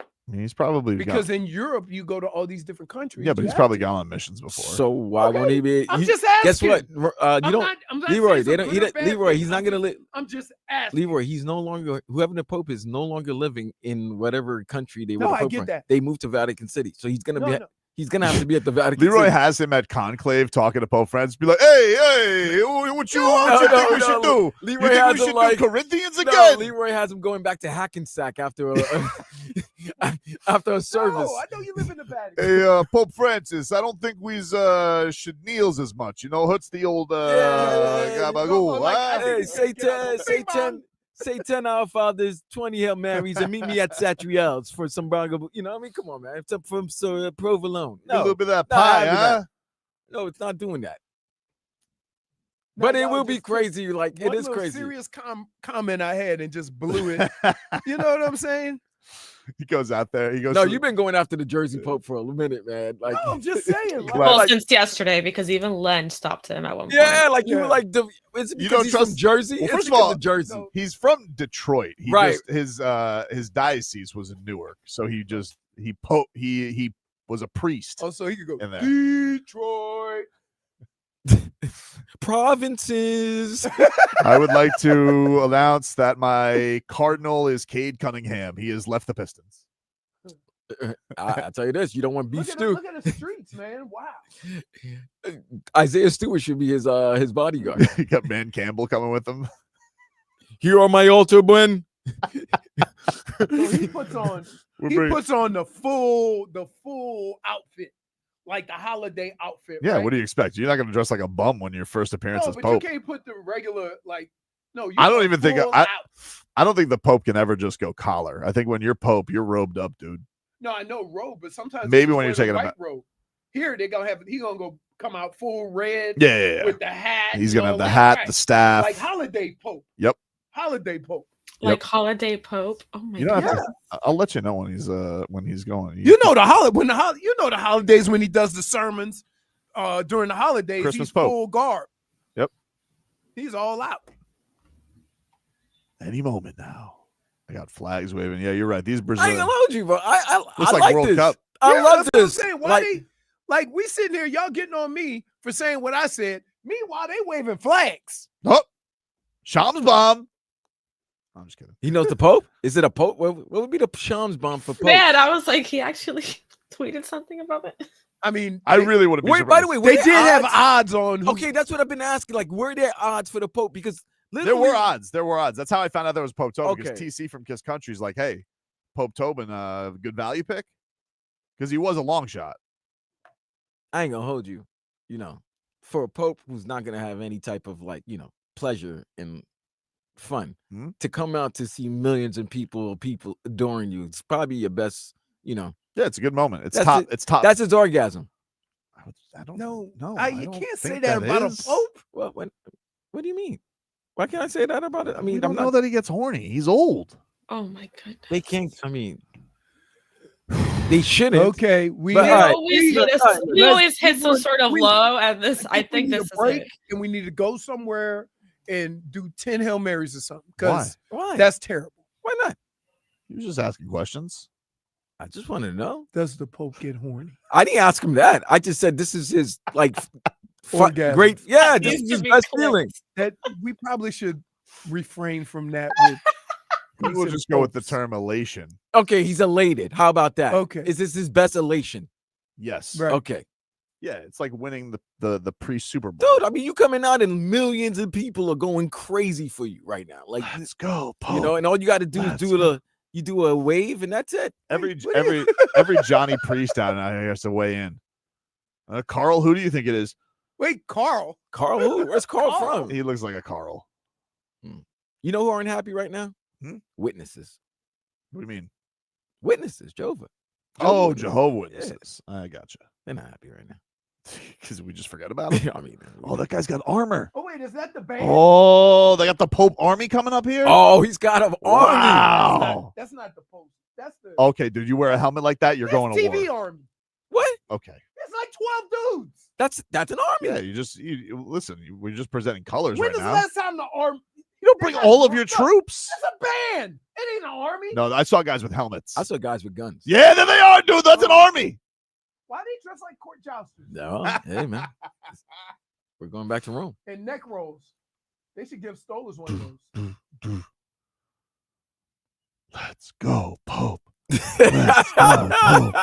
I mean, he's probably Because in Europe you go to all these different countries. yeah, but you he's have probably to. gone on missions before. So why won't he be? I'm you- just Guess what? asking. You I'm don't. not Leroy, saying they it's a don't. good or bad Leroy, thing. he's not gonna live. I'm just asking. Leroy, he's no longer whoever the Pope is no longer living in whatever country they were. No, the I Pope get from. that. They moved to Vatican City, so he's gonna No, be. no. He's gonna have to be at the Vatican. Leroy City. has him at conclave talking to Pope Francis. Be like, hey, what you think we should do? Leroy you think has we him should like do Corinthians No, again? Leroy has him going back to Hackensack after after a service. No, I know you live in the Vatican. Hey, Pope Francis, I don't think we should kneels as much. You know, hurts the old gabagool. huh? Hey, say 10 Our Fathers, 20 Hail Marys, and meet me at Satriel's for some braga. You know, I mean, come on, man. It's up from provolone. A little bit of that not pie, having huh? that. No, it's not doing that. But it will be crazy. Like, it is crazy. Serious comment I had and just blew it. You know what I'm saying? He goes out there. He goes. No, to- you've been going after the Jersey Pope for a minute, man. Like, No, I'm just saying. Like, Well, Like- since yesterday, because even Len stopped him at one point. yeah, like you were Yeah. like, is it You because don't he's trust- from Jersey? Well, It's first of because all, Jersey. he's from Detroit. He Right. just, his diocese was in Newark, so he was a priest. oh, so he could go In there. Detroit. Provinces. I would like to announce that my cardinal is Cade Cunningham. He has left the Pistons. I tell you this, you don't want beef stew. Look at the streets, man. Wow. Isaiah Stewart should be his bodyguard. He got Man Campbell coming with him. Here on my altar, Gwen. So he puts on the full outfit, like the holiday outfit. Yeah, right? what do you expect? You're not going to dress like a bum when your first appearance No, as but Pope. you can't put the regular like. No, you I don't go even think full I out. don't think the Pope can ever just go collar. I think when you're Pope, you're robed up, dude. No, I know robe, but sometimes Maybe they when wear you're the taking a white ma- robe. Here they gonna have he gonna go come out full red. Yeah. With the hat. He's and gonna have all the that, hat, right. the staff. Like holiday Pope. Yep. Holiday Pope. Like holiday Pope. Oh my You know, god. I'll let you know when he's going. You know the holidays when he does the sermons during the holidays. Christmas he's Pope. full garb. Yep. He's all out. Any moment now. I got flags waving. Yeah, you're right. These I ain't Brazilians gonna hold you, bro. I looks like like World this. Cup. I Yeah, love that's what I'm this. saying. Why like we sitting here, y'all getting on me for saying what I said. Meanwhile, they waving flags. Oh, Shams bomb. I'm just kidding. He knows the Pope. Is it a Pope? What would be the Shams bomb for Pope? Man, I was like, he actually tweeted something about it. I mean, I really would have been Wait, by surprised. the way, were they there did have odds? odds on. Who, Okay, that's what I've been asking. Like, were there odds for the Pope? Because There literally- were odds. There were odds. That's how I found out there was Pope Tobin. Because Okay. TC from Kiss Country's like, hey, Pope Tobin, good value pick? Because he was a long shot. I ain't gonna hold you. You know, for a Pope who's not gonna have any type of like, pleasure and fun to come out to see millions of people adoring you. It's probably your best. Yeah, it's a good moment. It's That's top. it. It's top. That's his orgasm. I don't no, know. you don't can't say think that about is. a Pope. Well, what do you mean? Why can't I say that about it? I mean, We don't I'm know not. that he gets horny. He's old. Oh my goodness. They can't. I mean, they shouldn't. Okay, we But, He all right. always hit us. He always hits some sort of low, and this. I think we need this a is break, it. and we need to go somewhere and do 10 Hail Marys or something. Why? Because Why? that's terrible. Why not? He was just asking questions. I just want to know. Does the Pope get horny? I didn't ask him that. I just said this is his like Orgasm. great. Yeah, That this needs is to his be best clear. feeling. That we probably should refrain from that. We'll just go with the term elation. Okay, he's elated. How about that? Okay. Is this his best elation? Yes. Right. Okay. Yeah, it's like winning the pre-Super Bowl. Dude, I mean, you coming out and millions of people are going crazy for you right now. Like, Let's go, Pope. you know, and all you got to do is do a wave and that's it. Every Johnny Priest down here has to weigh in. Carl, who do you think it is? Wait, Carl. Carl who? Where's Carl from? He looks like a Carl. You know who aren't happy right now? Witnesses. What do you mean? Witnesses, Jehovah. Oh, Witnesses. Jehovah Yeah. Witnesses. I gotcha. They're not happy right now. Because we just forget about it. I mean, Oh, that guy's got armor. Oh wait, is that the band? Oh, they got the Pope army coming up here. Oh, he's got an army. Wow. That's not the Pope. That's the Okay, dude, you wear a helmet like that, you're going to TV war. army. What? Okay. It's like 12 dudes. That's an army. Yeah, listen. We're just presenting colors When right was the now. last time the army? You don't bring all of your troops. That's a band. It ain't an army. No, I saw guys with helmets. I saw guys with guns. Yeah, there they are, dude. That's an army. Why they dress like court jousters? No, hey man, we're going back to Rome. And neck rolls. They should give Stolas one of those. Let's go, Pope. Let's go, Pope.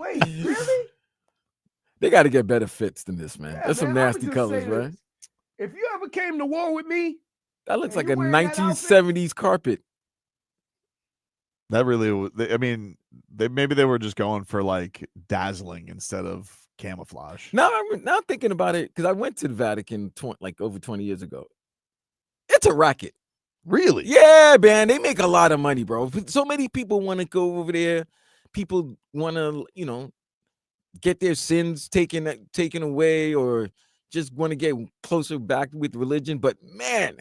Wait, really? They got to get better fits than this, man. Yeah, That's some man, I'ma nasty just colors, say right? this. If you ever came to war with me, That looks and like a you wearing that 1970s carpet. That really, I mean, maybe they were just going for like dazzling instead of camouflage. Now I'm thinking about it because I went to the Vatican like over 20 years ago. It's a racket. Really? Yeah, man. They make a lot of money, bro. So many people want to go over there. People want to, get their sins taken away or just want to get closer back with religion. But man,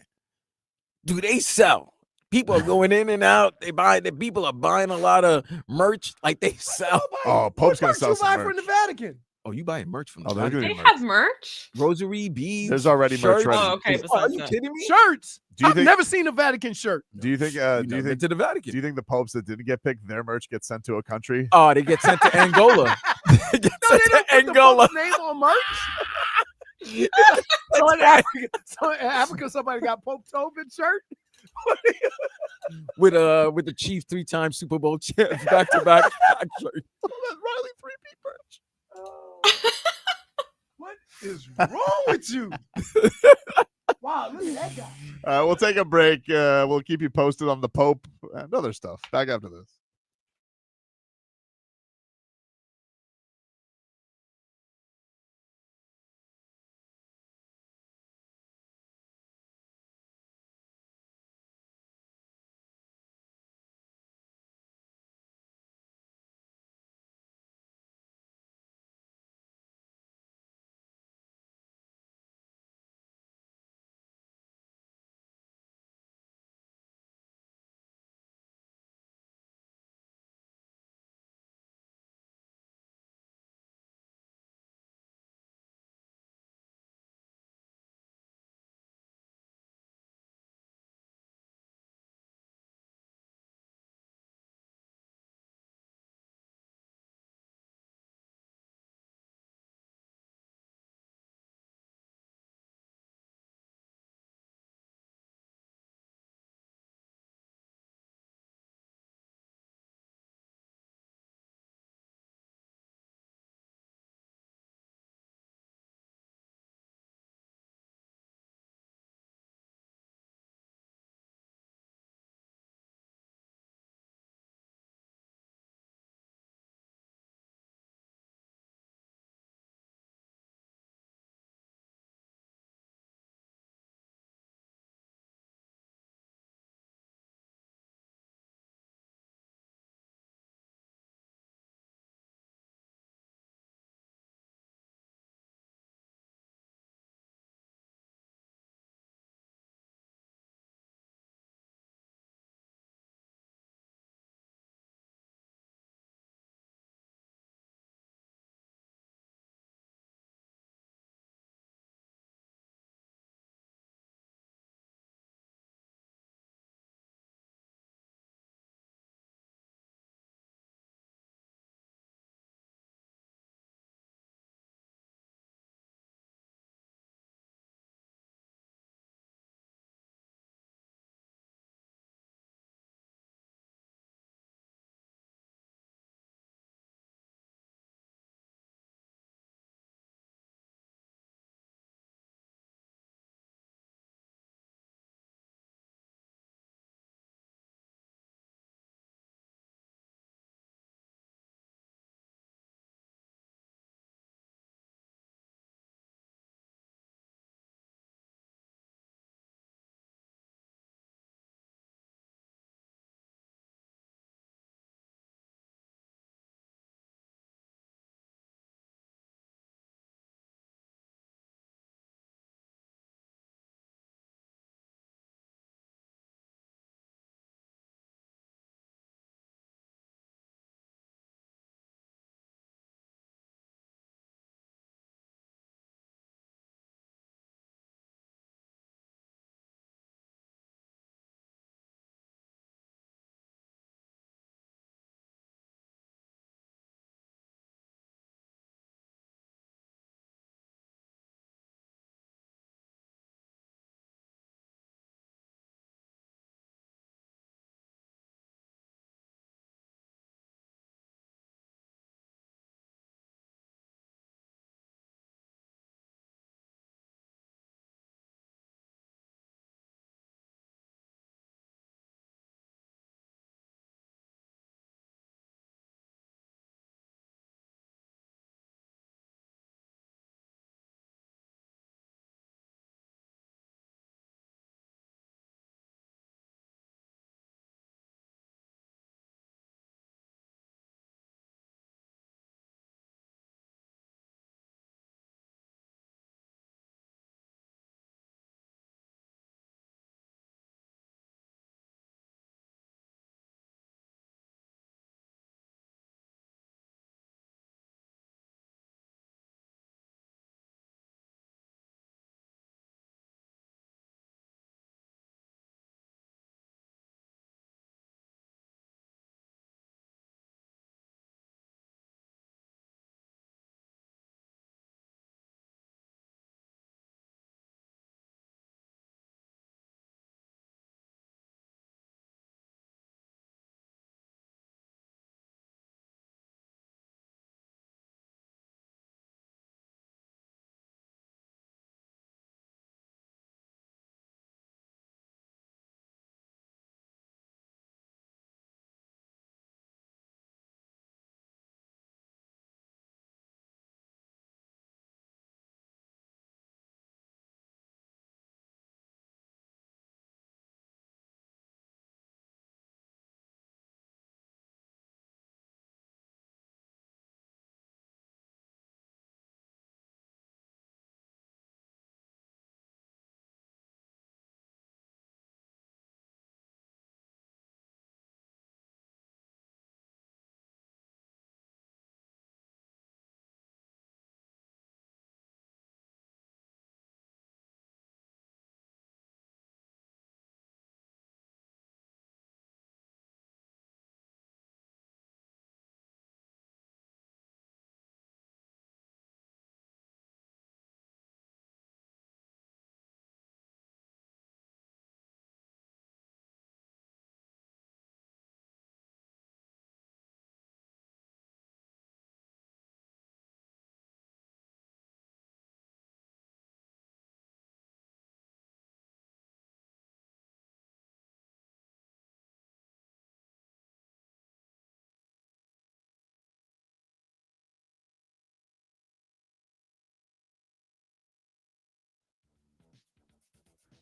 do they sell? People are going in and out. People are buying a lot of merch. Like they sell. Oh, Pope's gonna merch sell you some buy merch. from the Vatican? Oh, you buying merch from the Oh, there's Vatican? gonna They be merch. have merch? Rosary, beads. There's already merch shirts. ready. Oh, okay. Are Besides you that. kidding me? Shirts. Do you I've think- never seen a Vatican shirt. Do you think? Do you think to the Vatican? Do you think the popes that didn't get picked, their merch gets sent to a country? Oh, they get sent to Angola. They get No, sent they don't to put the Angola. Pope's name on merch. So in Africa, somebody got Pope Tobin shirt. with the Chiefs 3-time Super Bowl champs back to back. Riley 3P merch. What is wrong with you? Wow, look at that guy. We'll take a break. We'll keep you posted on the Pope and other stuff. Back after this.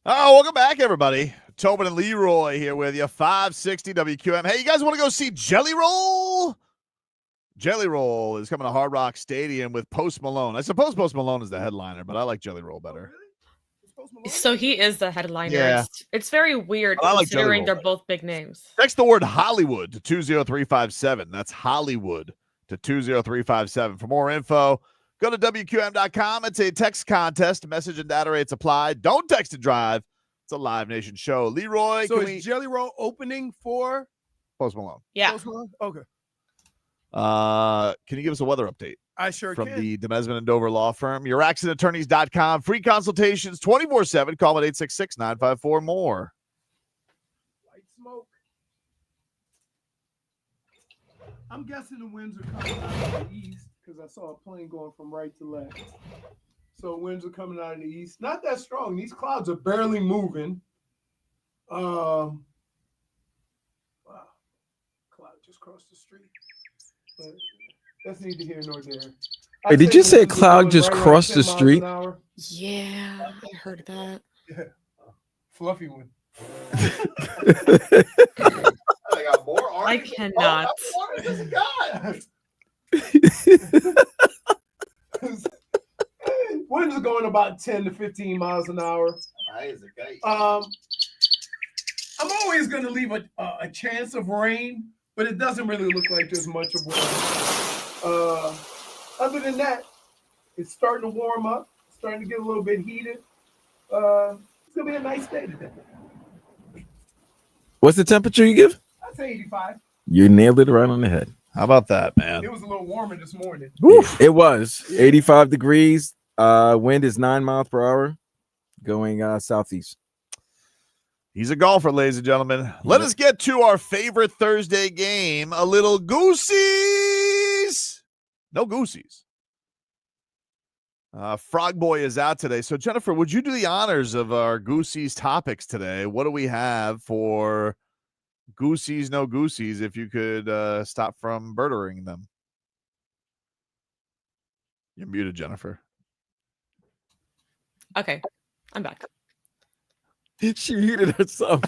Oh, welcome back, everybody. Tobin and Leroy here with you. 560 WQM. Hey, you guys want to go see Jelly Roll? Jelly Roll is coming to Hard Rock Stadium with Post Malone. I suppose Post Malone is the headliner, but I like Jelly Roll better. So he is the headliner. Yeah. It's very weird I like Jelly considering Roll they're better. both big names. Text the word Hollywood to 20357. That's Hollywood to 20357. For more info, go to WQM.com. It's a text contest. Message and data rates apply. Don't text and drive. It's a Live Nation show. Leroy, So can is we... Jelly Roll opening for Post Malone. Yeah. Post Malone? Okay. Can you give us a weather update? I sure From can. the Demesman and Dover Law Firm. YourAccidentAttorneys.com. Free consultations 24/7. Call at 866-954-MORE. Light smoke. I'm guessing the winds are coming out of the east because I saw a plane going from right to left. So winds are coming out of the east. Not that strong. These clouds are barely moving. Wow. Cloud just crossed the street. But that's neither here nor there. Hey, did you say a cloud just crossed the street? Yeah, I heard that. Yeah. Fluffy one. I got more I cannot. Winds are going about 10 to 15 miles an hour. I'm always going to leave a chance of rain, but it doesn't really look like there's much of one. Other than that, it's starting to warm up. It's starting to get a little bit heated. It's going to be a nice day today. What's the temperature you give? I'd say 85. You nailed it right on the head. How about that, man? It was a little warmer this morning. It was 85 degrees. Wind is 9 miles per hour going southeast. He's a golfer, ladies and gentlemen. Let us get to our favorite Thursday game, a little Gooseies. No Gooseies. Frog Boy is out today. So, Jennifer, would you do the honors of our Gooseies topics today? What do we have for Gooseies, no Gooseies, if you could stop from murdering them? You're muted, Jennifer. Okay, I'm back. She muted herself.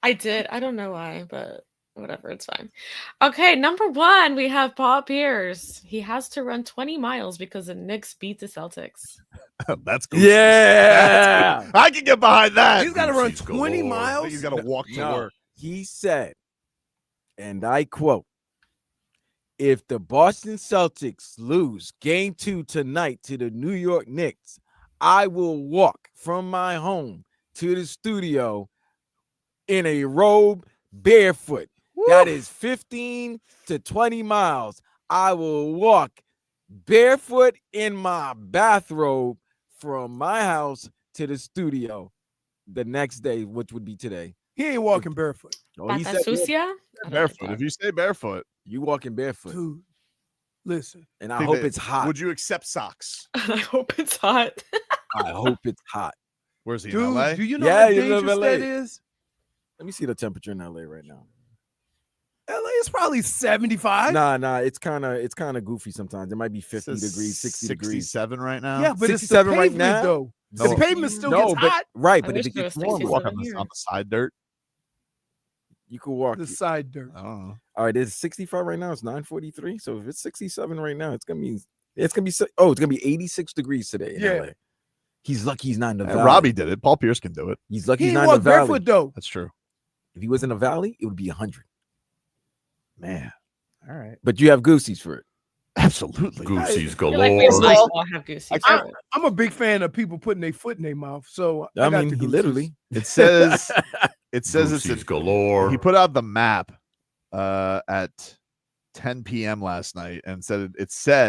I did. I don't know why, but whatever, it's fine. Okay, number one, we have Paul Pierce. He has to run 20 miles because the Knicks beat the Celtics. That's good. Yeah. I can get behind that. He's got to run 20 miles? He's got to walk to work. He said, and I quote, if the Boston Celtics lose game 2 tonight to the New York Knicks, I will walk from my home to the studio in a robe barefoot. Woo. That is 15 to 20 miles. I will walk barefoot in my bathrobe from my house to the studio the next day, which would be today. He ain't walking barefoot. Oh, he said barefoot. If you say barefoot, you walking barefoot. Dude, listen. And I hope it's hot. Would you accept socks? I hope it's hot. I hope it's hot. Where's he? Dude, in LA? do you know how dangerous that is? Let me see the temperature in LA right now. LA is probably 75. Nah, it's kind of goofy sometimes. It might be 50 degrees, 60 degrees. 67 right now. Yeah, but 67 it's right now. Though. No. The pavement still gets hot. Right, I but if wish it there gets was warm, 67 Walk on here. the side dirt. you could walk. The side dirt. I don't know. All right, it's 65 right now. It's 9:43. So if it's 67 right now, it's gonna be 86 degrees today in LA. He's lucky he's not in the valley. Robbie did it. Paul Pierce can do it. He's lucky He he's ain't not in walk the valley. barefoot though. That's true. If he was in the valley, it would be 100. Man. All right. But you have Gooseies for it. Absolutely. Gooseies I feel like we galore. might all have Gooseies. I'm a big fan of people putting their foot in their mouth. So I got mean, the he Gooseies. literally. It says it's Gooseies galore. He put out the map at 10 p.m. last night and said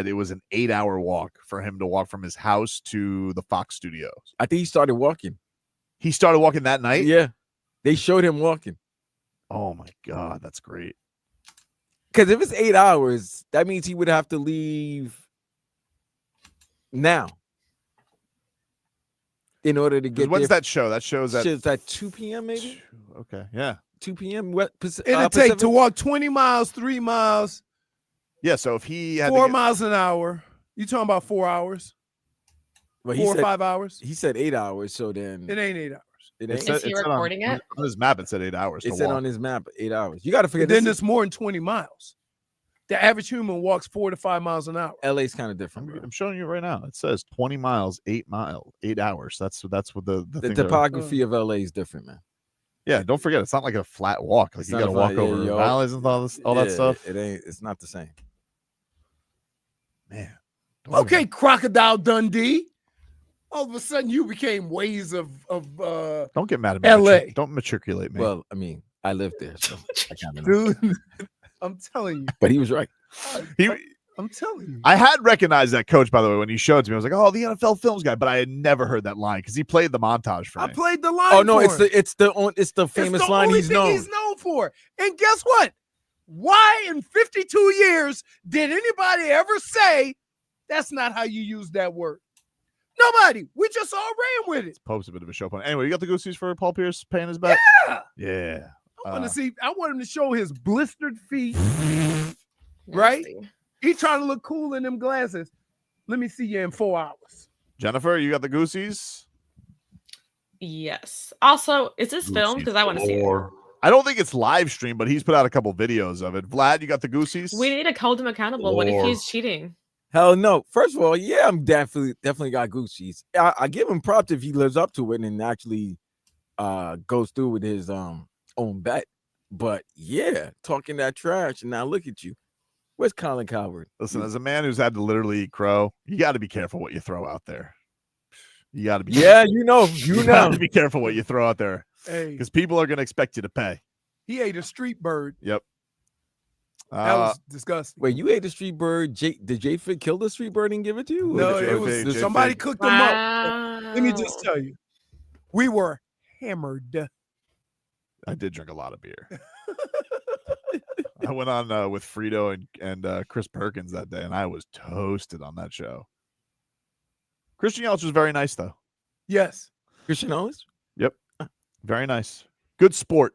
it was an 8-hour walk for him to walk from his house to the Fox studios. I think he started walking. He started walking that night? Yeah. They showed him walking. Oh my God, that's great. Because if it's 8 hours, that means he would have to leave now in order to get. When's that show? That show's at It's at 2 p.m. maybe. Okay, yeah, 2 p.m. It'll take to walk 20 miles, 3 miles, yeah. So if he had 4 miles an hour, you talking about 4 hours? Well, 4 or 5 hours. He said 8 hours. So then It ain't 8 hours. it It ain't. Is he recording it? On his map, it said 8 hours. It to said walk. on his map 8 hours. You got to figure And then this it's more than 20 miles. The average human walks 4 to 5 miles an hour. LA's kind of different. I'm showing you right now. It says 20 miles, 8 hours. That's what the The thing that- topography of LA is different, man. Yeah, don't forget, it's not like a flat walk. Like It's you not got to a walk flat- yeah, over yo. valleys and all that Yeah, stuff. It ain't. It's not the same. Man. Okay, Crocodile Dundee. All of a sudden, you became ways of Don't get mad at me. LA. Don't matriculate me. Well, I mean, I lived there, so I kind of know. Dude, I'm telling you. But he was right. I'm telling you. I had recognized that coach, by the way, when he showed it to me. I was like, "Oh, the NFL Films guy," but I had never heard that line because he played the montage for I me. played the line. Oh no, for it's him. the famous the line only he's thing known. he's known for. And guess what? Why in 52 years did anybody ever say that's not how you use that word? Nobody. We just all ran with it. Pope's a bit of a show pony. Anyway, you got the Gooseies for Paul Pierce paying his bet? Yeah. Yeah. I want to see. I want him to show his blistered feet. Right? He trying to look cool in them glasses. Let me see you in 4 hours. Jennifer, you got the Gooseies? Yes. Also, is this filmed? Because I want to see it. I don't think it's live stream, but he's put out a couple videos of it. Vlad, you got the Gooseies? We need to hold him accountable. What if he's cheating? Hell no. First of all, yeah, I'm definitely got Gooseies. I give him props if he lives up to it and actually goes through with his own bet. But yeah, talking that trash, and now look at you. Where's Colin Coward? Listen, as a man who's had to literally eat crow, you got to be careful what you throw out there. You got to be. Yeah, you know. got to be careful what you throw out there Hey, because people are going to expect you to pay. he ate a street bird. Yep. That was disgusting. Wait, you ate the street bird? Did J-Fit kill the street bird and give it to you? No, Or did it was J-Fig. somebody cooked them up. Let me just tell you, we were hammered. I did drink a lot of beer. I went on with Frito and Chris Perkins that day, and I was toasted on that show. Christian Yelich was very nice, though. Yes. Christian Yelich? Yep. Very nice. Good sport.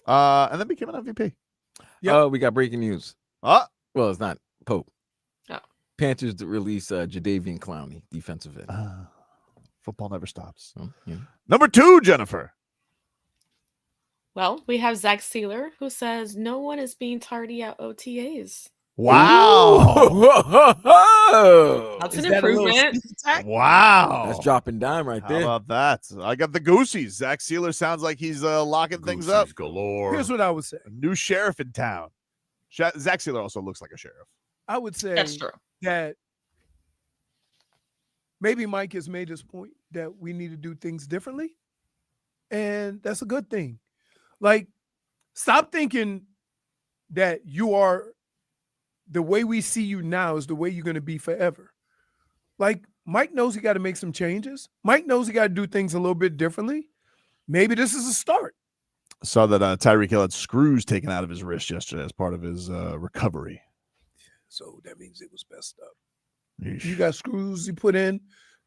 And then became an MVP. Oh, we got breaking news. Well, it's not Pope. Oh. Panthers to release Jadeveon Clowney, defensive end. Football never stops. Yeah. Number 2, Jennifer. Well, we have Zach Sealer who says no one is being tardy at OTAs. Wow. That's an improvement. Wow. That's dropping dime right How there. about that? I got the Gooseies. Zach Sealer sounds like he's locking things up. Galore. Here's what I would say. A new sheriff in town. Zach Sealer also looks like a sheriff. I would say That's true. that maybe Mike has made his point that we need to do things differently. And that's a good thing. Like, stop thinking that you are the way we see you now is the way you're going to be forever. Like, Mike knows he got to make some changes. Mike knows he got to do things a little bit differently. Maybe this is a start. Saw that Tyreek Hill had screws taken out of his wrist yesterday as part of his recovery. So that means it was messed up. Yeesh. You got screws you put in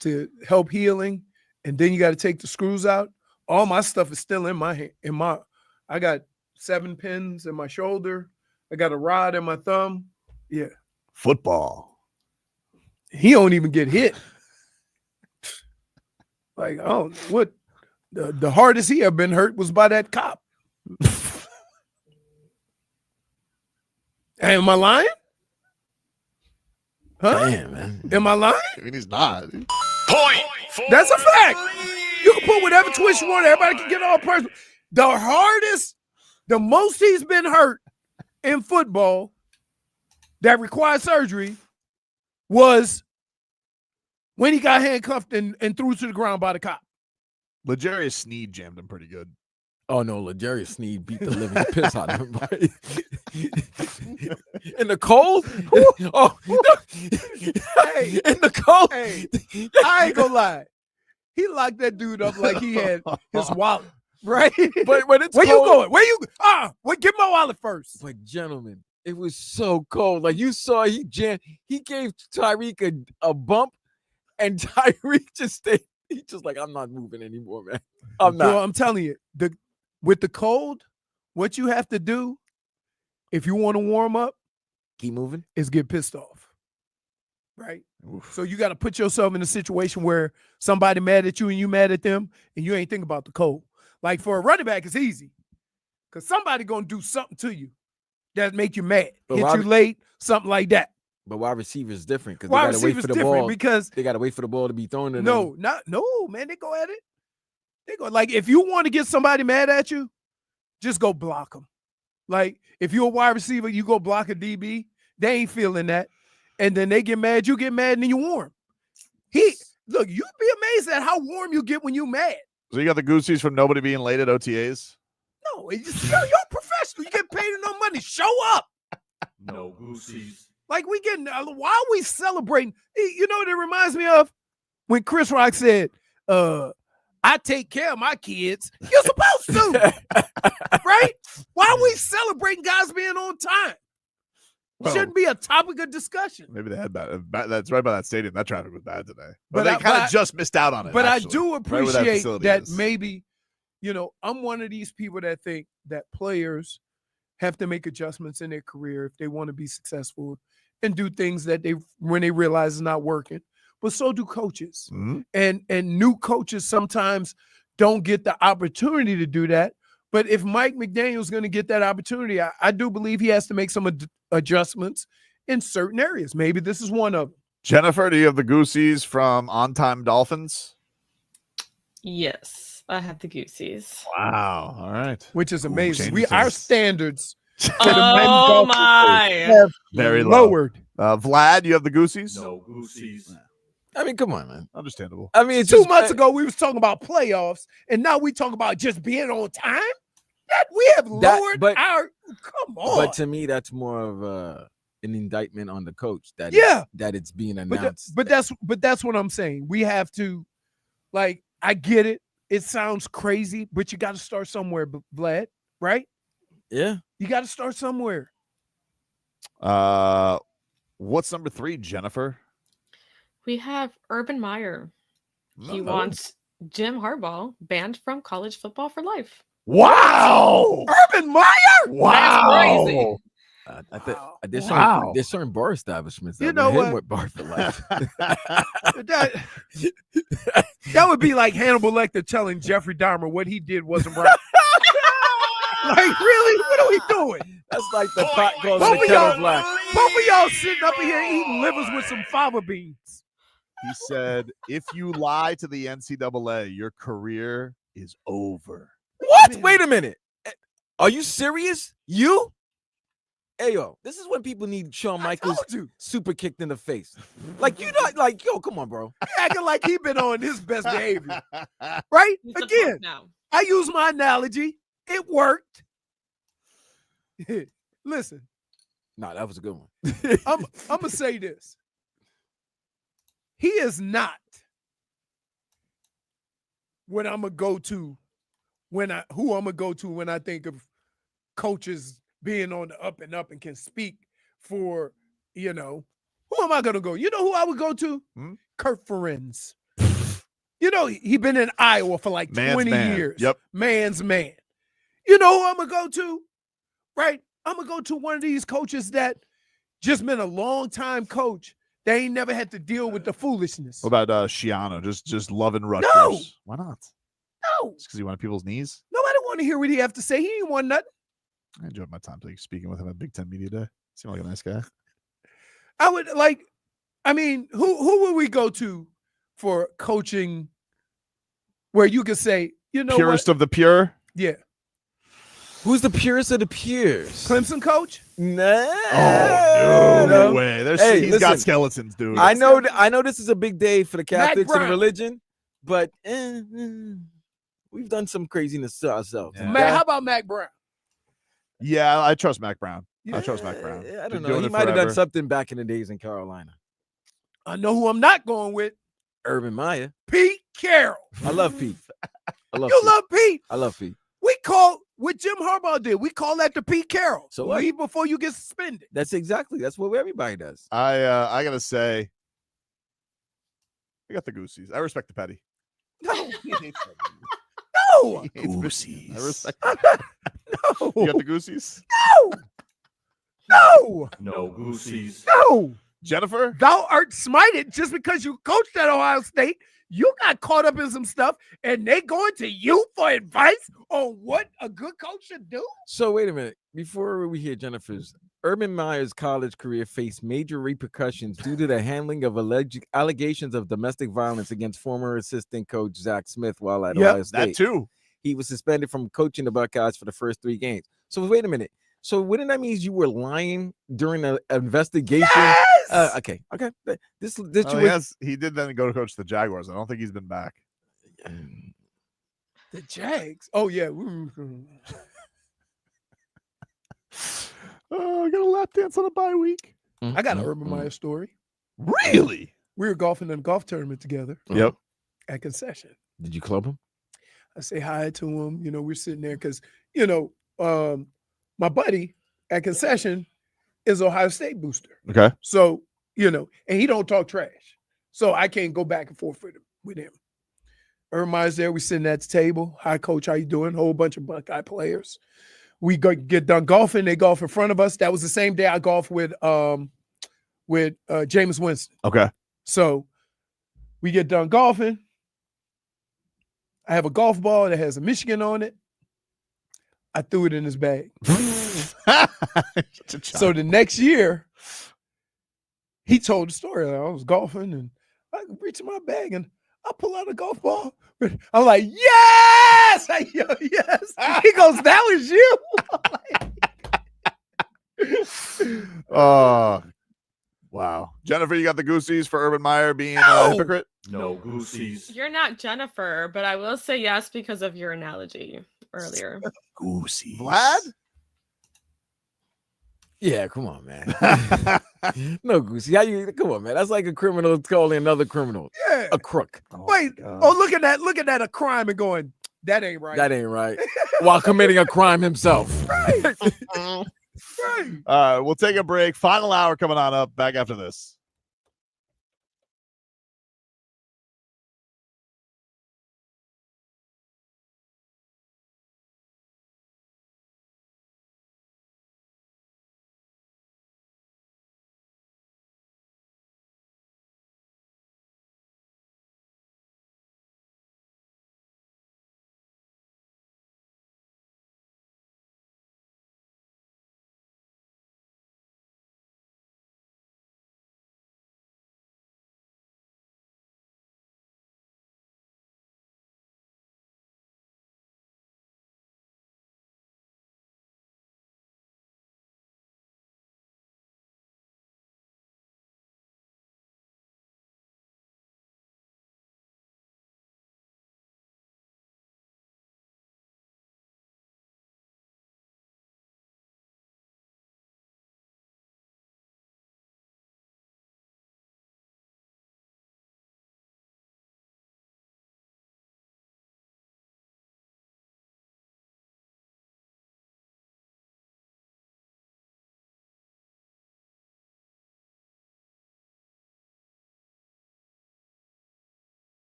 to help healing, and then you got to take the screws out. All my stuff is still in my hand. I got 7 pins in my shoulder. I got a rod in my thumb. Yeah. Football. He don't even get hit. Like, oh, what? The hardest he ever been hurt was by that cop. Hey, am I lying? Huh? Damn, man. Am I lying? I mean, he's not. That's a fact. You can put whatever twist you want. Everybody can get all personal. The most he's been hurt in football that required surgery was when he got handcuffed and threw to the ground by the cop. L'Jarius Sneed jammed him pretty good. Oh no, L'Jarius Sneed beat the living piss out of him. In the cold? Oh, Hey, in the cold. hey, I ain't gonna lie. He locked that dude up like he had his wallet, right? But when it's where cold, you going? Where you? Get my wallet first. But gentlemen, it was so cold. Like you saw, he gave Tyreek a bump, and Tyreek just stayed. He's just like, I'm not moving anymore, man. I'm not. Yo, I'm telling you, with the cold, what you have to do if you want to warm up, Keep moving. is get pissed off, right? So you got to put yourself in a situation where somebody mad at you and you mad at them, and you ain't thinking about the cold. Like for a running back, it's easy because somebody gonna do something to you that make you mad, But hit why- you late, something like that. But wide receiver is different because Wide they got to wait receiver's for the different ball because they got to wait for the ball to be thrown to them. no, man, they go at it. They go like if you want to get somebody mad at you, just go block them. Like if you're a wide receiver, you go block a DB. They ain't feeling that, and then they get mad. You get mad, and then you warm. Look, you'd be amazed at how warm you get when you mad. So you got the Gooseies from nobody being late at OTAs? No, it's just, you're a professional. You get paid enough money. Show up. No Gooseies. Like we getting, why are we celebrating? You know what it reminds me of? When Chris Rock said, I take care of my kids. You're supposed to, right? Why are we celebrating guys being on time? Well, Shouldn't be a topic of discussion. Maybe they had bad. That's right by that stadium. That traffic was bad today. But But they I- kind but of just missed out on it. But actually, I do right where appreciate facility that is. maybe, I'm one of these people that think that players have to make adjustments in their career if they want to be successful and do things that when they realize it's not working. But so do coaches. Mhm. And new coaches sometimes don't get the opportunity to do that. But if Mike McDaniel's going to get that opportunity, I do believe he has to make some adjustments in certain areas. Maybe this is one of them. Jennifer, do you have the Gooseies from On Time Dolphins? Yes, I have the Gooseies. Wow. All right. Which is amazing. changes Our things. standards for the Oh men golf my. have Very low. lowered. Vlad, you have the Gooseies? No Gooseies. I mean, come on, man. Understandable. I mean, it's 2 just, months ago, we was talking about playoffs, and now we talk about just being on time. That we have lowered our. Come on. But to me, that's more of an indictment on the coach that that it's being But announced. but that's what I'm saying. We have to, like, I get it. It sounds crazy, but you got to start somewhere, Vlad. Right? Yeah. You got to start somewhere. What's number 3, Jennifer? We have Urban Meyer. He wants Jim Harbaugh banned from college football for life. Wow. Urban Meyer? That's crazy. There's certain bar establishments that You know would hit what? him with bar for life. That would be like Hannibal Lecter telling Jeffrey Dahmer what he did wasn't right. Like, really? What are we doing? That's like the pot calling Both the of kettle y'all, black. both of y'all sitting up in here eating livers with some fava beans. He said, if you lie to the NCAA, your career is over. What? Wait a minute. Are you serious? You? Hey, yo, this is when people need Shawn Michaels super kicked in the face. Like, you not like, yo, come on, bro. Acting like he been on his best behavior. Right? Again, I use my analogy. It worked. Listen, Nah, that was a good one. I'm gonna say this. He is not when I'm gonna go to when I think of coaches being on the up and up and can speak for, who am I gonna go? You know who I would go to? Kurt Ferenz. He been in Iowa for like Man's 20 man. years. Yep. Man's man. You know who I'm gonna go to? Right? I'm gonna go to one of these coaches that just been a long time coach. They ain't never had to deal with the foolishness. What about Shiano? Just loving Rutgers. No. Why not? No. Just because he wanted people's knees? Nobody want to hear what he have to say. He ain't want nothing. I enjoyed my time speaking with him at Big Ten Media Day. Seemed like a nice guy. I would who would we go to for coaching where you could say, Purest of the pure? Yeah. Who's the purest of the pures? Clemson coach? No. Oh, no way. Hey, He's got listen, skeletons, dude. I know this is a big day for the Catholics and Brown. religion, but we've done some craziness to ourselves. How about Mac Brown? Yeah, I trust Mac Brown. I trust Mac Brown. I Been don't know. doing He it might have done forever. something back in the days in Carolina. I know who I'm not going with. Urban Meyer. Pete Carroll. I love Pete. You love Pete. I love Pete. We call what Jim Harbaugh did. We call that the Pete Carroll. So what? Leave before you get suspended. That's what everybody does. I gotta say, I got the Gooseies. I respect the petty. No. Gooseies. I respect. No. You got the Gooseies? No. No Gooseies. No. Jennifer? Thou art smited just because you coached at Ohio State. You got caught up in some stuff, and they going to you for advice on what a good coach should do? So wait a minute. Before we hear Jennifer's, Urban Meyer's college career faced major repercussions due to the handling of alleged allegations of domestic violence against former assistant coach Zach Smith while at Ohio State. That too. He was suspended from coaching the Buckeyes for the first 3 games. So wait a minute. So wouldn't that mean you were lying during the investigation? Yes! Okay. This He did then go to coach the Jaguars. I don't think he's been back. The Jags. Oh yeah. I got a lap dance on a bye week. I got an Urban Meyer story. Really? We were golfing in a golf tournament together. Yep. At concession. Did you club him? I say hi to him. You know, we're sitting there because, my buddy at concession is Ohio State booster. Okay. So, and he don't talk trash. So I can't go back and forth with him. Urban Meyer's there. We sitting at the table. Hi, coach. How you doing? Whole bunch of Buckeye players. We get done golfing. They golf in front of us. That was the same day I golfed with Jameis Winston. Okay. So we get done golfing. I have a golf ball that has a Michigan on it. I threw it in his bag. So the next year, he told the story. I was golfing and I reached in my bag and I pull out a golf ball. I'm like, yes! Yes. He goes, that was you. Oh, wow. Jennifer, you got the Gooseies for Urban Meyer being a hypocrite? No Gooseies. You're not Jennifer, but I will say yes because of your analogy earlier. Gooseies. Vlad? Yeah, come on, man. No, Goosey. Come on, man. That's like a criminal calling another criminal. Yeah. A crook. Look at that, a crime and going, that ain't right. That ain't right. While committing a crime himself. Right. We'll take a break. Final hour coming on up. Back after this.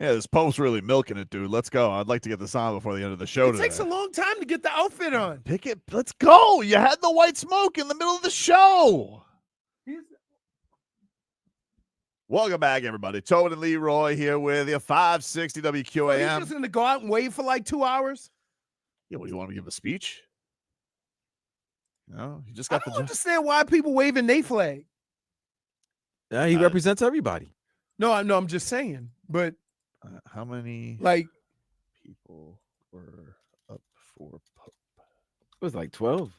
Yeah, this Pope's really milking it, dude. Let's go. I'd like to get this on before the end of the show It today. takes a long time to get the outfit on. Pick it. Let's go. You had the white smoke in the middle of the show. Welcome back, everybody. Tobin and Leroy here with you. 560 Are you WQAM. just gonna go out and wait for like 2 hours? Yeah, what do you want me to give a speech? No, you just I got don't the. understand why people waving their flag. Yeah, he represents everybody. No, I'm just saying. But how many like people were up for Pope? It was like 12.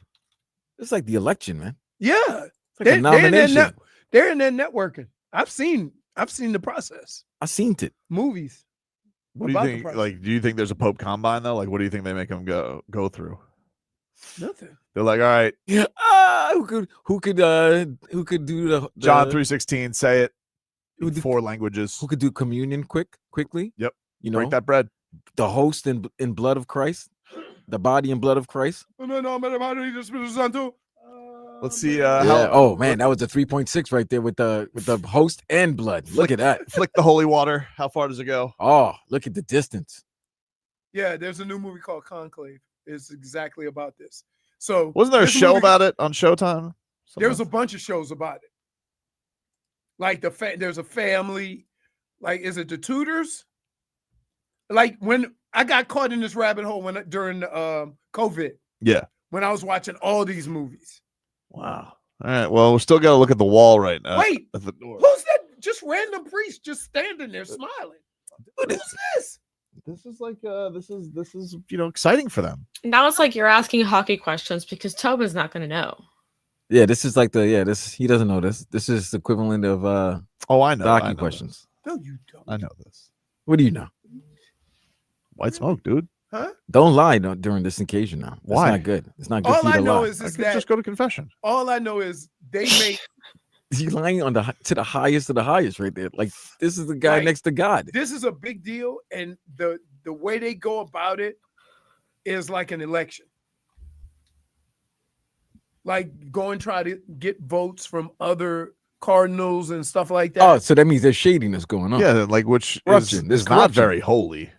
It's like the election, man. Yeah, It's like a nomination. They're in there networking. I've seen the process. I seen it. Movies. What do you about the think? process. Like, do you think there's a Pope combine though? Like, what do you think they make them go through? Nothing. They're like, all right, Who could do the John 3:16. Say it. Who do- 4 languages. who could do communion quickly? Yep. You know, Break that bread. the host in blood of Christ, the body and blood of Christ. Let's see. Yeah. Oh man, that was a 3.6 right there with the host and blood. Look at that. Flick the holy water. How far does it go? Oh, look at the distance. Yeah, there's a new movie called Conclave. It's exactly about this. So Wasn't there a this show movie- about it on Showtime? There was a bunch of shows about it. Like there's a family. Like, is it the Tudors? Like when I got caught in this rabbit hole during COVID, Yeah. when I was watching all these movies. Wow. All right. Well, we still got to look at the wall right now. Wait, At the door. who's that? Just random priest just standing there smiling. Who's this? This is like this is exciting for them. Now it's like you're asking hockey questions because Tobin's not going to know. Yeah, this is like this. He doesn't know this. This is the equivalent of Oh, I know. the I hockey know questions. No, you don't. I know this. What do you know? White smoke, dude. Huh? Don't lie during this occasion now. That's Why? not good. It's not good All for you I to know lie. is I could that just go to confession. all I know is they make He's lying on to the highest of the highest right there. Like this is the guy Right. next to God. this is a big deal, and the way they go about it is like an election. Like go and try to get votes from other cardinals and stuff like that. Oh, so that means there's shadiness going on. Yeah, like which Corruption. is, There's is not corruption. very holy.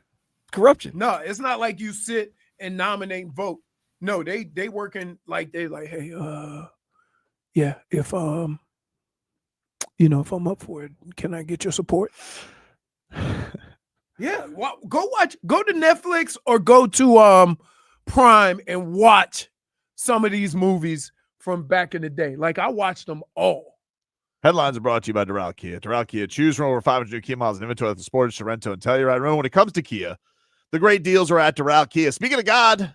Corruption. No, it's not like you sit and nominate vote. No, they working like they like, hey, yeah, if if I'm up for it, can I get your support? Yeah, go to Netflix or go to Prime and watch some of these movies from back in the day. Like I watched them all. Headlines are brought to you by Doral Kia. Doral Kia, choose from over 500 new Kia models in inventory at the Sportage, Sorrento, and Telluride. Remember, when it comes to Kia, the great deals are at Doral Kia. Speaking of God,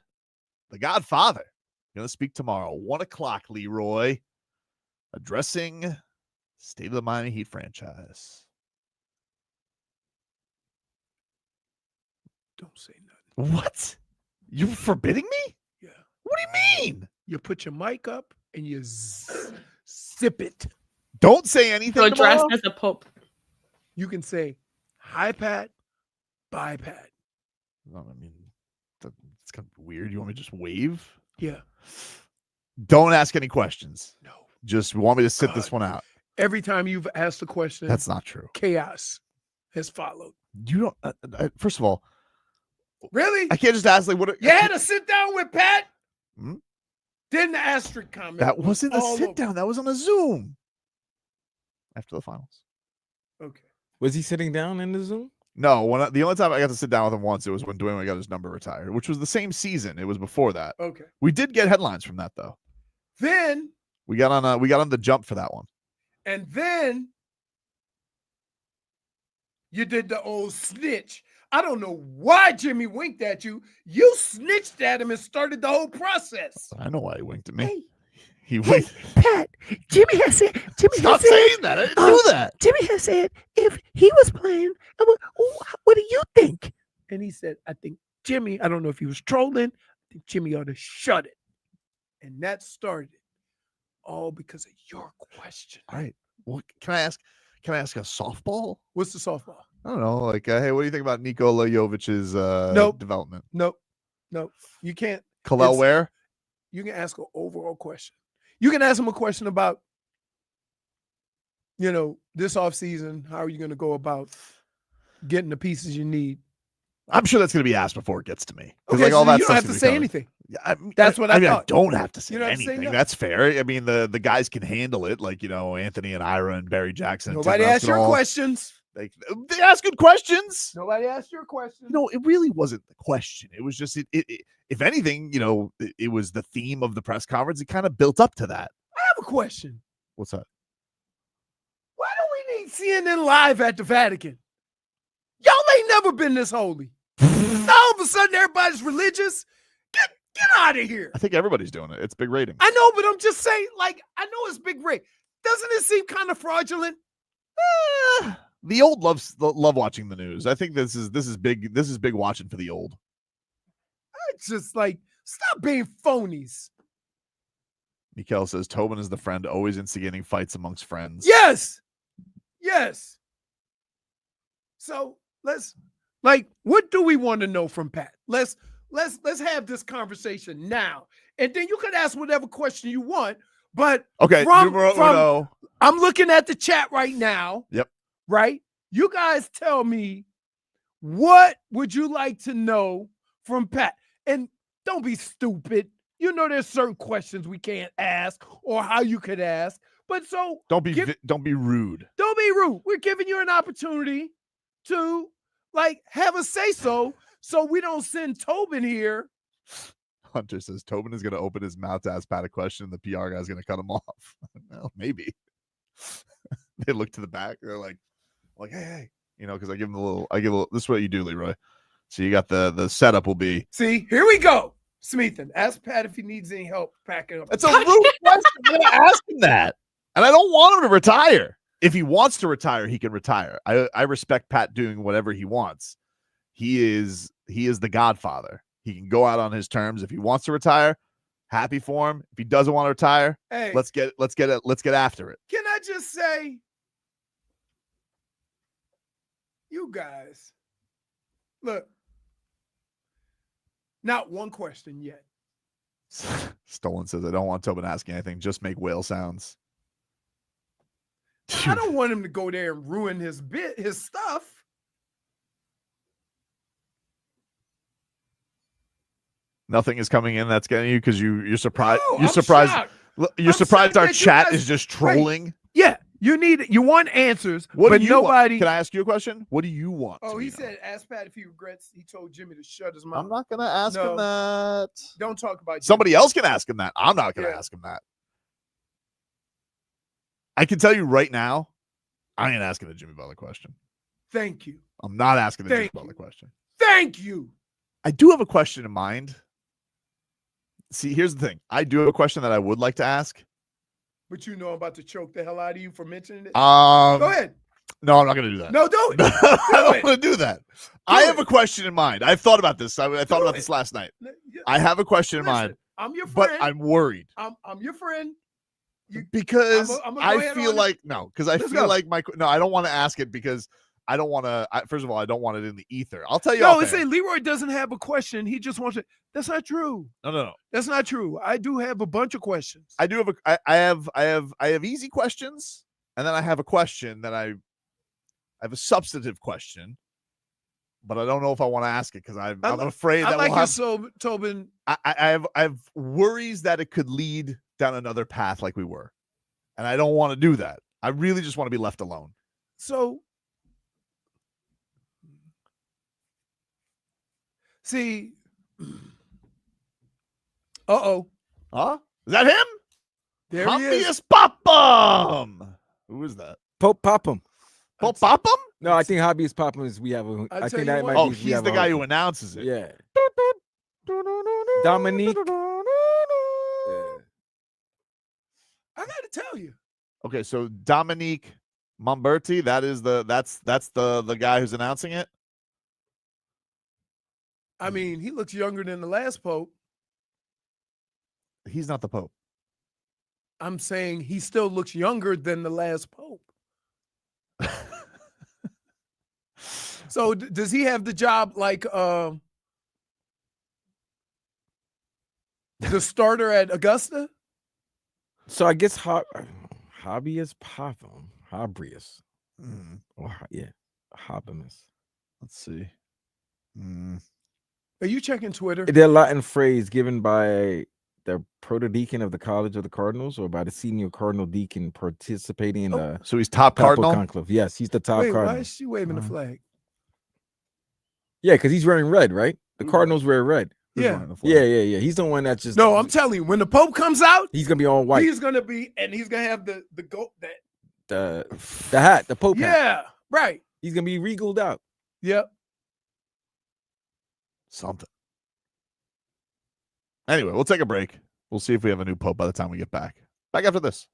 the Godfather, going to speak tomorrow, 1 o'clock, Leroy, addressing State of the Miami Heat franchise. Don't say nothing. What? You forbidding me? Yeah. What do you mean? You put your mic up and you sip it. Don't say anything So dressed tomorrow? as a pope. You can say, hi, Pat, bye, Pat. Well, I mean, it's kind of weird. You want me to just wave? Yeah. Don't ask any questions. No. Just want me to sit God. this one out. Every time you've asked a question, That's not true. chaos has followed. You don't. First of all, Really? I can't just ask like what. You had to sit down with Pat? Hmm? Then the asterisk comment. That wasn't a all sit over. down. That was on a Zoom. After the finals. Okay. Was he sitting down in the Zoom? No, the only time I got to sit down with him once, it was when Dwayne got his number retired, which was the same season. It was before that. Okay. We did get headlines from that though. Then, We got on the jump for that one. and then you did the old snitch. I don't know why Jimmy winked at you. You snitched at him and started the whole process. I know why he winked at me. Hey. He winked. Pat, Jimmy has said. Stop saying that. I didn't do that. Jimmy has said if he was playing, what do you think? And he said, I think Jimmy, I don't know if he was trolling. I think Jimmy ought to shut it. And that started all because of your question. All right. Well, can I ask a softball? What's the softball? I don't know. Like, hey, what do you think about Nikola Jovic's Nope. development? Nope. You can't. Kalel It's- Ware? You can ask an overall question. You can ask him a question about, this offseason, how are you going to go about getting the pieces you need. I'm sure that's going to be asked before it gets to me. Okay, like all so that you don't have to stuff's say gonna be anything. Yeah, That's what I mean, thought. I don't have to say You don't have to say anything. nothing. That's fair. I mean, the guys can handle it. Like, Anthony and Ira and Barry Jackson. and Tim Nobody Rouse asked can your all- questions. They ask good questions. Nobody asked your questions. It really wasn't the question. It was just, if anything, it was the theme of the press conference. It kind of built up to that. I have a question. What's that? Why do we need CNN Live at the Vatican? Y'all ain't never been this holy. All of a sudden, everybody's religious. Get out of here. I think everybody's doing it. It's big ratings. I know, but I'm just saying, I know it's big rate. Doesn't it seem kind of fraudulent? The old love watching the news. I think this is big. This is big watching for the old. It's just stop being phonies. Mikael says Tobin is the friend always instigating fights amongst friends. Yes. So what do we want to know from Pat? Let's have this conversation now, and then you can ask whatever question you want. But okay, numero uno. I'm looking at the chat right now. Yep. Right. You guys tell me, what would you like to know from Pat? And don't be stupid. There's certain questions we can't ask or how you could ask. But so don't be rude. Don't be rude. We're giving you an opportunity to have a say so we don't send Tobin here. Hunter says Tobin is going to open his mouth to ask Pat a question and the PR guy's going to cut him off. Well, maybe. They look to the back. They're like, hey, because I give them this is what you do, Leroy. So you got the setup will be. See, here we go. Smeathan, ask Pat if he needs any help packing up. It's a rude question. I'm going to ask him that. And I don't want him to retire. If he wants to retire, he can retire. I respect Pat doing whatever he wants. He is the Godfather. He can go out on his terms. If he wants to retire, happy for him. If he doesn't want to retire, hey, let's get after it. Can I just say, you guys, look, not one question yet. Stolen says, I don't want Tobin asking anything. Just make whale sounds. I don't want him to go there and ruin his stuff. Nothing is coming in that's getting you because you're surprised. No, you're I'm surprised. shocked. You're surprised our that you chat guys- is just trolling. Right. Yeah, you want answers, What but do you nobody. want? Can I ask you a question? What do you want? Oh, he said, ask Pat if he regrets. He told Jimmy to shut his mouth. I'm not gonna ask him that. Don't talk about Jimmy. Somebody else can ask him that. I'm not gonna ask him that. I can tell you right now, I ain't asking the Jimmy Butler question. Thank you. I'm not asking the Jimmy Thank Butler question. Thank you. I do have a question in mind. See, here's the thing. I do have a question that I would like to ask. But I'm about to choke the hell out of you for mentioning it. Go ahead. No, I'm not going to do that. No, do it. I don't want to do that. I have a question in mind. I've thought about this. I thought about this last night. I have a question in mind. I'm your friend. But I'm worried. I'm your friend. Because I'm gonna go I ahead feel on like because I Let's feel go. like I don't want to ask it because I don't want to. First of all, I don't want it in the ether. I'll tell you. No, off it's air. saying Leroy doesn't have a question. He just wants it. That's not true. No. That's not true. I do have a bunch of questions. I do have I have easy questions, and then I have a question that I have a substantive question, but I don't know if I want to ask it because I'm afraid that I like we'll have. your Tobin. I have worries that it could lead down another path like we were, and I don't want to do that. I really just want to be left alone. So, see, Huh? Is that him? There he is. Habeas Papam. Who is that? Pope Popham. Pope Popham? No, I think Habeas Popham is we have a. I think that might be. we he's have the a- guy who announces it. Yeah. Dominique. I got to tell you. Okay, so Dominique Momberti, that's the guy who's announcing it. I mean, he looks younger than the last Pope. He's not the Pope. I'm saying he still looks younger than the last Pope. So does he have the job like the starter at Augusta? So I guess Habeas Popham. Habeas. Or Habemus. Let's see. Are you checking Twitter? Is there a Latin phrase given by the protodeacon of the College of the Cardinals or by the senior Cardinal deacon participating in the So he's top Papal Cardinal? conclave? Yes, he's the top Wait, Cardinal. why is she waving the flag? Yeah, because he's wearing red, right? The Cardinals wear red. Yeah. Yeah. He's the one that's just No, I'm telling you, when the Pope comes out, he's gonna be all white. he's gonna have the goat that. The hat, the Pope hat. Yeah, right. He's gonna be regaled out. Yep. Something. Anyway, we'll take a break. We'll see if we have a new Pope by the time we get back. Back after this.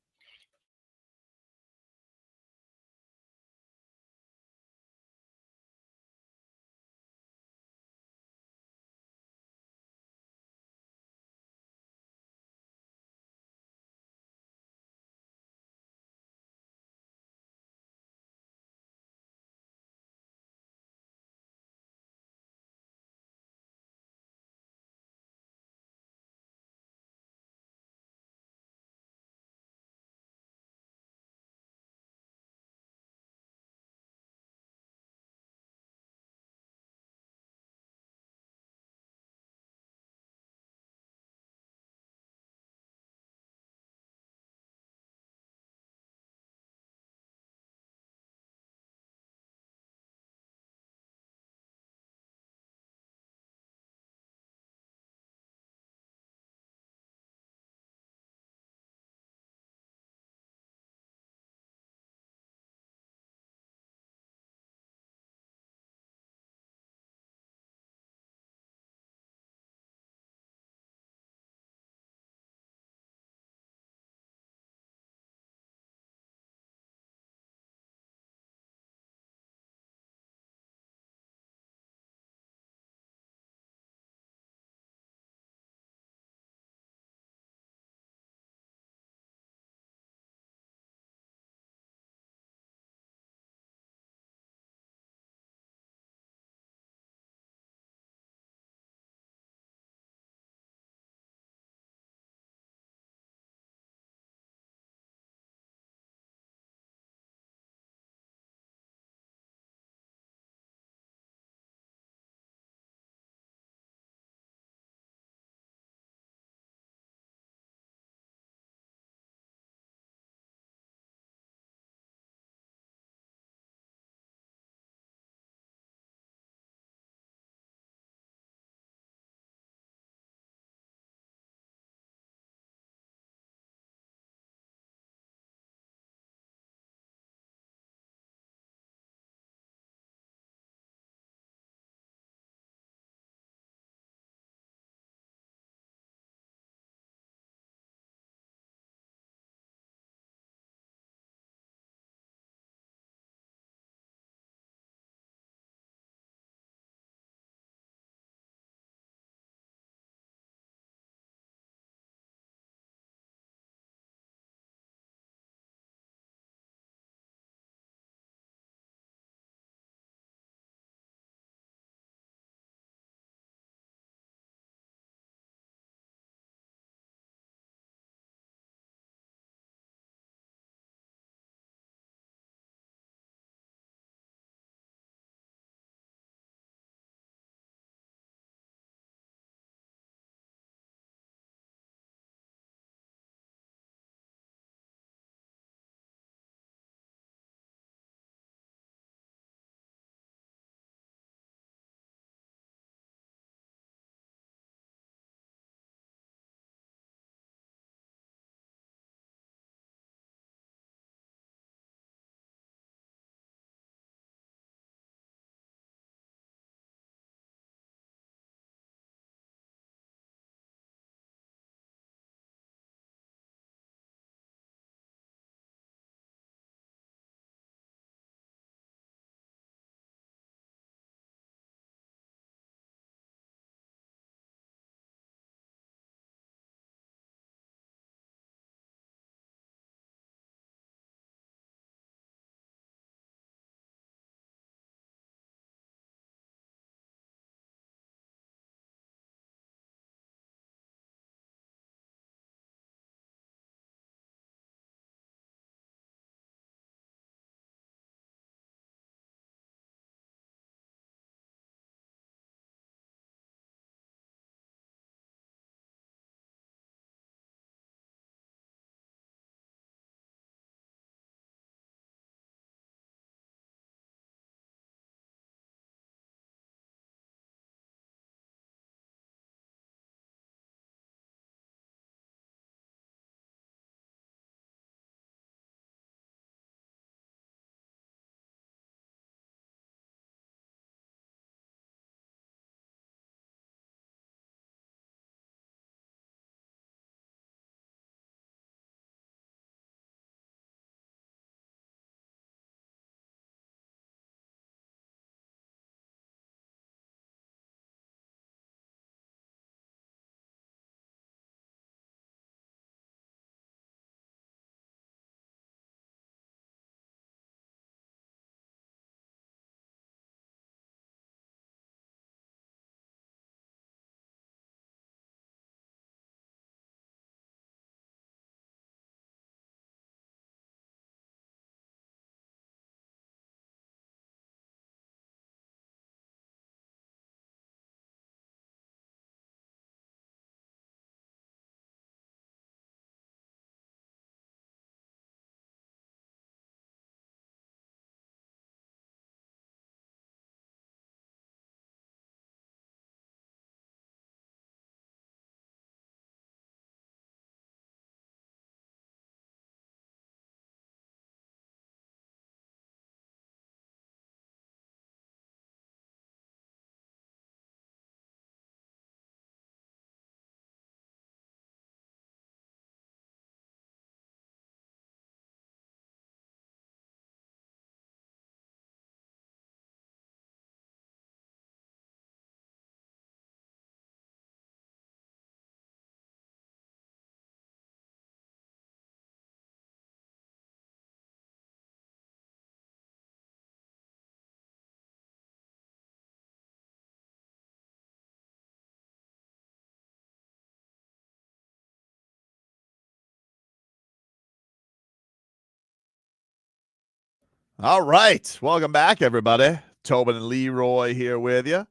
All right. Welcome back, everybody. Tobin and Leroy here with you.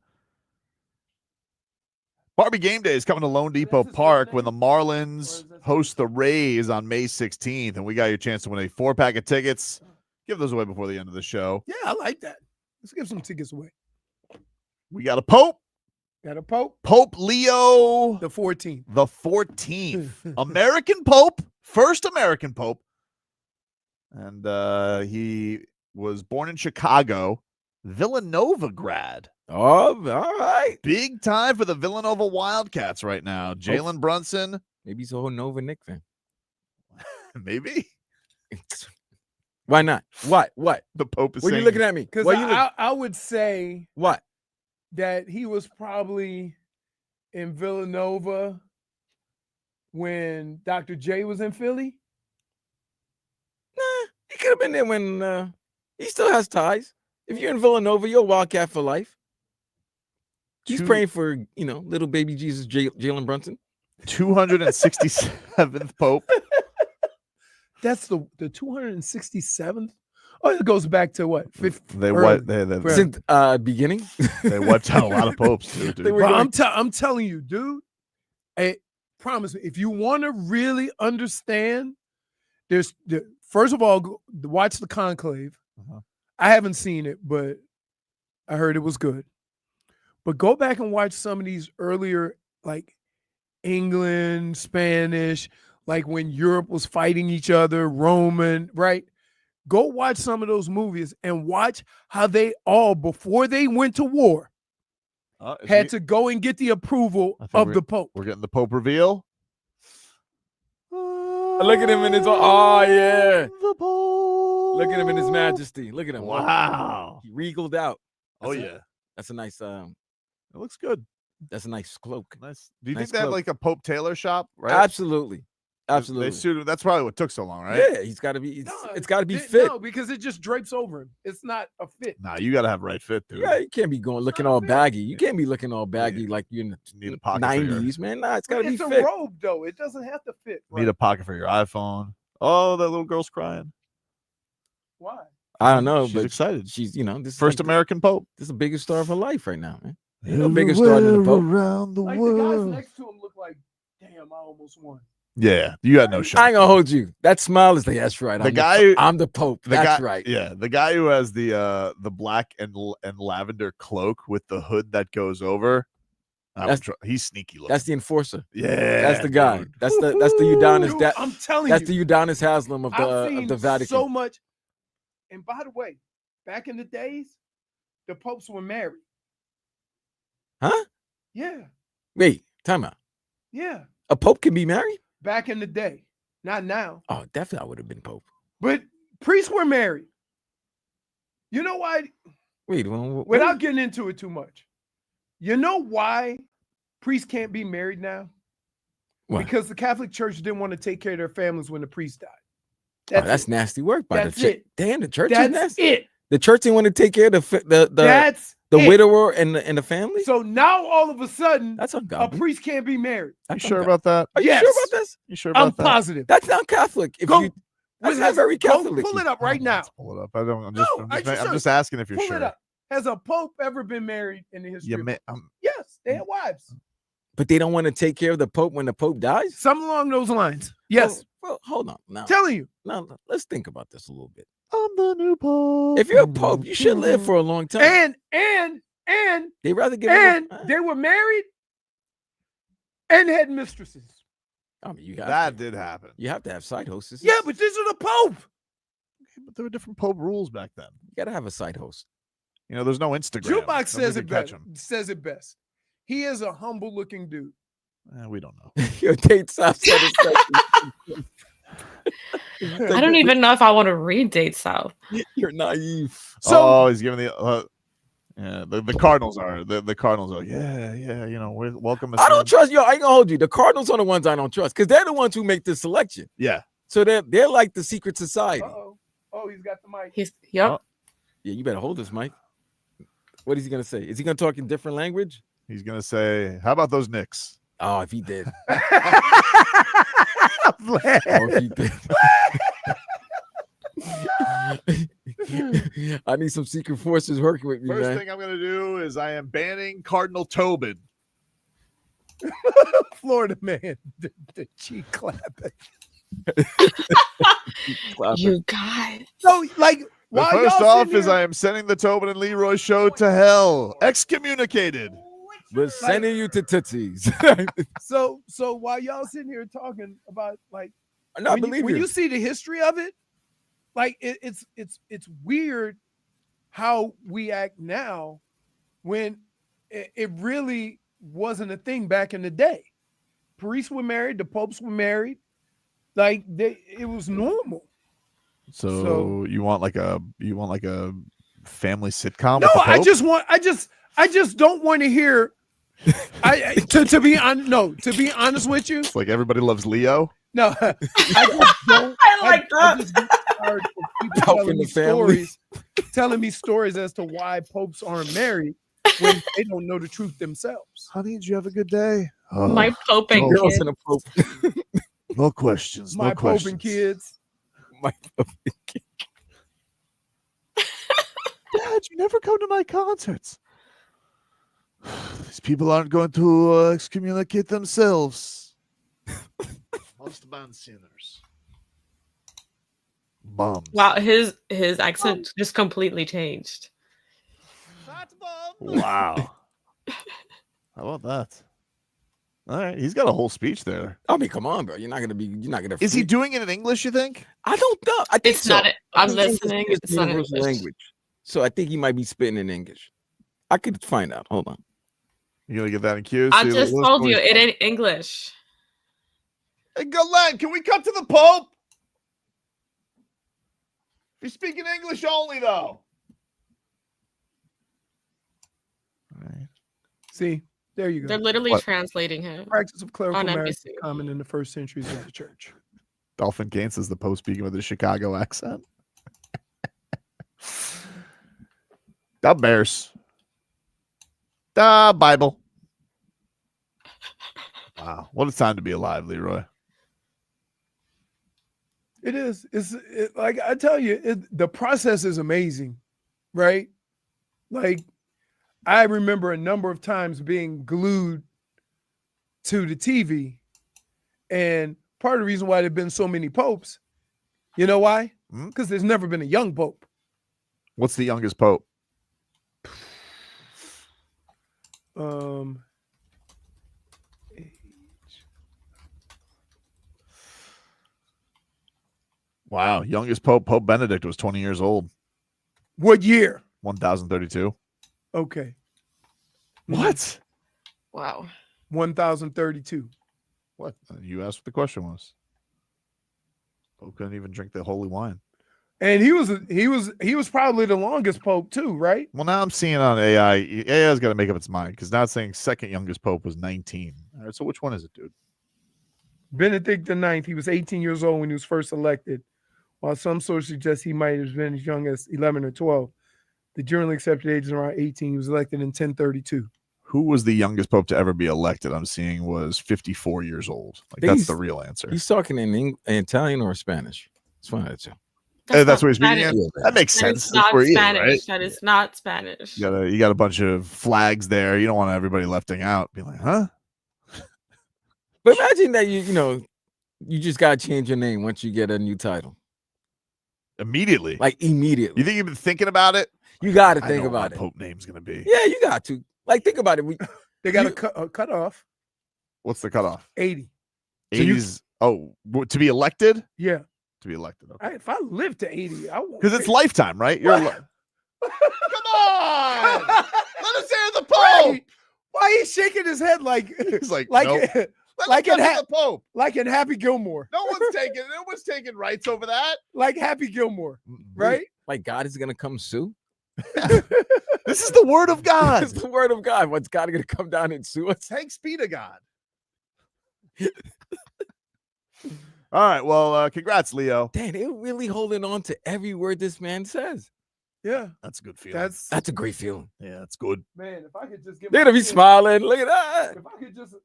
Barbie Game Day is coming to Lone Depot Park when the Marlins host the Rays on May 16th. And we got your chance to win a 4-pack of tickets. Give those away before the end of the show. Yeah, I like that. Let's give some tickets away. We got a Pope. Got a Pope? Pope Leo. The 14th. The 14th. American Pope. First American Pope. And he was born in Chicago. Villanova grad. Oh, all right. Big time for the Villanova Wildcats right now. Jalen Brunson. Maybe he's a whole Nova Knick fan. Maybe. Why not? What? The Pope is What are saying. you looking at me? Because Why you look- I would say What? that he was probably in Villanova when Dr. J was in Philly. He could have been there when he still has ties. If you're in Villanova, you're a Wildcat for life. He's praying for, little baby Jesus, Jalen Brunson. 267th Pope. That's the 267th. Oh, it goes back to what? Since Beginning. They wiped out a lot of popes too, dude. Bro, I'm telling you, dude. Promise me, if you want to really understand, first of all, watch the Conclave. I haven't seen it, but I heard it was good. But go back and watch some of these earlier, like England, Spanish, like when Europe was fighting each other, Roman, right? Go watch some of those movies and watch how they all, before they went to war, had to go and get the approval of the Pope. We're getting the Pope reveal. Look at him in his. Oh yeah. Look at him in his majesty. Look at him. Wow. He regaled out. Yeah. That's a nice. It looks good. That's a nice cloak. Nice. Do you Nice think they have cloak. like a Pope tailor shop? Right. Absolutely. They suited. That's probably what took so long, right? Yeah, he's got to be. It's got to be fit. No, because it just drapes over him. It's not a fit. Nah, you got to have right fit, dude. Yeah, you can't be looking all baggy. You can't be looking all baggy like you're in Need a the pocket for your- 90s, man. Nah, it's got to be It's a fit. robe, though. It doesn't have to fit. Need a pocket for your iPhone. Oh, that little girl's crying. Why? I don't know, She's but excited. She's, this is First like American Pope. This is the biggest star of her life right now, man. Ain't no bigger star than the Pope. Around the Like the guys next to him look like, damn, I almost won. Yeah, you got no shot. I ain't gonna hold you. That smile is like, that's right. I'm the Pope. That's right. Yeah, the guy who has the black and lavender cloak with the hood that goes over. He's sneaky looking. That's the enforcer. Yeah, that's the guy. dude. That's the Udonis. Dude, I'm telling that's you. the Udonis Haslam of I've seen the Vatican. so much. And by the way, back in the days, the popes were married. Huh? Yeah, Wait, time out. yeah. A Pope can be married? Back in the day, not now. Oh, definitely, I would have been Pope. But priests were married. You know why? Wait, Without getting into it too much, you know why priests can't be married now? Why? Because the Catholic Church didn't want to take care of their families when the priest died. That's nasty work by That's the church. it. Damn, the church That's is nasty. it. The church didn't want to take care of the That's the it. widower and the family. So now all of a sudden, That's a ungodly. priest can't be married. You sure about that? Are you Yes. sure about this? You sure I'm about that? positive. That's not Catholic. If Go- you, that's not very Go Catholic. pull it up right now. Pull it up. I don't. I'm just. No, I'm I just, just I'm just asking if you're Pull sure. it up. Has a pope ever been married in the history? You of may, popes? Yes, they had wives. But they don't want to take care of the Pope when the Pope dies. Some along those lines. Yes. Well, hold on. Now, Telling you. now let's think about this a little bit. I'm the new pope. If you're a Pope, you should live for a long time. And they rather give. they were married and had mistresses. I mean, you have That did happen. You have to have side hostesses. Yeah, but this is the Pope. But there were different Pope rules back then. You gotta have a side host. You know, there's no Instagram. Jukebox says Nobody it can catch best. him. Says it best. He is a humble looking dude. We don't know. Your date South said it. I don't even know if I want to read Date South. You're naive. So he's giving the. Yeah, the Cardinals are the Cardinals are. Yeah. You know, we're welcome. I don't trust you. I ain't gonna hold you. The Cardinals are the ones I don't trust because they're the ones who make this selection. Yeah. So they're like the secret society. Oh, he's got the mic. Yep. Yeah, you better hold this mic. What is he gonna say? Is he gonna talk in different language? He's gonna say, "How about those Knicks?" Oh, if he did. Vlad. Oh, if he did. I need some secret forces working with me, First man. thing I'm going to do is I am banning Cardinal Tobin. Florida man, the cheek clapping. You guys. So, like, The while first y'all off sitting is here- I am sending the Tobin and Leroy show to hell. Excommunicated. We're sending you to Tootsies. So while y'all sitting here talking about like, No, I when believe when you. you see the history of it, like it's weird how we act now when it really wasn't a thing back in the day. Priests were married, the popes were married, like it was normal. So you want like a family sitcom? No, with the I Pope? just don't want to hear. To be honest with you, It's like everybody loves Leo. no, I just don't. I like I that. just get tired of people Helping telling me the family. telling me stories as to why popes aren't married when they don't know the truth themselves. Honey, did you have a good day? My Pope and Girls kid. and a Pope. No questions. My no pope questions. and kids. My Pope and kid. Dad, you never come to my concerts. These people aren't going to excommunicate themselves. Must ban sinners. Bums. Wow, his accent just completely changed. Wow. How about that? All right, he's got a whole speech there. I mean, come on, bro. You're not gonna. Is he doing it in English? You think? I don't know. I think It's so. not. I'm I think English listening. is It's not in universal English. language. So I think he might be spitting in English. I could find out. Hold on. You gonna get that in queue? I just told you it ain't English. Hey, Galen, can we cut to the Pope? He's speaking English only, though. See, there you go. They're literally What? translating him. Practice of clerical on marriage NBC. was common in the first centuries of the church. Dolphin Gaines is the Pope speaking with a Chicago accent. The Bears. The Bible. Wow. What a time to be alive, Leroy. It is. Like I tell you, the process is amazing, right? Like I remember a number of times being glued to the TV, and part of the reason why there've been so many popes, you know why? Because there's never been a young pope. What's the youngest Pope? Wow. Youngest Pope, Pope Benedict, was 20 years old. What year? 1032. Okay. What? Wow. 1032. What? You asked what the question was. Pope couldn't even drink the holy wine. And he was probably the longest pope too, right? Well, now I'm seeing on AI. AI's got to make up its mind because now it's saying second youngest Pope was 19. All right, so which one is it, dude? Benedict IX, he was 18 years old when he was first elected, while some sources suggest he might have been as young as 11 or 12. The generally accepted age is around 18. He was elected in 1032. Who was the youngest Pope to ever be elected? I'm seeing was 54 years old. Like think that's he's- the real answer. He's talking in Italian or Spanish. It's one of the two. That's what he's speaking Spanish. in? That makes That sense. is That's not where he is, Spanish. right? That is not Spanish. You got a bunch of flags there. You don't want everybody lefting out. Be like, huh? But imagine that you just gotta change your name once you get a new title. Immediately. Like immediately. You think you've been thinking about it? You gotta I think know what about my it. Pope name's gonna be. Yeah, you got to. Like, think about it. They got a cut off. What's the cutoff? 80. 80s. To be elected? Yeah. To be elected. Okay. If I live to 80, I won't. Because it's lifetime, right? You're Come on! Let us hear the Pope. Why he's shaking his head like he's like nope. like Let in us hear the Pope. like in Happy Gilmore, No one's taking rights over that. like Happy Gilmore, right? Like God is gonna come sue. This is the word of God. It's the word of God. What's God gonna come down and sue us? Thanks be to God. All right. Well, congrats, Leo. Dang, they're really holding on to every word this man says. Yeah, that's a good feeling. That's a great feeling. Yeah, that's good. Man, if I could just get They're gonna be smiling. Look at that. If I could just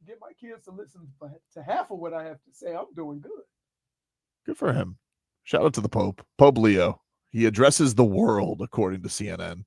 get my kids to listen to half of what I have to say, I'm doing good. Good for him. Shout out to the Pope. Pope Leo. He addresses the world, according to CNN.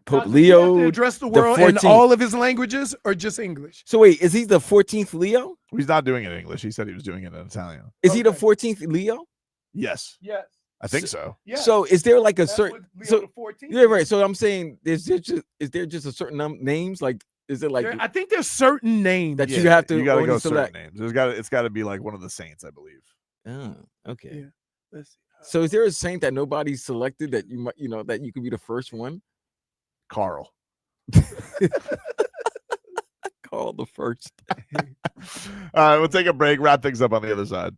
Pope Does he have to Leo address the world in 14th. all of his languages or just English? So wait, is he the 14th Leo? He's not doing it in English. He said he was doing it in Italian. Is he the 14th Leo? Yes. Yes. I think so. Yeah. So is there like a That's certain what Leo so the 14th yeah, right. So I'm saying is there just a certain names? Like is it like I think there's certain names that you have to You got to only go select? certain names. It's got to be like one of the saints, I believe. Oh, okay. Yeah. Let's see. So is there a saint that nobody's selected that you might that you could be the first one? Carl. Carl the first. All right, we'll take a break. Wrap things up on the other side.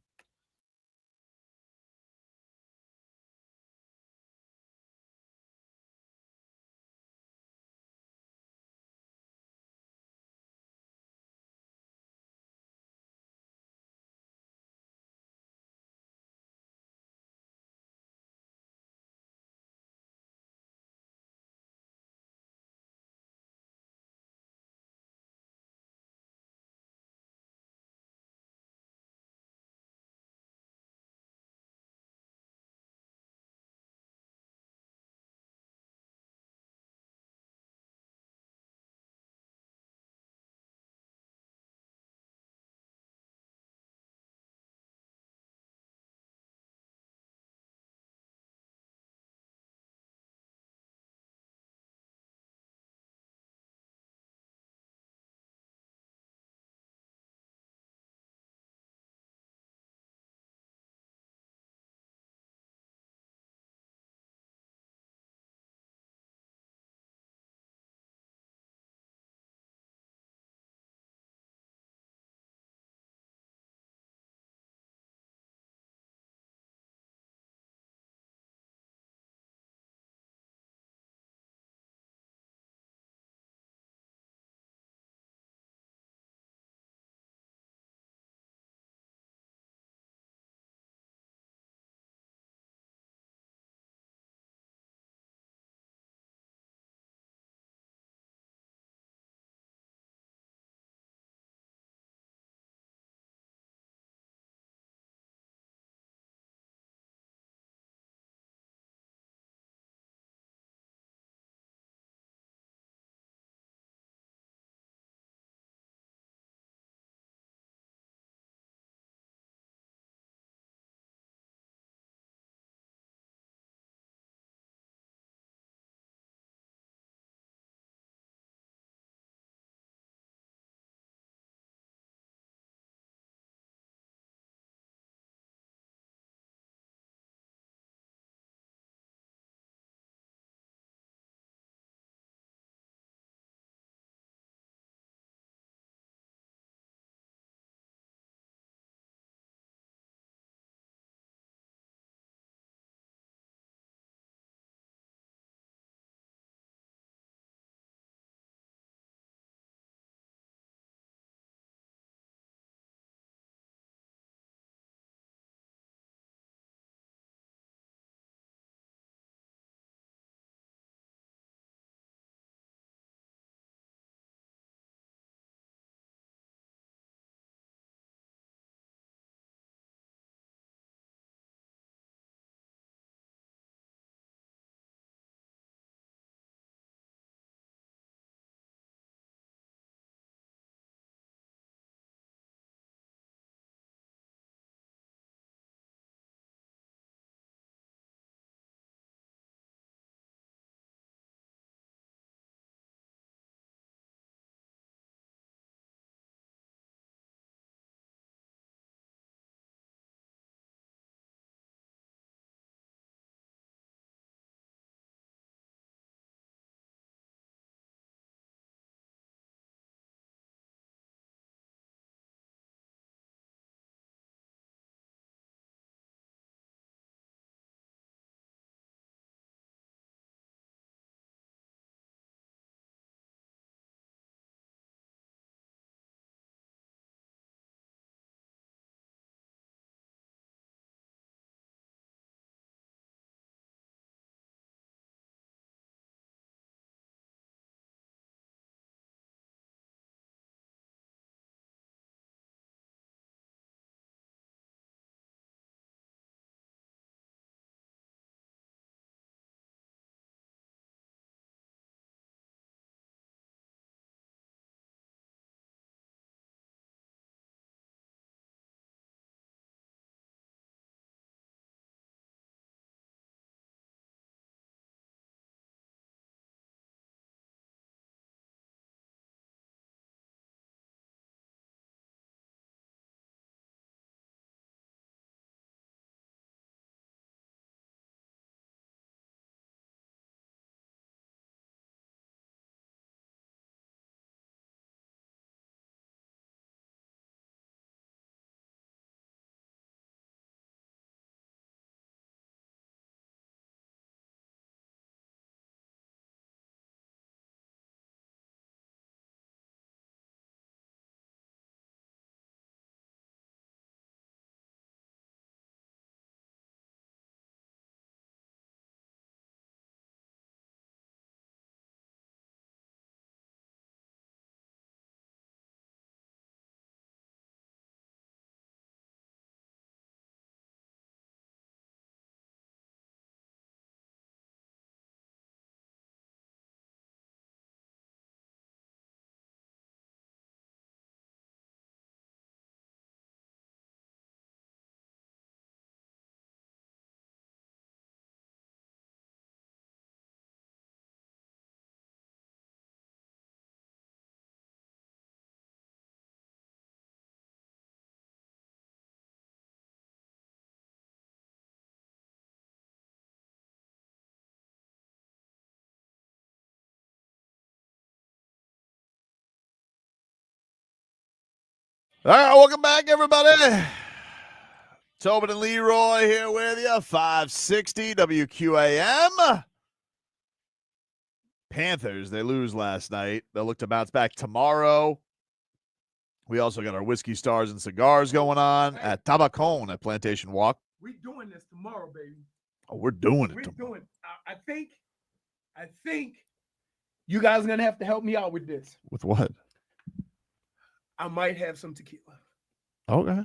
All right, welcome back, everybody. Tobin and Leroy here with you, 560 WQAM. Panthers, they lose last night. They'll look to bounce back tomorrow. We also got our whiskey stars and cigars going on at Tabacon at Plantation Walk. We're doing this tomorrow, baby. Oh, we're doing it We're tomorrow. doing. I think you guys are gonna have to help me out with this. With what? I might have some tequila. Okay.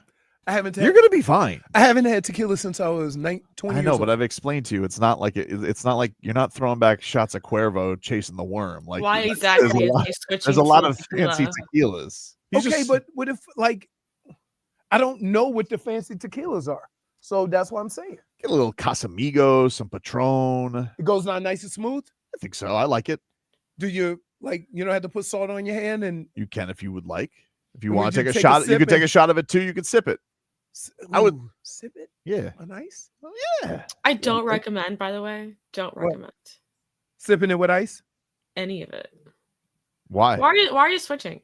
I haven't. You're going to be fine. I haven't had tequila since I was 20 I know, years but old. I've explained to you, it's not like it's not like you're not throwing back shots of Cuervo chasing the worm. Like Why exactly is he switching there's a lot to of tequila? fancy tequilas. He's Okay, just- but what if like I don't know what the fancy tequilas are, so that's what I'm saying. Get a little Casamigos, some Patron. It goes down nice and smooth. I think so. I like it. Do you like you don't have to put salt on your hand and You can if you would like. If you Would want to you take a take a shot, you sip can take and- a shot of it too. You can sip it. I would. Ooh, sip it Yeah. on ice. Oh, yeah. I don't recommend, by the way. Don't What? recommend Sipping it with ice. any of it. Why? Why are you switching?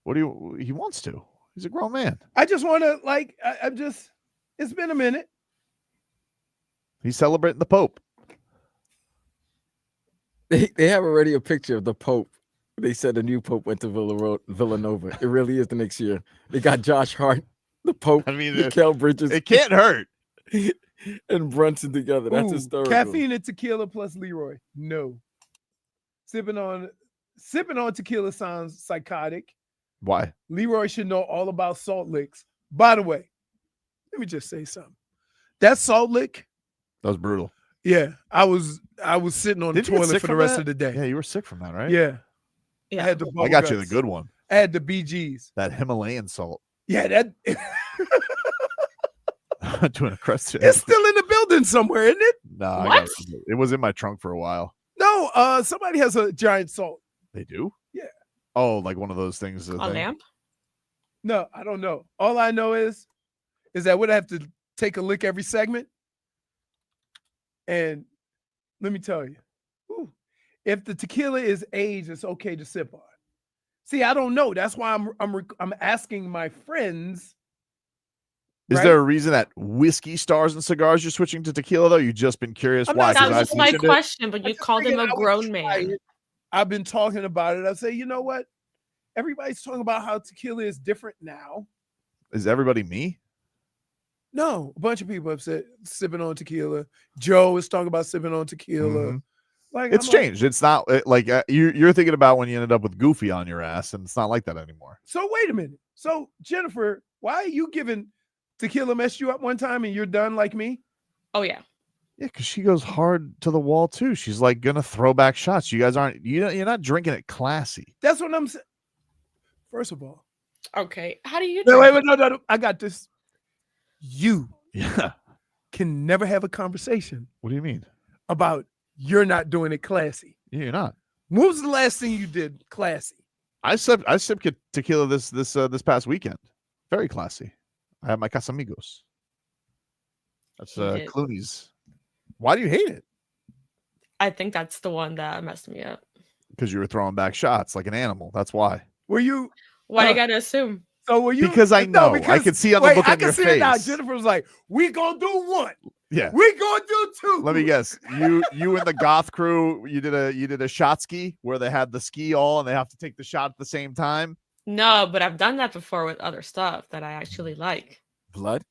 What do you? He wants to. He's a grown man. I just want to like. I'm just. It's been a minute. He's celebrating the Pope. They have already a picture of the Pope. They said the new Pope went to Villanova. It really is the next year. They got Josh Hart, the Pope, I mean, Mikal Bridges. It can't hurt. and Brunson together. That's Ooh, historical. caffeine and tequila plus Leroy. No. Sipping on tequila sounds psychotic. Why? Leroy should know all about salt licks. By the way, let me just say something. That salt lick, That was brutal. yeah, I was sitting on Didn't the you get toilet sick for the from rest that? of the day. Yeah, you were sick from that, right? Yeah. Yeah. I had the I got you the guts. good one. I had the BGs. That Himalayan salt. Yeah, that Doing a crust. it's still in the building somewhere, isn't it? No, I What? it was in my trunk for a while. No, somebody has a giant salt. They do? Yeah. Oh, like one of those things. A lamp? No, I don't know. All I know is that we'd have to take a lick every segment. And let me tell you, ooh, if the tequila is aged, it's okay to sip on. See, I don't know. That's why I'm asking my friends. Is Right? there a reason that whiskey stars and cigars you're switching to tequila though? You've just been curious I'm why? not- That 'Cause was I've just my mentioned it? question, but I you just called him figured a I would grown try man. it. I've been talking about it. I say, you know what? Everybody's talking about how tequila is different now. Is everybody me? No, a bunch of people have said sipping on tequila. Joe is talking about sipping on tequila. Mhm. Like It's I'm like, changed. It's not like you're thinking about when you ended up with Goofy on your ass, and it's not like that anymore. so wait a minute. So Jennifer, why are you giving tequila messed you up one time and you're done like me? Oh yeah. Yeah, because she goes hard to the wall too. She's like gonna throw back shots. You guys aren't. You're not drinking it classy. That's what I'm saying. First of all, Okay. How do you no, drink? wait, no, I got this. You Yeah. can never have a conversation What do you mean? about you're not doing it classy. Yeah, you're not. When was the last thing you did classy? I sipped tequila this past weekend. Very classy. I had my Casamigos. That's Hate it. Clooney's. Why do you hate it? I think that's the one that messed me up. Because you were throwing back shots like an animal. That's why. Were you? Why Uh, you gotta assume? So were you? Because I know. I could see on the wait, look I on can your see it now. face. Jennifer was like, "We gonna do one. Yeah. We gonna do two. Let me guess. You and the goth crew, you did a shot ski where they had the ski all and they have to take the shot at the same time. No, but I've done that before with other stuff that I actually like. Blood?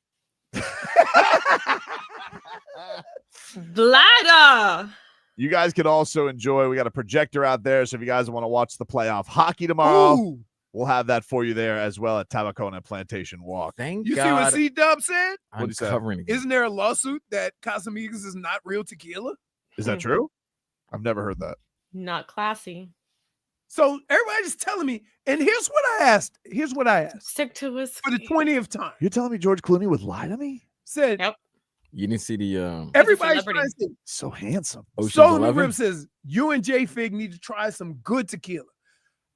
Bladder. You guys could also enjoy. We got a projector out there, so if you guys want to watch the playoff hockey tomorrow, Ooh. we'll have that for you there as well at Tabacona Plantation Walk. Thank You see God. what C Dub said? What'd he say? covering again. Isn't there a lawsuit that Casamigos is not real tequila? Is that true? I've never heard that. Not classy. So everybody's telling me, and here's what I asked. Here's what I asked Stick to whiskey. for the 20th time. You're telling me George Clooney would lie to me? Said Yep. You didn't see the everybody's celebrity. trying to say, So handsome. Ocean's Soul in the 11? Rib says, you and J Fig need to try some good tequila.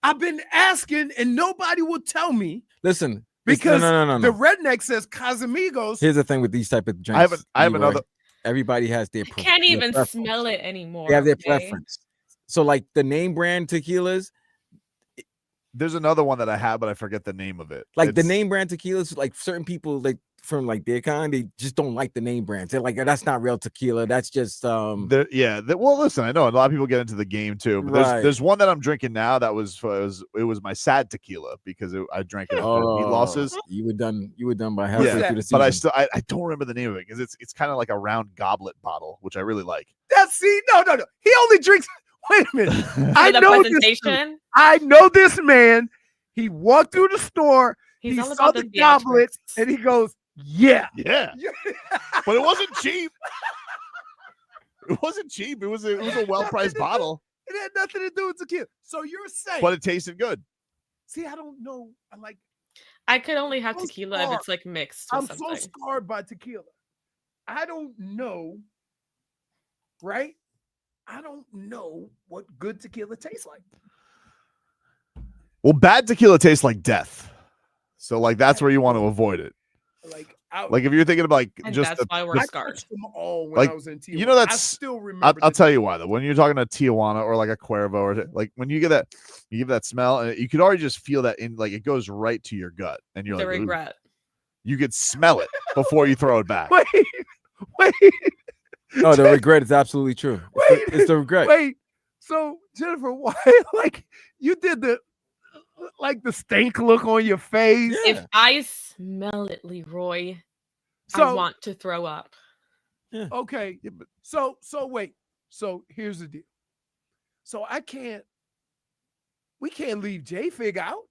I've been asking and nobody will tell me Listen, because no. the redneck says Casamigos. Here's the thing with these type of drinks. I have Leroy. another. Everybody has their. I can't their even preference. smell it anymore. They have their okay? preference. So, like the name brand tequilas, There's another one that I have, but I forget the name of it. Like the name brand tequilas, like certain people like from like their kind, they just don't like the name brands. They're like, that's not real tequila. That's just well, listen, I know a lot of people get into the game too, but Right. there's one that I'm drinking now that was my sad tequila because I drank it at meat losses. You were done by halfway through the season. But I don't remember the name of it because it's kind of like a round goblet bottle, which I really like. No. He only drinks. Wait a minute. I the know this. presentation? Dude. I know this man. He walked through the store. He's he all saw about the the goblet, and he goes, "Yeah, yeah." But it wasn't cheap. It wasn't cheap. It was a well-priced bottle. It had nothing to do with tequila. So you're saying, but it tasted good. See, I don't know. I could only have tequila if it's like mixed with I'm something. so scarred by tequila. I don't know. Right? I don't know what good tequila tastes like. Well, bad tequila tastes like death. So like that's where you want to avoid it. Like if you're thinking of like And just that's why we're scarred. Them all when I was in Tijuana. you know that's I still remember. I'll tell you why though. When you're talking to Tijuana or like a Cuervo or like when you give that smell and you could already just feel that in like it goes right to your gut and you're The like, "Ooh." regret. You could smell it before you throw it back. Wait. No, the regret is absolutely true. It's the regret. Wait. So Jennifer, why like you did the stank look on your face? If I smell it, Leroy, I So- want to throw up. Okay. So wait. So here's the deal. So we can't leave J-Fig out.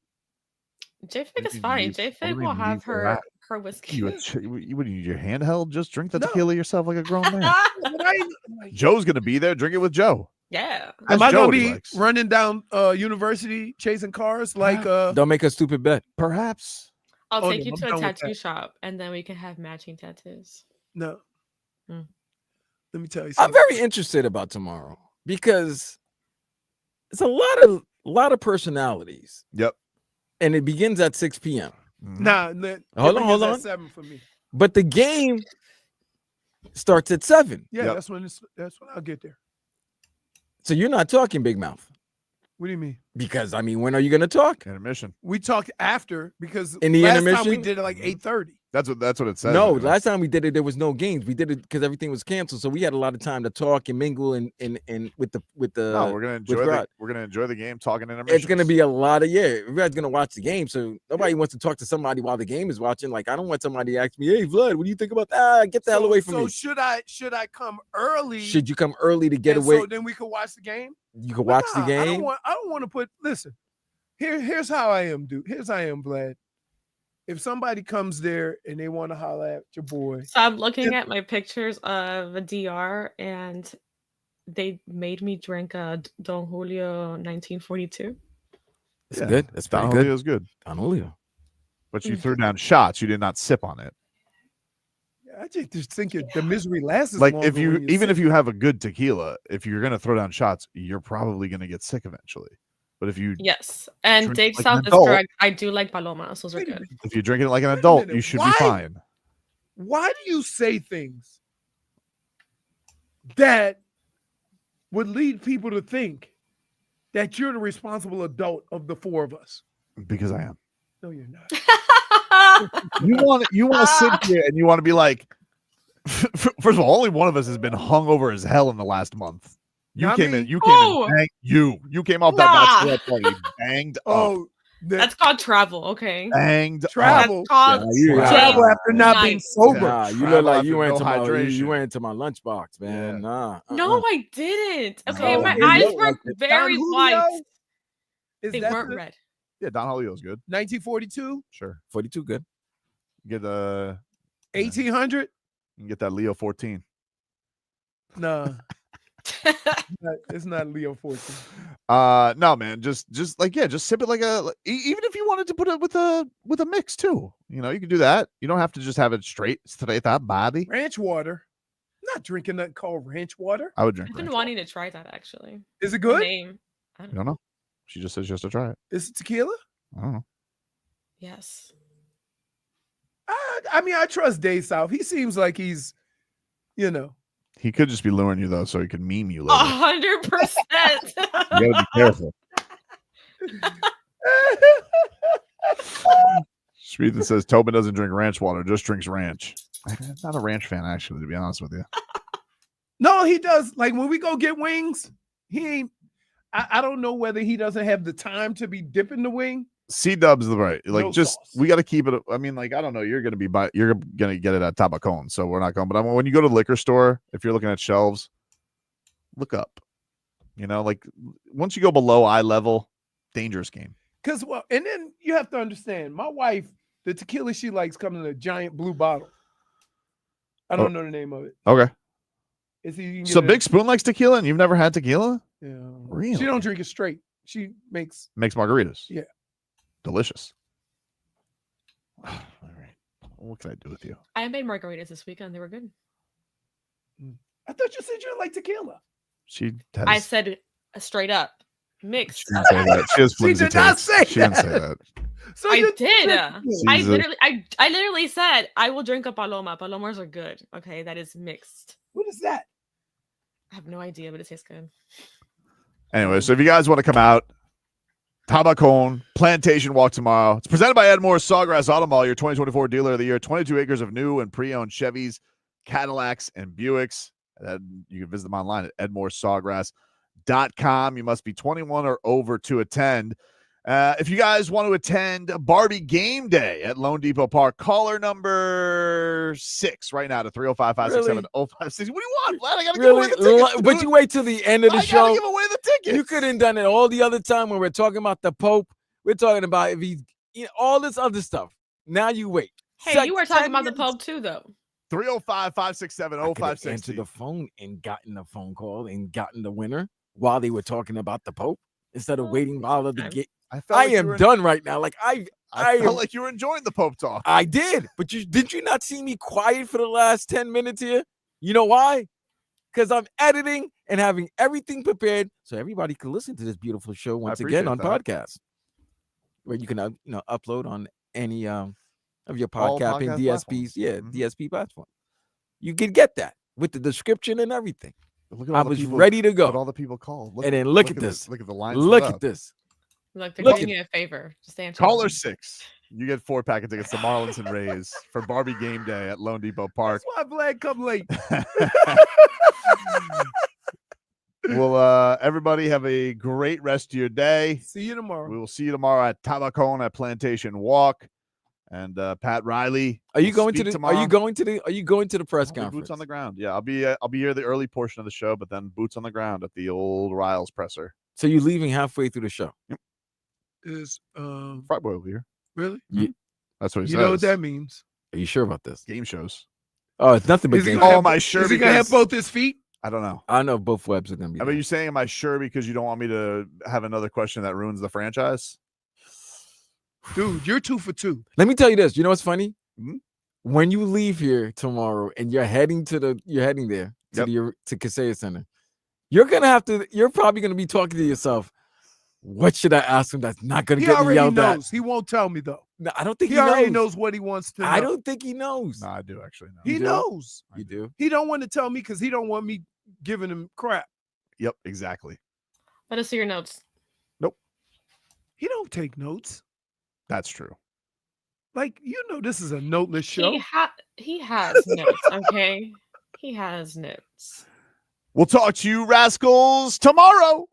J-Fig is fine. J-Fig will have her whiskey. You would use your handheld, just drink the tequila yourself like a grown man. Joe's gonna be there. Drink it with Joe. Yeah. Am I Joe gonna what he be likes. running down University chasing cars like Don't make a stupid bet. Perhaps. I'll Oh, take no, you I'm to a done with tattoo that. shop and then we can have matching tattoos. No. Mm. Let me tell you I'm something. very interested about tomorrow because it's a lot of personalities. Yep. And it begins at 6 p.m. Nah, Hold on. 7 for me. But the game starts at 7. Yeah, that's when I'll get there. So you're not talking Big Mouth. What do you mean? Because I mean, when are you going to talk? Intermission. We talked after because In the last time we intermission? did it like 8:30. That's what it says. No, last time we did it, there was no games. We did it because everything was canceled, so we had a lot of time to talk and mingle and with the No, we're gonna enjoy crowd. the game talking intermission. It's gonna be a lot of everybody's gonna watch the game, so nobody wants to talk to somebody while the game is watching. Like I don't want somebody to ask me, "Hey, Vlad, what do you think about that?" Get the hell away from so me. should I come early? Should you come early to get and away? So then we could watch the game. You can watch the Nah, game. I don't want to put. Listen, here's how I am, dude. Here's how I am, Vlad. If somebody comes there and they want to holler at your boy, So I'm looking at my pictures of a DR and they made me drink a Don Julio 1942. That's good. That's pretty Don good. Julio's good. Don Julio. But you threw down shots. You did not sip on it. I just think the misery lasts. Like longer if you when even sip. if you have a good tequila, if you're gonna throw down shots, you're probably gonna get sick eventually. But if you Yes. And drink Dave like South an is adult- correct. I do like Palomas. Those are good. if you're drinking it like an adult, minute, you should why? be fine. Why do you say things that would lead people to think that you're the responsible adult of the four of us? Because I am. No, you're not. You want to sit here and you want to be like, first of all, only one of us has been hungover as hell in the last month. You Not came me. in. You came Oh. in. You came off Nah. that bachelorette party banged up. Oh, That's called travel. Okay. Banged travel. That's called Travel date after not being night. sober. Nah, you Travel look like after you went no to my hydration. you went into my lunchbox, man. Nah. No, I didn't. Okay, No, my you eyes look were like it. very Don Julio? white. Is They that weren't the red. Yeah, Don Julio's good. 1942, Sure. 42 good. Get the 1800? you can get that Leo 14. No, it's not Leo 14. No, man, just sip it like even if you wanted to put it with a mix too. You know, you can do that. You don't have to just have it straight up body. Ranch water. I'm not drinking nothing called ranch water. I would drink. I've been ranch. wanting to try that actually. Is it The good? name. I I don't don't know. She just says she has to try it. Is it tequila? I don't know. Yes. I mean, I trust Dave South. He seems like he's, you know. He could just be luring you though, so he can meme you later. 100%. You gotta be careful. Schmieden says Tobin doesn't drink ranch water, just drinks ranch. I'm not a ranch fan, actually, to be honest with you. No, he does. Like when we go get wings, he ain't. I don't know whether he doesn't have the time to be dipping the wing. C-Dub's the right. Like, No just sauce. we got to keep it. I mean, like, I don't know. You're gonna get it at Tabacon, so we're not going. But when you go to the liquor store, if you're looking at shelves, look up. You know, like once you go below eye level, dangerous game. Cause and then you have to understand, my wife, the tequila she likes comes in a giant blue bottle. I don't know the name of it. Okay. So Big Big Spoon likes tequila, and you've never had tequila? Yeah. Really? She don't drink it straight. She makes margaritas. Yeah. Delicious. All right. What can I do with you? I made margaritas this weekend. They were good. I thought you said you like tequila. She has, I said straight up mixed. she didn't say that. She has flimsy did not taste. say She didn't say that. that. So I you did. I She's a- literally said I will drink a paloma. Palomas are good. Okay, that is mixed. What is that? I have no idea, but it tastes good. Anyway, so if you guys want to come out, Tabacon Plantation Walk tomorrow. It's presented by Edmore Sawgrass Auto Mall, your 2024 dealer of the year. 22 acres of new and pre-owned Chevys, Cadillacs, and Buicks. And you can visit them online at edmoresawgrass.com. You must be 21 or over to attend. If you guys want to attend Barbie Game Day at Lone Depot Park, caller number 6 right now to 305-567-0560. What do you want, Vlad? I got to give away the tickets. But you wait till the end of the show. I got to give away the tickets. You could have done it all the other time when we're talking about the Pope. We're talking about if he's all this other stuff. Now you wait. Hey, you were talking about the Pope too, though. 305-567-0560. Answered the phone and gotten the phone call and gotten the winner while they were talking about the Pope instead of waiting while the game. I am done right now. Like I felt like you were enjoying the Pope talk. I did, but did you not see me quiet for the last 10 minutes here? You know why? Because I'm editing and having everything prepared so everybody can listen to this beautiful show once again on podcast, where you can upload on any of your All podcasting podcast DSPs, platforms. DSP platform. You can get that with the description and everything. Look at I all the was people- ready to go. But all the people called. And then look at this. Look at the lines. Look lit at up. this. Look, they're Look doing you a favor. Just answer. Caller them. 6. You get 4-pack of tickets to Marlins and Rays for Barbie Game Day at Lone Depot Park. That's why Vlad come late. Well, everybody have a great rest of your day. See you tomorrow. We will see you tomorrow at Tabacon at Plantation Walk. And Pat Riley. Are you will going to speak the? tomorrow. Are you going to the press I'll be conference? Boots on the ground. Yeah, I'll be here the early portion of the show, but then boots on the ground at the old Riles presser. So you're leaving halfway through the show. Yep. Is Fry Boy over here. really? That's what he says. You know what that means? Are you sure about this? Game shows. Oh, it's nothing but Is he game. gonna have- am I sure Is he gonna have because- both his feet? I don't know. I know both webs are gonna be. I there. mean, you saying, am I sure because you don't want me to have another question that ruins the franchise? Dude, you're 2 for 2. Let me tell you this. You know what's funny? Mhm. When you leave here tomorrow and you're heading there to Yep. to Kaseya Center, you're probably gonna be talking to yourself. What should I ask him that's not gonna He get me already yelled at? knows. He won't tell me though. No, I don't think He he already knows. knows what he wants to know. I don't think he knows. No, I do actually know. He You do? knows. You do? He don't want to tell me because he don't want me giving him crap. Yep, exactly. Let us see your notes. He don't take notes. That's true. Like, you know, this is a noteless show. He has notes. Okay, he has notes. We'll talk to you rascals tomorrow.